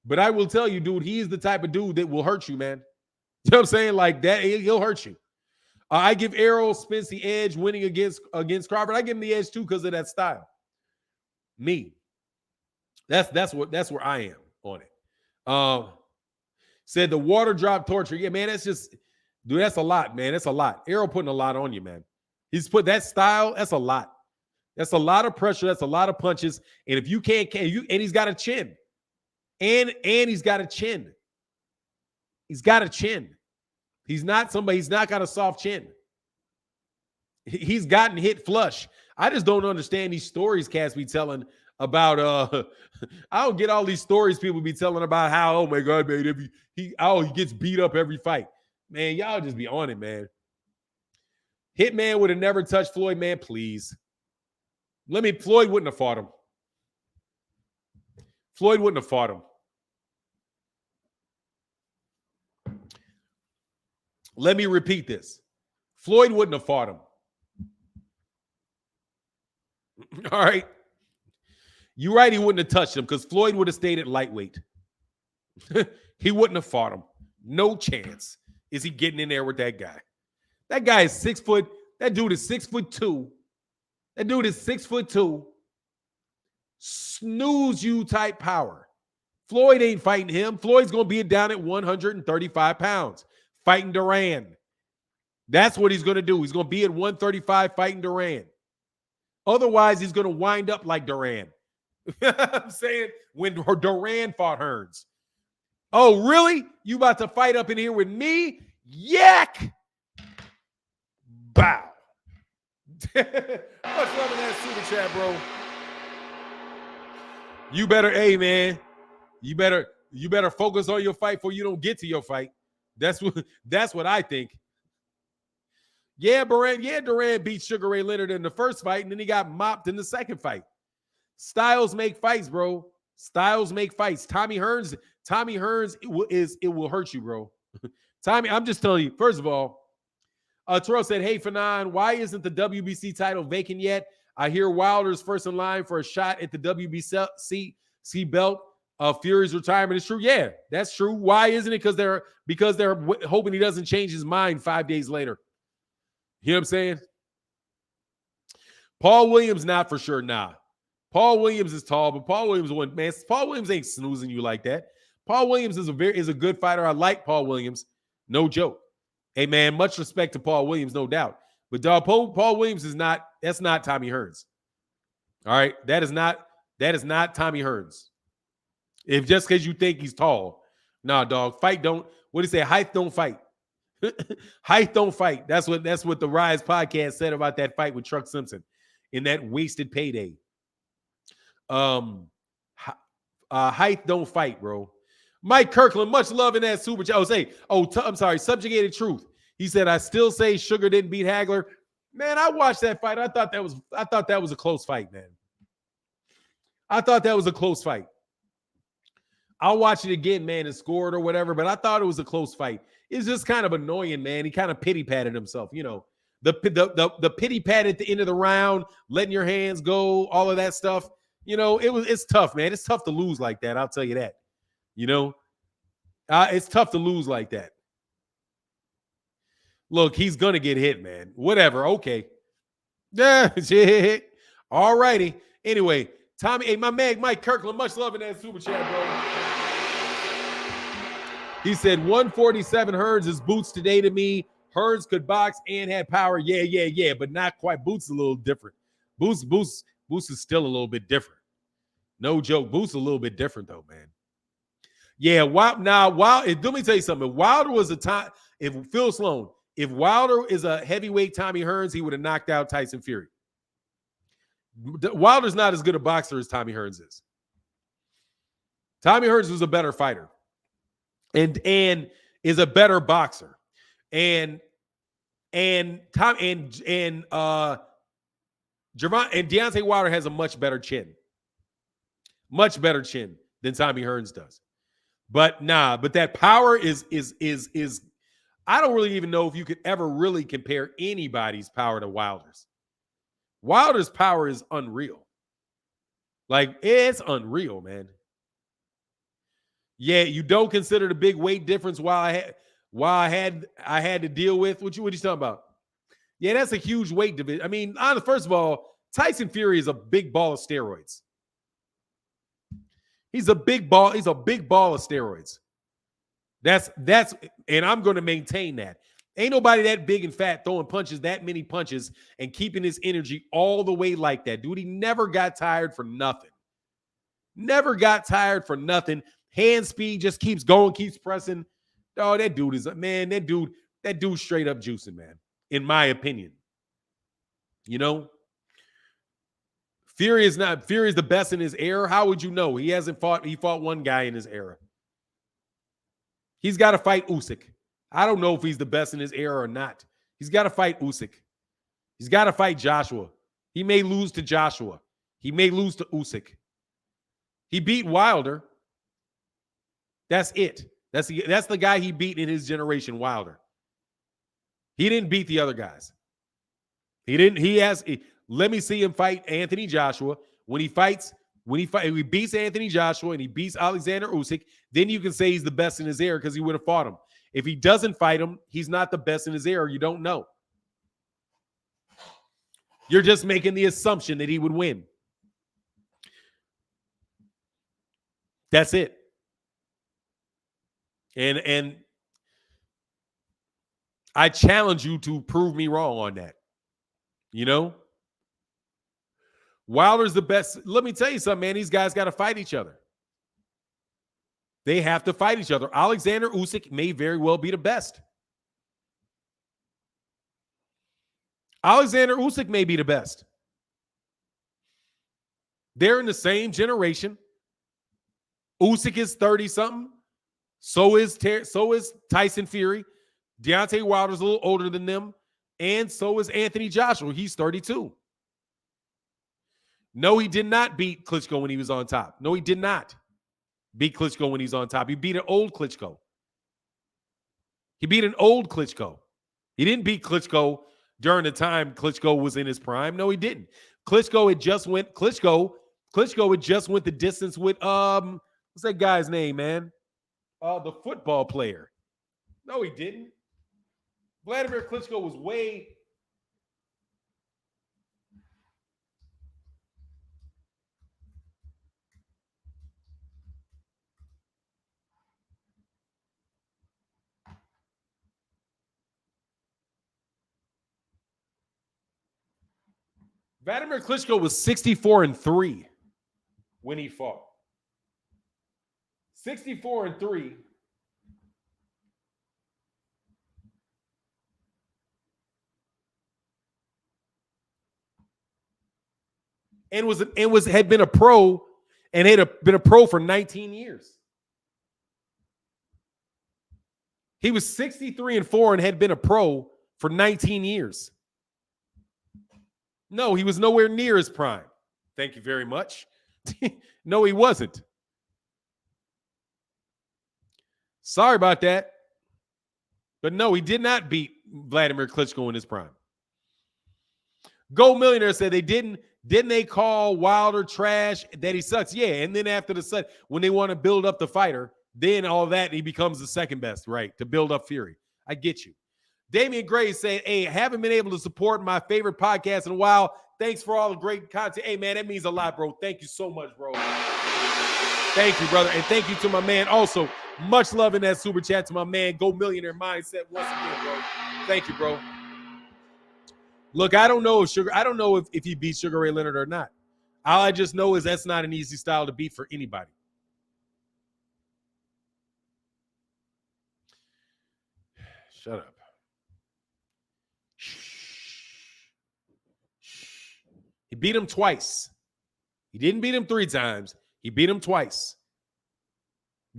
But I will tell you, dude, he's the type of dude that will hurt you, man. You know what I'm saying? Like that, he'll hurt you. I give Errol Spence the edge winning against Crawford. I give him the edge too because of that style. Me. That's where I am on it. Said the water drop torture. Yeah, man, that's a lot, man. That's a lot. Errol putting a lot on you, man. He's put that style, that's a lot. That's a lot of pressure. That's a lot of punches. And if you and he's got a chin. And he's got a chin. He's got a chin. He's not got a soft chin. He's gotten hit flush. I just don't understand these stories cats be telling about I don't get all these stories people be telling about how, oh my God, man, he gets beat up every fight. Man, y'all just be on it, man. Hitman would have never touched Floyd, man, please. Floyd wouldn't have fought him. Floyd wouldn't have fought him. Let me repeat this. Floyd wouldn't have fought him. All right. You're right, he wouldn't have touched him because Floyd would have stayed at lightweight. He wouldn't have fought him. No chance is he getting in there with that guy. That guy is 6 foot. That dude is 6'2". That dude is 6'2". Snooze you type power. Floyd ain't fighting him. Floyd's going to be down at 135 pounds. Fighting Duran. That's what he's going to do. He's going to be at 135 fighting Duran. Otherwise, he's going to wind up like Duran. I'm saying when Duran fought Hearns. Oh, really? You about to fight up in here with me? Yak! Bow. Much love in that super chat, bro. You better, hey, man. You better focus on your fight before you don't get to your fight. That's what I think. Yeah, Duran beat Sugar Ray Leonard in the first fight, and then he got mopped in the second fight. Styles make fights, bro. Styles make fights. Tommy Hearns Tommy Hearns it will hurt you, bro. Tommy, I'm just telling you. First of all, Terrell said, "Hey, Fanon, why isn't the WBC title vacant yet? I hear Wilder's first in line for a shot at the WBC belt. Fury's retirement is true. Yeah, that's true. Why isn't it? Because they're hoping he doesn't change his mind 5 days later. You know what I'm saying? Paul Williams, not for sure. Nah, Paul Williams is tall, but Paul Williams won. Man, Paul Williams ain't snoozing you like that. Paul Williams is a good fighter. I like Paul Williams, no joke. Hey man, much respect to Paul Williams, no doubt. But dog, Paul Williams is not. That's not Tommy Hearns. All right, that is not Tommy Hearns. If just because you think he's tall, nah, dog. Fight don't. What do you say? Height don't fight. Height don't fight. That's what the Rise podcast said about that fight with Truck Simpson in that wasted payday. Height don't fight, bro. Mike Kirkland, much love in that super chat. I'm sorry, Subjugated Truth. He said, I still say Sugar didn't beat Hagler. Man, I watched that fight. I thought that was a close fight, man. I thought that was a close fight. I'll watch it again, man, and score it or whatever, but I thought it was a close fight. It's just kind of annoying, man. He kind of pity-patted himself, you know. The pity pat at the end of the round, letting your hands go, all of that stuff. You know, it's tough, man. It's tough to lose like that. I'll tell you that. You know, it's tough to lose like that. Look, he's gonna get hit, man. Whatever. Okay. Yeah, shit. All righty. Anyway, Tommy, hey, my man, Mike Kirkland, much love in that super chat, bro. He said 147 Hearns is Boots today to me. Hearns could box and had power. Yeah, but not quite. Boots is a little different. Boots is still a little bit different. No joke. Boots a little bit different though, man. Yeah, let me tell you something. Wilder was a time. If Phil Sloan, if Wilder is a heavyweight Tommy Hearns, he would have knocked out Tyson Fury. Wilder's not as good a boxer as Tommy Hearns is. Tommy Hearns was a better fighter, and is a better boxer, and Deontay Wilder has a much better chin than Tommy Hearns does. But that power is I don't really even know if you could ever really compare anybody's power to Wilder's. Wilder's power is unreal. Like, it's unreal, man. Yeah, you don't consider the big weight difference I had to deal with. What you talking about? Yeah, that's a huge weight division. I mean, first of all, Tyson Fury is a big ball of steroids. He's a big ball of steroids. That's and I'm going to maintain that. Ain't nobody that big and fat throwing that many punches and keeping his energy all the way like that. Dude, he never got tired for nothing. Hand speed just keeps going, keeps pressing. Oh, that dude is, man, that dude straight up juicing, man, in my opinion. You know? Fury is the best in his era. How would you know? He fought one guy in his era. He's got to fight Usyk. I don't know if he's the best in his era or not. He's got to fight Usyk. He's got to fight Joshua. He may lose to Joshua. He may lose to Usyk. He beat Wilder. That's it. That's the guy he beat in his generation, Wilder. He didn't beat the other guys. Let me see him fight Anthony Joshua. When he beats Anthony Joshua and he beats Alexander Usyk, then you can say he's the best in his era because he would have fought him. If he doesn't fight him, he's not the best in his era. You don't know. You're just making the assumption that he would win. That's it. And I challenge you to prove me wrong on that. You know? Wilder's the best. Let me tell you something, man. These guys got to fight each other. They have to fight each other. Alexander Usyk may very well be the best. Alexander Usyk may be the best. They're in the same generation. Usyk is 30-something. So is Tyson Fury. Deontay Wilder's a little older than them. And so is Anthony Joshua. He's 32. No, he did not beat Klitschko when he was on top. No, he did not. Beat Klitschko when he's on top. He beat an old Klitschko. He beat an old Klitschko. He didn't beat Klitschko during the time Klitschko was in his prime. No, he didn't. Klitschko had just went the distance with what's that guy's name, man? The football player. No, he didn't. Vladimir Klitschko was way. Vladimir Klitschko was 64-3 when he fought. 64-3. Had been a pro and had been a pro for 19 years. He was 63-4 and had been a pro for 19 years. No, he was nowhere near his prime. Thank you very much. No, he wasn't. Sorry about that. But no, he did not beat Vladimir Klitschko in his prime. Gold Millionaire said they didn't they call Wilder trash, that he sucks? Yeah, and then after when they want to build up the fighter, then all that, he becomes the second best, right, to build up Fury. I get you. Damian Gray said, hey, haven't been able to support my favorite podcast in a while. Thanks for all the great content. Hey, man, that means a lot, bro. Thank you so much, bro. Thank you, brother. And thank you to my man also. Much love in that super chat to my man, Go Millionaire Mindset once again, bro. Thank you, bro. Look, I don't know if he beats Sugar Ray Leonard or not. All I just know is that's not an easy style to beat for anybody. Shut up. He beat him twice. He didn't beat him 3 times. He beat him twice.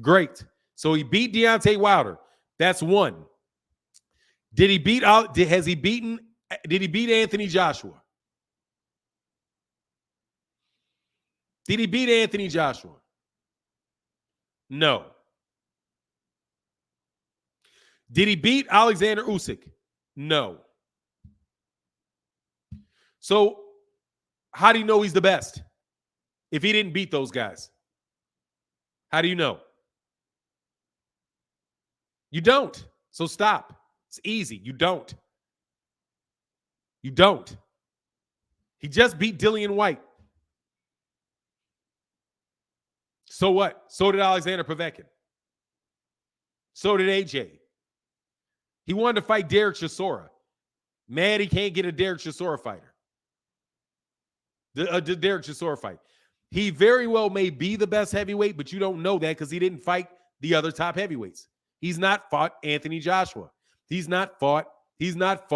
Great. So he beat Deontay Wilder. That's 1. Did he beat Anthony Joshua? Did he beat Anthony Joshua? No. Did he beat Alexander Usyk? No. So how do you know he's the best if he didn't beat those guys? How do you know? You don't. So stop. It's easy. You don't. You don't. He just beat Dillian White. So what? So did Alexander Povetkin. So did AJ. He wanted to fight Derek Chisora. Mad he can't get a Derek Chisora fighter. The Derek Chisora fight. He very well may be the best heavyweight, but you don't know that because he didn't fight the other top heavyweights. He's not fought Anthony Joshua. He's not fought Alexander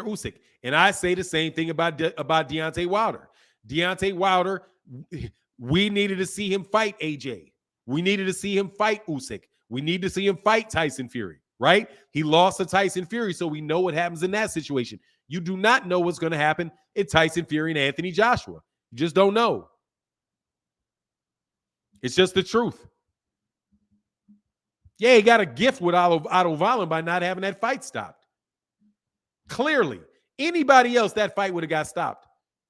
Usyk. And I say the same thing about Deontay Wilder. Deontay Wilder, we needed to see him fight AJ. We needed to see him fight Usyk. We need to see him fight Tyson Fury, right? He lost to Tyson Fury, so we know what happens in that situation. You do not know what's going to happen in Tyson Fury and Anthony Joshua. You just don't know. It's just the truth. Yeah, he got a gift with Otto Wallin by not having that fight stopped. Clearly. Anybody else, that fight would have got stopped.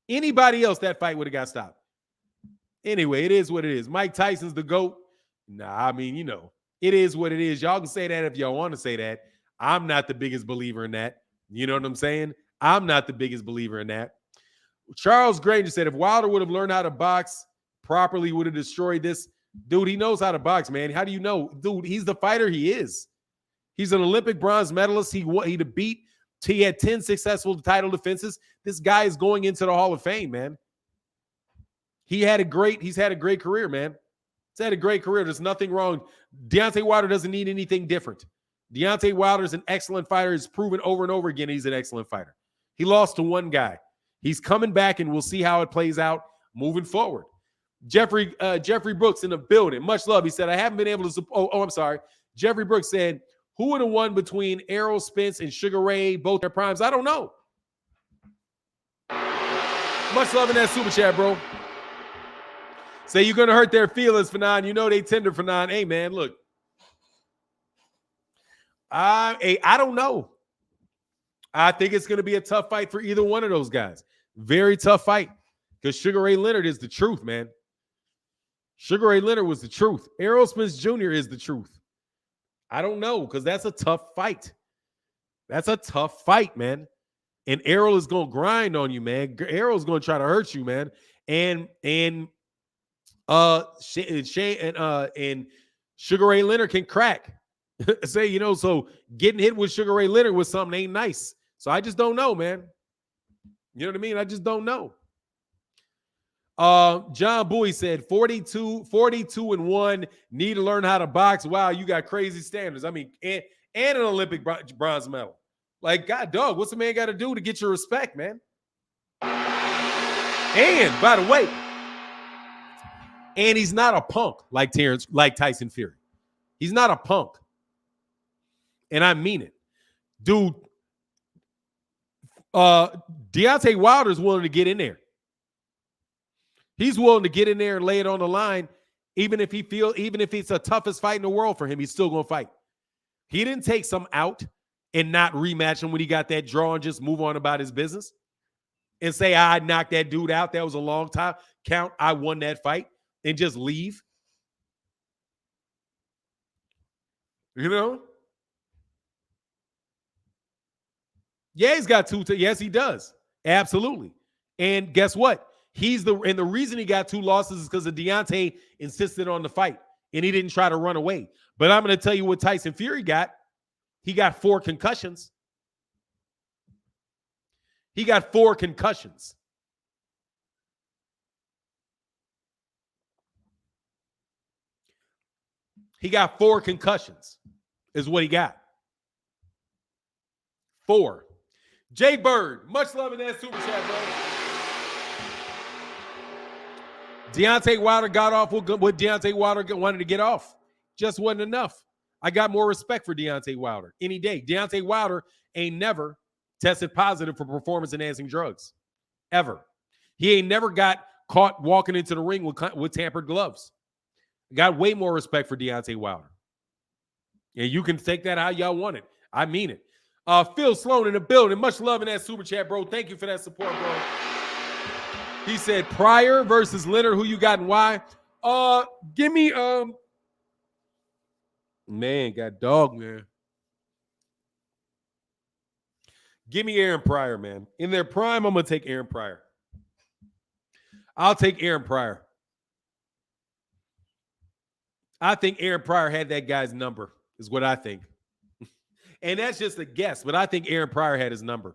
Anybody else, that fight would have got stopped. Anyway, it is what it is. Mike Tyson's the GOAT. Nah, I mean, it is what it is. Y'all can say that if y'all want to say that. I'm not the biggest believer in that. You know what I'm saying? I'm not the biggest believer in that. Charles Granger said, if Wilder would have learned how to box properly, would have destroyed this. Dude, he knows how to box, man. How do you know? Dude, he's the fighter he is. He's an Olympic bronze medalist. He had 10 successful title defenses. This guy is going into the Hall of Fame, man. He's had a great career, man. He's had a great career. There's nothing wrong. Deontay Wilder doesn't need anything different. Deontay Wilder is an excellent fighter. He's proven over and over again he's an excellent fighter. He lost to one guy. He's coming back, and we'll see how it plays out moving forward. Jeffrey Brooks in the building. Much love. He said, I haven't been able to I'm sorry. Jeffrey Brooks said, who would have won between Errol, Spence, and Sugar Ray, both their primes? I don't know. Much love in that super chat, bro. Say you're going to hurt their feelings, Fanon. You know they tender, Fanon. Hey, man, look. I don't know. I think it's going to be a tough fight for either one of those guys. Very tough fight. Because Sugar Ray Leonard is the truth, man. Sugar Ray Leonard was the truth. Errol Spence Jr. is the truth. I don't know, because that's a tough fight. That's a tough fight, man. And Errol is going to grind on you, man. Errol's going to try to hurt you, man. And Sugar Ray Leonard can crack. Say, you know, so getting hit with Sugar Ray Leonard was something ain't nice. So I just don't know, man. You know what I mean? I just don't know. John Bowie said 42-1, need to learn how to box. Wow, you got crazy standards. I mean, and an Olympic bronze medal. Like, God dog, what's a man got to do to get your respect, man? And by the way, and he's not a punk like Terence, like Tyson Fury. He's not a punk. And I mean it. Dude, Deontay Wilder's willing to get in there. He's willing to get in there and lay it on the line, even if it's the toughest fight in the world for him, he's still going to fight. He didn't take some out and not rematch him when he got that draw and just move on about his business and say, I knocked that dude out. That was a long time count. I won that fight, and just leave. You know? Yeah, he's got two. Yes, he does. Absolutely. And guess what? The reason he got 2 losses is because of Deontay insisted on the fight, and he didn't try to run away. But I'm going to tell you what Tyson Fury got. He got 4 concussions. He got 4 concussions. He got 4 concussions is what he got. 4. Jay Bird, much love in that super chat, bro. Deontay Wilder got off what Deontay Wilder wanted to get off. Just wasn't enough. I got more respect for Deontay Wilder any day. Deontay Wilder ain't never tested positive for performance-enhancing drugs. Ever. He ain't never got caught walking into the ring with tampered gloves. Got way more respect for Deontay Wilder. And you can take that how y'all want it. I mean it. Phil Sloan in the building. Much love in that super chat, bro. Thank you for that support, bro. He said Pryor versus Leonard. Who you got and why? Give me man, got dog, man. Give me Aaron Pryor, man. In their prime, I'm gonna take Aaron Pryor. I'll take Aaron Pryor. I think Aaron Pryor had that guy's number, is what I think. And that's just a guess, but I think Aaron Pryor had his number.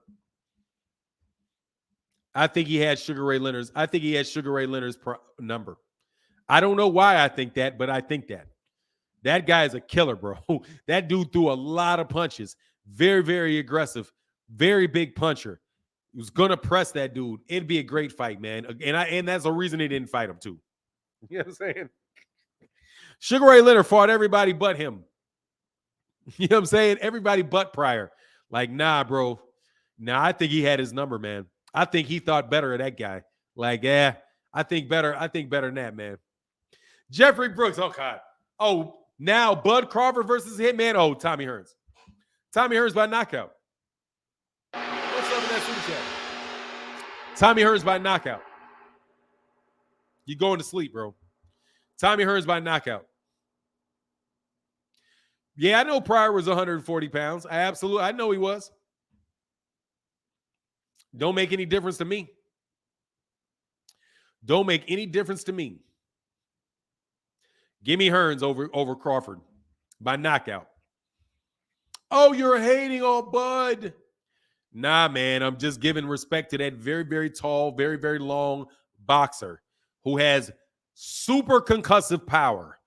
I think he had Sugar Ray Leonard's. I think he had Sugar Ray Leonard's number. I don't know why I think that, but I think that. That guy is a killer, bro. That dude threw a lot of punches. Very, very aggressive. Very big puncher. He was going to press that dude. It'd be a great fight, man. And that's the reason they didn't fight him, too. You know what I'm saying? Sugar Ray Leonard fought everybody but him. You know what I'm saying? Everybody but Pryor. Like, nah, bro. Nah, I think he had his number, man. I think he thought better of that guy. Like, yeah, I think better than that, man. Jeffrey Brooks. Oh, God. Oh, now Bud Crawford versus Hitman. Oh, Tommy Hearns. Tommy Hearns by knockout. What's up in that super chat? Tommy Hearns by knockout. You going to sleep, bro. Tommy Hearns by knockout. Yeah, I know Pryor was 140 pounds. I know he was. Don't make any difference to me. Don't make any difference to me. Give me Hearns over Crawford by knockout. Oh, you're hating on Bud. Nah, man, I'm just giving respect to that very, very tall, very, very long boxer who has super concussive power.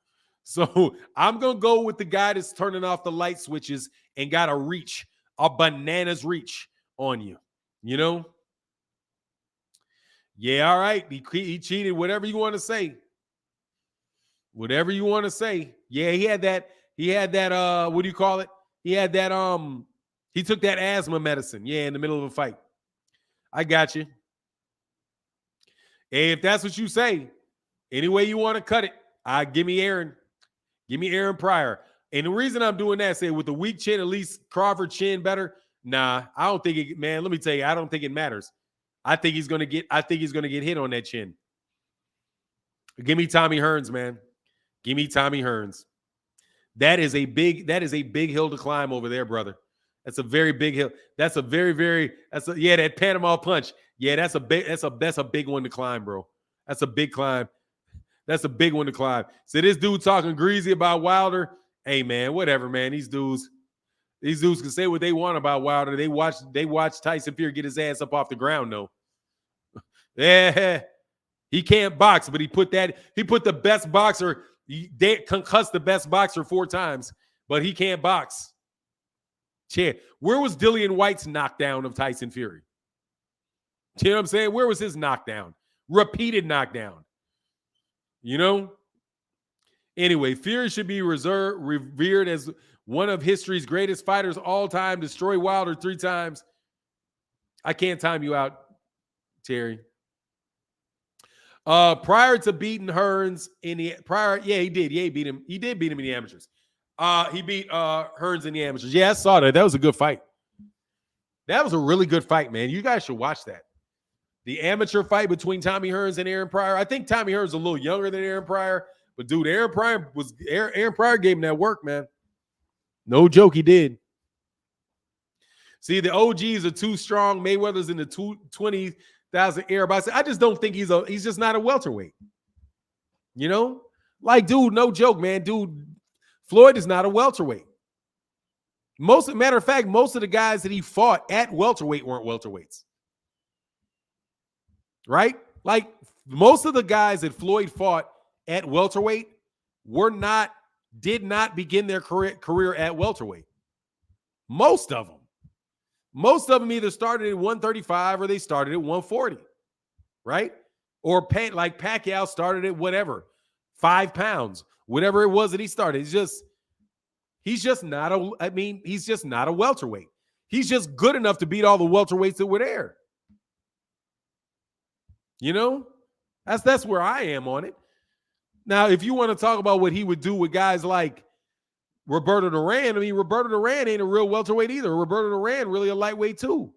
So I'm going to go with the guy that's turning off the light switches and got a bananas reach on you. You know? Yeah, all right. He cheated, whatever you want to say. Whatever you want to say. Yeah, he had that, what do you call it? He had that, he took that asthma medicine. Yeah, in the middle of a fight. I got you. Hey, if that's what you say, Any way you want to cut it, give me Aaron. Give me Aaron Pryor. And the reason I'm doing that, say with the weak chin, at least Crawford chin better. Nah, I don't think it, man. Let me tell you, I don't think it matters. I think he's gonna get hit on that chin. Give me Tommy Hearns, man. Give me Tommy Hearns. That is a big hill to climb over there, brother. That's a very big hill. That's a that Panama punch. Yeah, that's a big one to climb, bro. That's a big climb. That's a big one to climb. So this dude talking greasy about Wilder. Hey man, whatever, man. These dudes can say what they want about Wilder. They watch Tyson Fury get his ass up off the ground, though. Yeah, he can't box, but he put the best boxer. They concussed the best boxer 4 times, but he can't box. Where was Dillian White's knockdown of Tyson Fury? You know what I'm saying? Where was his knockdown? Repeated knockdown. You know? Anyway, Fury should be revered as one of history's greatest fighters all time. Destroy Wilder 3 times. I can't time you out, Terry. Prior to beating Hearns in the he did. Yeah, he beat him. He did beat him in the amateurs. He beat Hearns in the amateurs. Yeah, I saw that. That was a good fight. That was a really good fight, man. You guys should watch that. The amateur fight between Tommy Hearns and Aaron Pryor. I think Tommy Hearns is a little younger than Aaron Pryor, but dude, Aaron Pryor gave him that work, man. No joke, he did. See, the OGs are too strong. Mayweather's in the 20,000 air. But I just don't think he's just not a welterweight. You know? Like, dude, no joke, man. Dude, Floyd is not a welterweight. Matter of fact, most of the guys that he fought at welterweight weren't welterweights. Right? Like, most of the guys that Floyd fought at welterweight did not begin their career at welterweight. Most of them either started at 135 or they started at 140, right? Or like Pacquiao started at whatever, 5 pounds, whatever it was that he started. He's just not a welterweight. He's just good enough to beat all the welterweights that were there. You know, that's where I am on it. Now, if you want to talk about what he would do with guys like Roberto Duran, I mean, Roberto Duran ain't a real welterweight either. Roberto Duran really a lightweight too.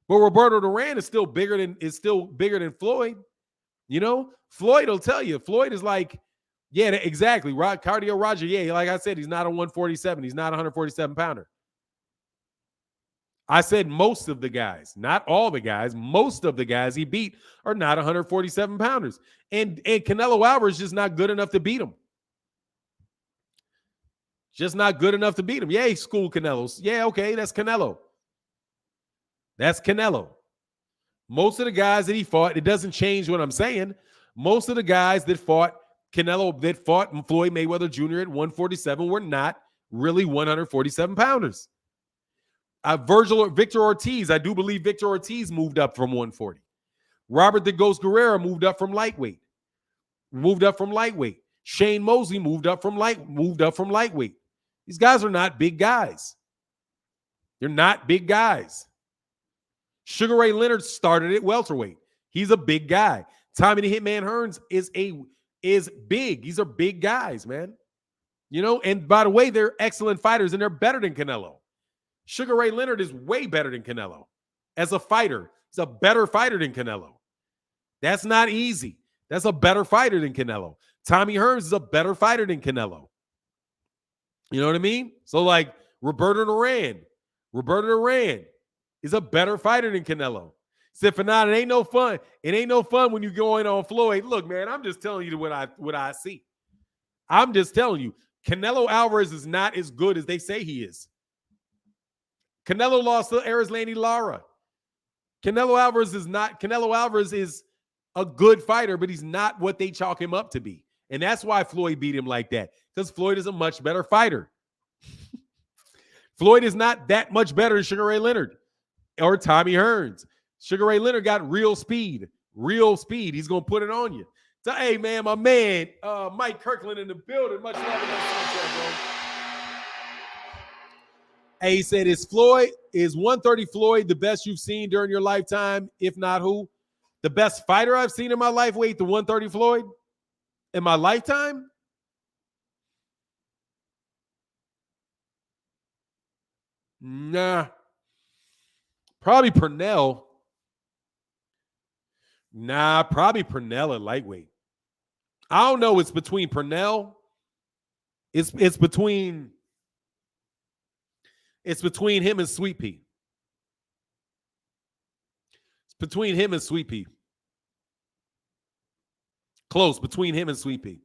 But Roberto Duran is still bigger than Floyd. You know, Floyd will tell you. Floyd is like, yeah, exactly. Cardio Roger, yeah, like I said, he's not a 147. He's not a 147 pounder. I said most of the guys, not all the guys, most of the guys he beat are not 147 pounders. And Canelo Alvarez is just not good enough to beat him. Just not good enough to beat him. Yeah, he schooled Canelo's. Yeah, okay, that's Canelo. That's Canelo. Most of the guys that he fought, it doesn't change what I'm saying. Most of the guys that fought Canelo, that fought Floyd Mayweather Jr. at 147 were not really 147 pounders. Victor Ortiz, I do believe Victor Ortiz moved up from 140. Robert the Ghost Guerrero moved up from lightweight. Shane Mosley moved up from lightweight. These guys are not big guys. They're not big guys. Sugar Ray Leonard started at welterweight. He's a big guy. Tommy the Hitman Hearns is big. These are big guys, man. You know, and by the way, they're excellent fighters and they're better than Canelo. Sugar Ray Leonard is way better than Canelo. As a fighter, he's a better fighter than Canelo. That's not easy. That's a better fighter than Canelo. Tommy Hearns is a better fighter than Canelo. You know what I mean? So like Roberto Duran is a better fighter than Canelo. Except for now, it ain't no fun. It ain't no fun when you're going on Floyd. Look, man, I'm just telling you what I see. I'm just telling you, Canelo Alvarez is not as good as they say he is. Canelo lost to Erislandy Lara. Canelo Alvarez is a good fighter, but he's not what they chalk him up to be. And that's why Floyd beat him like that, because Floyd is a much better fighter. Floyd is not that much better than Sugar Ray Leonard or Tommy Hearns. Sugar Ray Leonard got real speed. He's going to put it on you. So, hey, man, my man, Mike Kirkland in the building. Much love in that bro. Hey, he said, is 130 Floyd the best you've seen during your lifetime? If not, who? The best fighter I've seen in my life? Wait, the 130 Floyd? in my lifetime? Nah. Probably Pernell. Nah, probably Pernell at lightweight. I don't know. It's between Pernell. It's between him and Sweet Pea. It's between him and Sweet Pea. Close between him and Sweet Pea.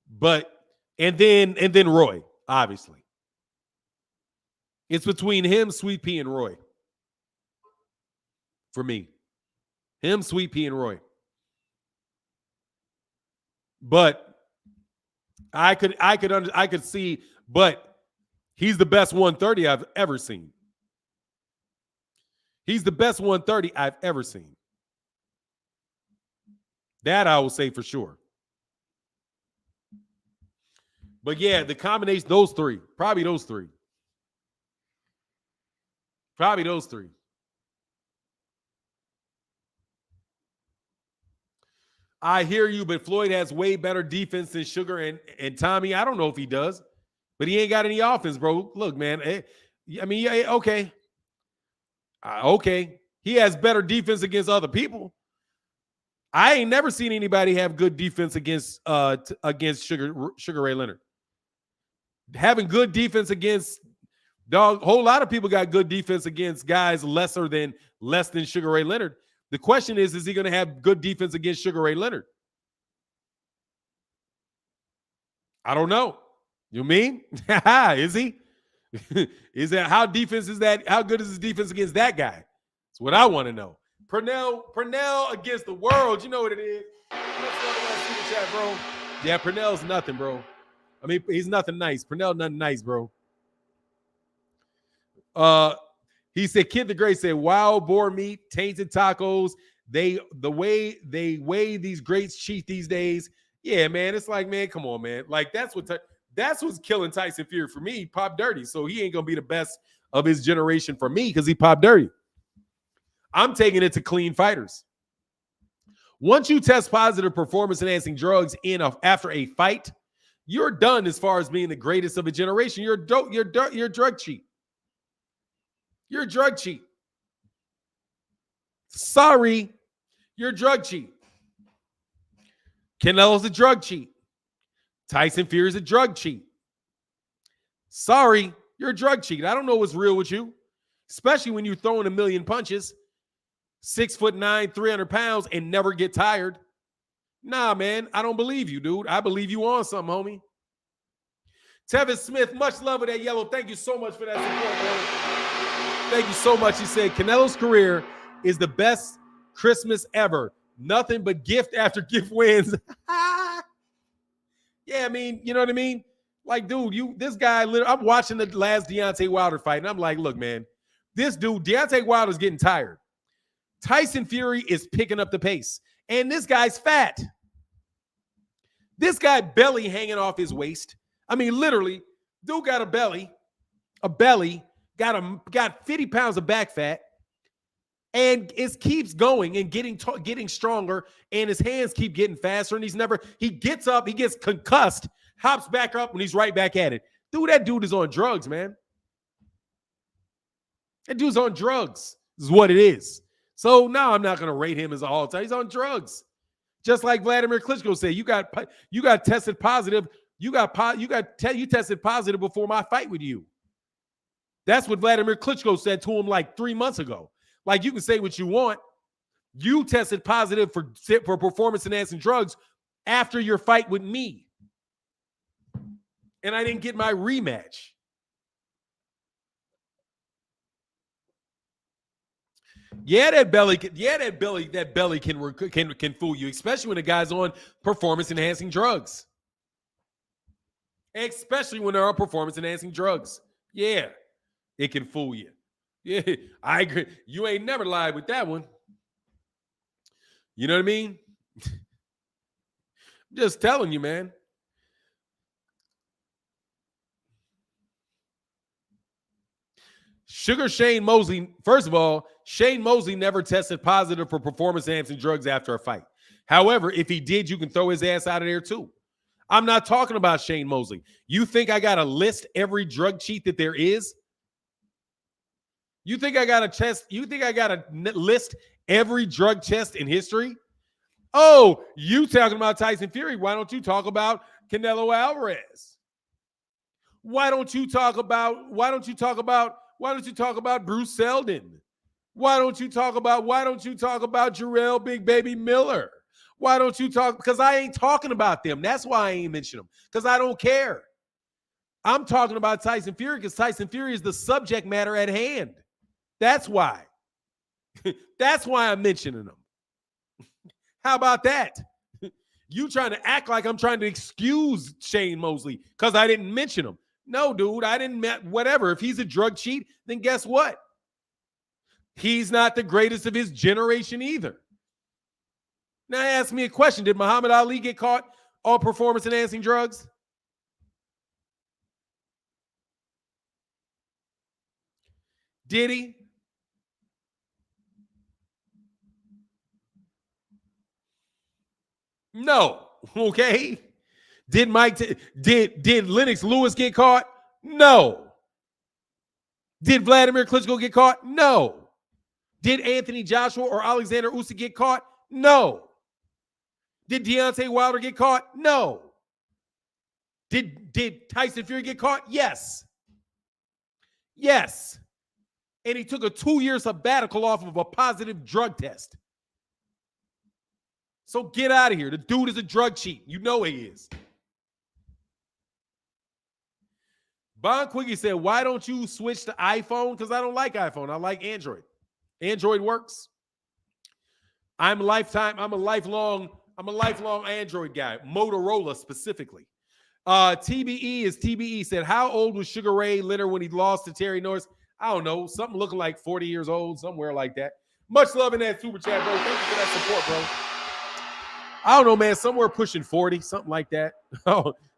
But and then Roy, obviously. It's between him, Sweet Pea, and Roy. For me. Him, Sweet Pea, and Roy. But I could see, but he's the best 130 I've ever seen. He's the best 130 I've ever seen. That I will say for sure. But yeah, the combination, those three. Probably those three. Probably those three. I hear you, but Floyd has way better defense than Sugar and Tommy. I don't know if he does, but he ain't got any offense, bro. Look, man. Okay. Okay. He has better defense against other people. I ain't never seen anybody have good defense against Sugar Ray Leonard. Having good defense against whole lot of people got good defense against guys less than Sugar Ray Leonard. The question is he going to have good defense against Sugar Ray Leonard? I don't know. You mean? Is he? Is that how defense is that? How good is his defense against that guy? That's what I want to know. Pernell against the world. You know what it is. Let's chat, bro. Yeah, Pernell's nothing, bro. I mean, he's nothing nice. Pernell nothing nice, bro. He said, Kid the Great said, wild boar meat, tainted tacos. The way they weigh these greats cheat these days. Yeah, man. It's like, man, come on, man. Like that's what's killing Tyson Fury for me. He popped dirty, so he ain't gonna be the best of his generation for me because he popped dirty. I'm taking it to clean fighters. Once you test positive performance-enhancing drugs after a fight, you're done as far as being the greatest of a generation. You're a drug cheat. You're a drug cheat. Sorry, you're a drug cheat. Canelo's a drug cheat. Tyson Fury's a drug cheat. Sorry, you're a drug cheat. I don't know what's real with you, especially when you're throwing a million punches, 6'9", 300 pounds, and never get tired. Nah, man, I don't believe you, dude. I believe you on something, homie. Tevin Smith, much love with that yellow. Thank you so much for that support, bro. Thank you so much. He said, Canelo's career is the best Christmas ever. Nothing but gift after gift wins. Yeah, I mean, you know what I mean? Like, dude, this guy, I'm watching the last Deontay Wilder fight, and I'm like, look, man, this dude, Deontay Wilder's getting tired. Tyson Fury is picking up the pace, and this guy's fat. This guy belly hanging off his waist. I mean, literally, dude got a belly, got 50 pounds of back fat, and it keeps going and getting stronger, and his hands keep getting faster, and he gets up, he gets concussed, hops back up, and he's right back at it. Dude, that dude is on drugs, man. That dude's on drugs, is what it is. So now I'm not going to rate him as a all-time. He's on drugs. Just like Vladimir Klitschko said, you got tested positive. You tested positive before my fight with you. That's what Vladimir Klitschko said to him like 3 months ago. Like, you can say what you want. You tested positive for performance-enhancing drugs after your fight with me. And I didn't get my rematch. Yeah, that belly can fool you, especially when the guy's on performance-enhancing drugs. Especially when they're on performance-enhancing drugs. Yeah, it can fool you. Yeah, I agree. You ain't never lied with that one. You know what I mean? I'm just telling you, man. Sugar Shane Mosley, first of all, Shane Mosley never tested positive for performance-enhancing drugs after a fight. However, if he did, you can throw his ass out of there too. I'm not talking about Shane Mosley. You think I got to list every drug cheat that there is? You think I got to list every drug test in history? Oh, you talking about Tyson Fury. Why don't you talk about Canelo Alvarez? Why don't you talk about Bruce Seldon? Why don't you talk about Jarrell Big Baby Miller? Why don't you talk? Because I ain't talking about them. That's why I ain't mention them. Because I don't care. I'm talking about Tyson Fury because Tyson Fury is the subject matter at hand. That's why. That's why I'm mentioning them. How about that? You trying to act like I'm trying to excuse Shane Mosley because I didn't mention him. No, dude, I didn't. Whatever. If he's a drug cheat, then guess what? He's not the greatest of his generation either. Now, ask me a question. Did Muhammad Ali get caught on performance-enhancing drugs? Did he? No. Okay. Did Lennox Lewis get caught? No. Did Vladimir Klitschko get caught? No. Did Anthony Joshua or Alexander Usyk get caught? No. Did Deontay Wilder get caught? No. Did Tyson Fury get caught? Yes. Yes. And he took a 2-year sabbatical off of a positive drug test. So get out of here. The dude is a drug cheat. You know he is. Bon Quiggy said, why don't you switch to iPhone? Because I don't like iPhone. I like Android. Android works. I'm a lifelong Android guy. Motorola specifically. TBE said, how old was Sugar Ray Leonard when he lost to Terry Norris? I don't know. Something looking like 40 years old, somewhere like that. Much love in that super chat, bro. Thank you for that support, bro. I don't know, man. Somewhere pushing 40, something like that.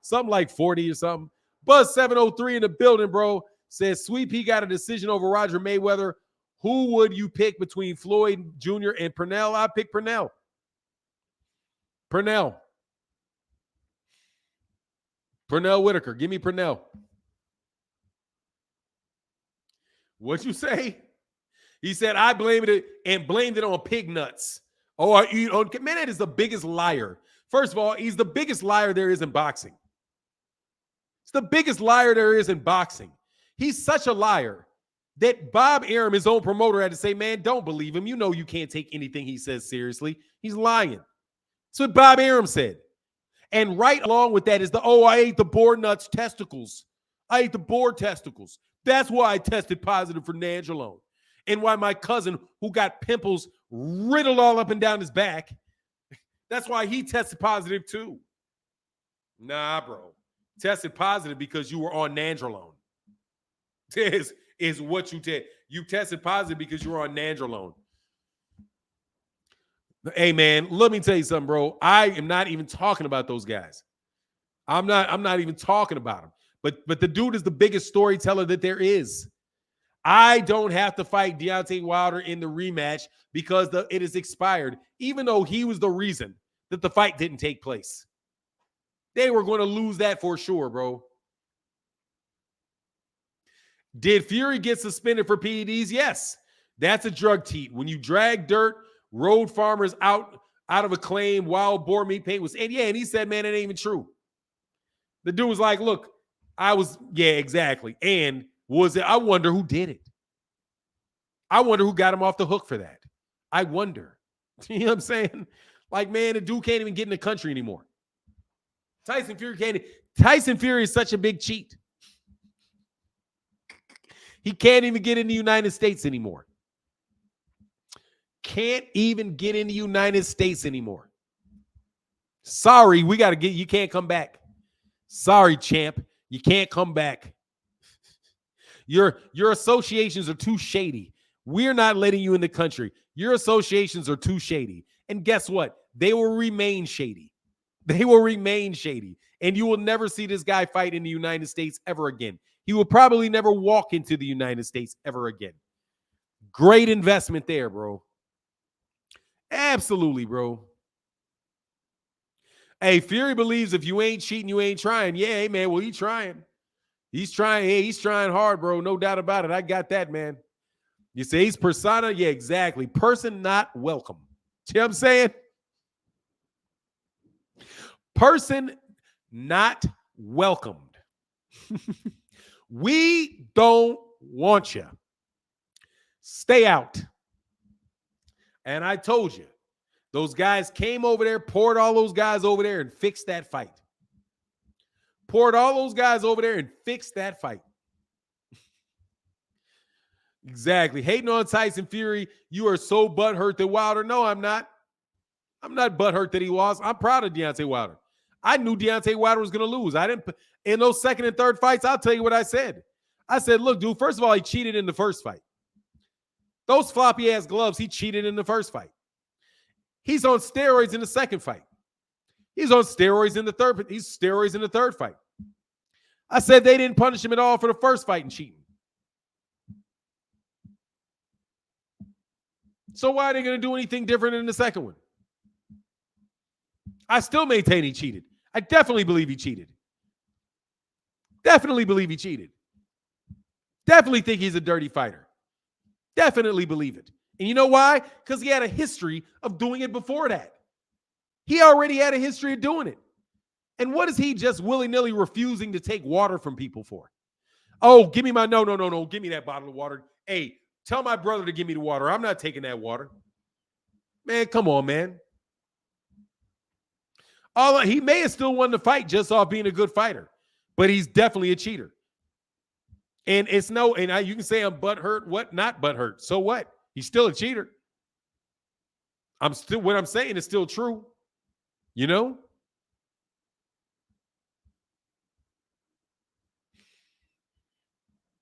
Something like 40 or something. Buzz 703 in the building, bro. Says, Sweet Pea got a decision over Roger Mayweather. Who would you pick between Floyd Jr. and Pernell? I'd pick Pernell. Pernell Whitaker. Give me Pernell. What'd you say? He said, I blamed it on pig nuts. Oh, man, that is the biggest liar. First of all, he's the biggest liar there is in boxing. It's the biggest liar there is in boxing. He's such a liar that Bob Arum, his own promoter, had to say, man, don't believe him. You know you can't take anything he says seriously. He's lying. That's what Bob Arum said. And right along with that is I ate the boar nuts testicles. I ate the boar testicles. That's why I tested positive for nandrolone. And why my cousin, who got pimples riddled all up and down his back, that's why he tested positive too. Nah, bro. Tested positive because you were on nandrolone. Is what you did. You tested positive because you were on nandrolone. Hey, man, let me tell you something, bro. I am not even talking about those guys. I'm not even talking about them. But the dude is the biggest storyteller that there is. I don't have to fight Deontay Wilder in the rematch because it is expired, even though he was the reason that the fight didn't take place. They were going to lose that for sure, bro. Did Fury get suspended for PEDs? Yes. That's a drug cheat. When you drag dirt, road farmers out of a claim, wild boar meat paint was, and he said, man, it ain't even true. The dude was like, look, exactly. And I wonder who did it. I wonder who got him off the hook for that. I wonder. You know what I'm saying? Like, man, the dude can't even get in the country anymore. Tyson Fury is such a big cheat. He can't even get in the United States anymore. Can't even get in the United States anymore. Sorry, you can't come back. Sorry, champ. You can't come back. Your associations are too shady. We're not letting you in the country. Your associations are too shady. And guess what? They will remain shady. They will remain shady. And you will never see this guy fight in the United States ever again. He will probably never walk into the United States ever again. Great investment there, bro. Absolutely, bro. Hey, Fury believes if you ain't cheating, you ain't trying. Yeah, hey, man, well, he's trying. He's trying. Hey, he's trying hard, bro. No doubt about it. I got that, man. You say he's persona? Yeah, exactly. Person not welcome. See what I'm saying? Person not welcomed. We don't want you. Stay out. And I told you, those guys came over there, poured all those guys over there and fixed that fight. Poured all those guys over there and fixed that fight. Exactly. Hating on Tyson Fury, you are so butthurt that Wilder. No, I'm not. I'm not butthurt that he lost. I'm proud of Deontay Wilder. I knew Deontay Wilder was going to lose. I didn't. In those second and third fights, I'll tell you what I said. I said, look, dude, first of all, he cheated in the first fight. Those floppy ass gloves, he cheated in the first fight. He's on steroids in the second fight. He's on steroids in the third. He's steroids in the third fight. I said they didn't punish him at all for the first fight and cheating. So why are they going to do anything different in the second one? I still maintain he cheated. I definitely believe he cheated. Definitely believe he cheated. Definitely think he's a dirty fighter. Definitely believe it. And you know why? Because he had a history of doing it before that. He already had a history of doing it. And what is he just willy-nilly refusing to take water from people for? Oh, give me my, no. Give me that bottle of water. Hey, tell my brother to give me the water. I'm not taking that water. Man, come on, man. He may have still won the fight just off being a good fighter, but he's definitely a cheater. And it's no, and you can say I'm butthurt, what? Not butthurt. So what? He's still a cheater. What I'm saying is still true. You know?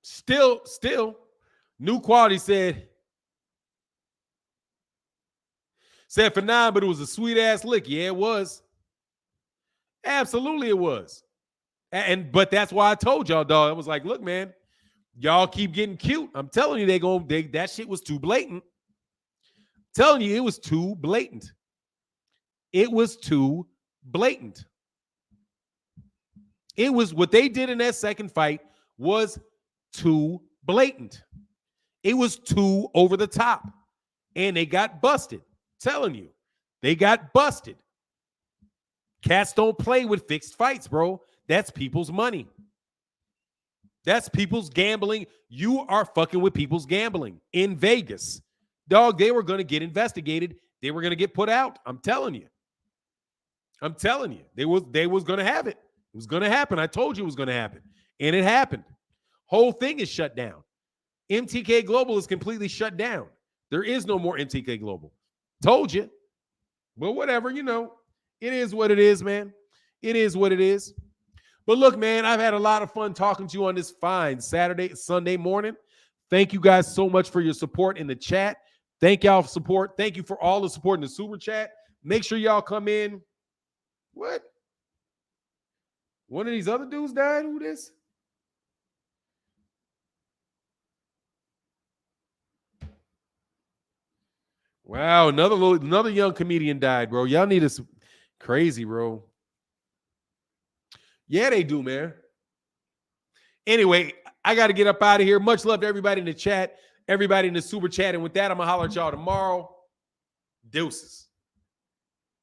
Still, New Quality said for 9, but it was a sweet ass lick. Yeah, it was. Absolutely, it was. But that's why I told y'all, dog. I was like, look, man, y'all keep getting cute. I'm telling you, that shit was too blatant. I'm telling you, it was too blatant. It was too blatant. It was what they did in that second fight was too blatant. It was too over the top. And they got busted. I'm telling you, they got busted. Cats don't play with fixed fights, bro. That's people's money. That's people's gambling. You are fucking with people's gambling in Vegas. Dog, they were going to get investigated. They were going to get put out. I'm telling you. They was going to have it. It was going to happen. I told you it was going to happen. And it happened. Whole thing is shut down. MTK Global is completely shut down. There is no more MTK Global. Told you. But whatever, you know. It is what it is, man. It is what it is. But look, man, I've had a lot of fun talking to you on this fine Sunday morning. Thank you guys so much for your support in the chat. Thank y'all for support. Thank you for all the support in the super chat. Make sure y'all come in. What? One of these other dudes died? Who this? Wow, another young comedian died, bro. Y'all need us crazy, bro. Yeah, they do, man. Anyway, I got to get up out of here. Much love to everybody in the chat, everybody in the super chat. And with that, I'm going to holler at y'all tomorrow. Deuces.